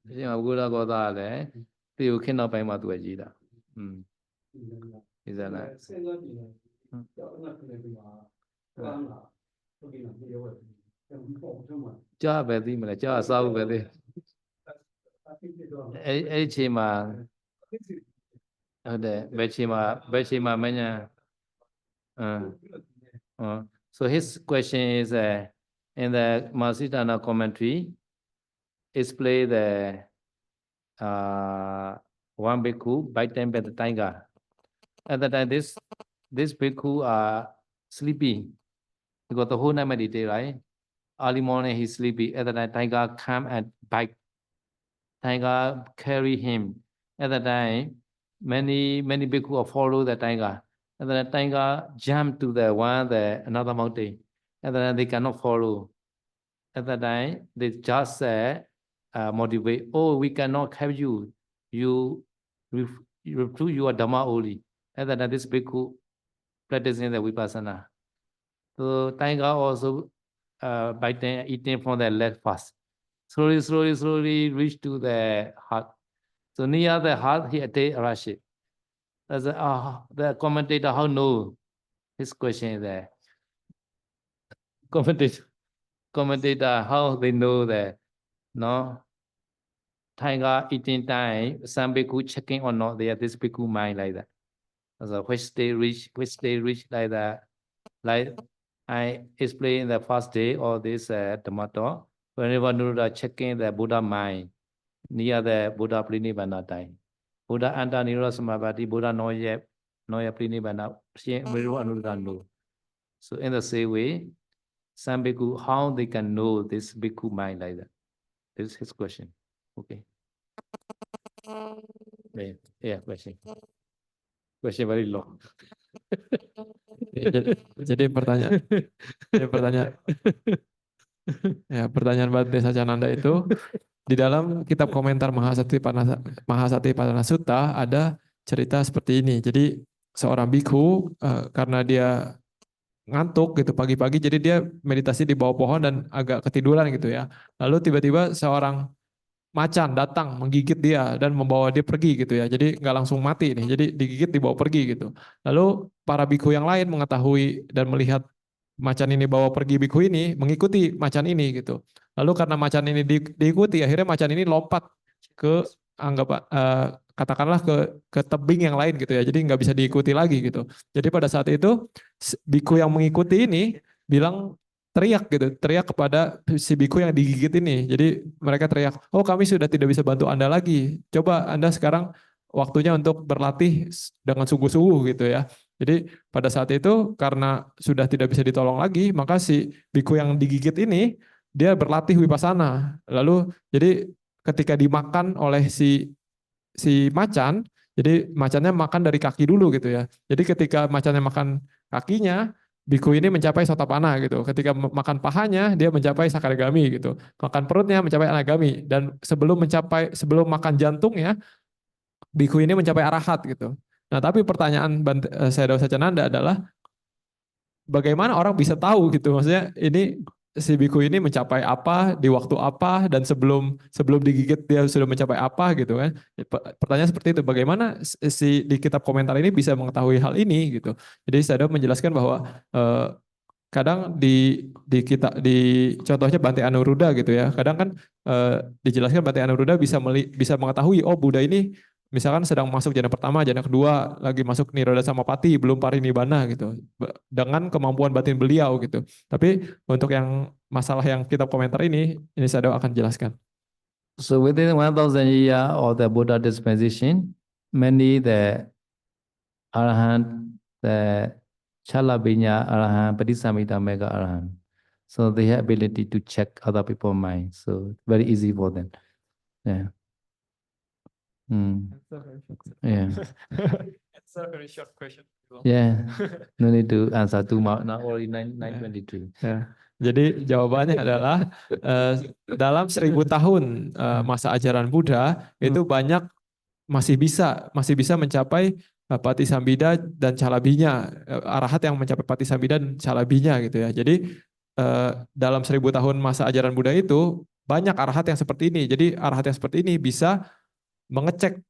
အရှင်ဘုရားကောသားလည်းဒီကိုခေတ်နောက်ပိုင်းမှာသူကရေးတာဒီဇာတ်လမ်း စဉ်းစားကြည့်ရင်ကြောက်နေတယ်ဒီမှာကမ်းလာဟုတ်ကဲ့ဒီရောတယ်ပေါ့ထုံးမှာ ကြားပဲသိမလဲကြားစားဖို့ပဲသိ အဖြစ်ဖြစ်တော့ အဲ့ဒီချိန်မှာဟုတ်တယ်ဘယ်ချိန်မှာမညာso his question is in the Mahasiddhana commentary explain the one bhikkhu by time at the taiga at the time this bhikkhu are sleepy because the whole night meditate right early morning he's sleepy at the time taiga come and bite taiga carry him at the time many bhikkhu follow the taiga and then the taiga jump to the another mountain and then they cannot follow at the time they just motivate oh we cannot help you you refuse your dhamma only and then this bhikkhu practicing the vipassana so taiga also biting eating from the leg first slowly reach to the heart so near the heart he attained Rashid. As the commentator how know his question is there. Commentator how they know that no Taiga eating time some bhikkhu checking or not they are this bhikkhu mind like that. So which they reach like that. Like I explained the first day or this Dhamma talk whenever Nuruddha checking the Buddha mind near the Buddha Prinibbana time. Buddha anta Nirodha Samapatti, Buddha no yet Prinibbana, Anuruddha know. So in the same way, some bhikkhu, how they can know this bhikkhu mind like that? This is his question. Okay. Yeah, question. Question very long. Jadi pertanyaan Bante Sacananda itu di dalam kitab komentar Mahasatipanna Sutta ada cerita seperti ini. Jadi seorang bhikkhu karena dia ngantuk gitu pagi-pagi, jadi dia meditasi di bawah pohon dan agak ketiduran gitu ya. Lalu tiba-tiba seorang macan datang menggigit dia dan membawa dia pergi gitu ya. Jadi nggak langsung mati nih, jadi digigit dibawa pergi gitu. Lalu para bhikkhu yang lain mengetahui dan melihat macan ini bawa pergi bhikkhu ini, mengikuti macan ini gitu. Lalu karena macan ini diikuti, akhirnya macan ini lompat ke katakanlah ke tebing yang lain gitu ya. Jadi nggak bisa diikuti lagi gitu. Jadi pada saat itu bhikkhu yang mengikuti ini teriak kepada si bhikkhu yang digigit ini. Jadi mereka teriak, oh kami sudah tidak bisa bantu Anda lagi. Coba Anda sekarang waktunya untuk berlatih dengan sungguh-sungguh gitu ya. Jadi pada saat itu karena sudah tidak bisa ditolong lagi, maka si bhikkhu yang digigit ini dia berlatih vipassana. Lalu jadi ketika dimakan oleh si macan, jadi macannya makan dari kaki dulu gitu ya. Jadi ketika macannya makan kakinya, bhikkhu ini mencapai sotapanna gitu. Ketika makan pahanya, dia mencapai sakadagami gitu. Makan perutnya mencapai anagami, dan sebelum makan jantungnya, bhikkhu ini mencapai arahat gitu. Nah, tapi pertanyaan Sayadaw Sacananda adalah bagaimana orang bisa tahu gitu, maksudnya ini si bhikkhu ini mencapai apa di waktu apa dan sebelum digigit dia sudah mencapai apa gitu kan. Pertanyaan seperti itu, bagaimana di kitab komentar ini bisa mengetahui hal ini gitu. Jadi Sayadaw menjelaskan bahwa kadang di contohnya Bante Anuruddha gitu ya. Kadang kan dijelaskan Bante Anuruddha bisa mengetahui oh Buddha ini misalkan sedang masuk jana pertama, jana kedua, lagi masuk Nirodha Samapatti, belum parinibbana gitu. Dengan kemampuan batin beliau gitu. Tapi untuk yang masalah yang kitab komentar ini Sayadaw akan jelaskan. So within 1000 years of the Buddha dispensation, many the Arahant, the Chalabhinya Arahant, Patisamhita Mega Arahant. So they have ability to check other people's mind. So very easy for them. Yeah. Yeah. It's a very short question. Yeah. No need to answer too much. Now already 9:23. Ya. Jadi jawabannya adalah dalam 1000 tahun masa ajaran Buddha itu banyak masih bisa mencapai Patisambhida dan Chalabhinya, arahat yang mencapai Patisambhida dan Chalabhinya gitu ya. Jadi dalam 1000 tahun masa ajaran Buddha itu banyak arahat yang seperti ini. Jadi arahat yang seperti ini bisa mengecek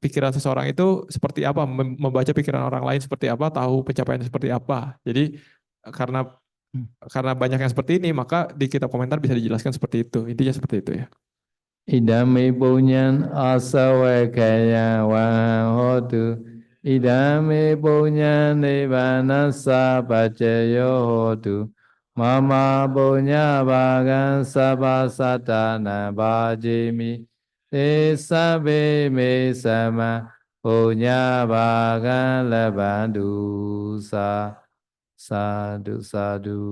pikiran seseorang itu seperti apa, membaca pikiran orang lain seperti apa, tahu pencapaian seperti apa. Jadi karena banyak yang seperti ini, maka di kitab komentar bisa dijelaskan seperti itu. Intinya seperti itu ya. Idami punyan asawakaya wahotu. Idami punyan nivanasa pacayo hotu. Mama punya bagan sabasatana bajimi. Sabe me sama punya bagan lebandu sa sadu sadu.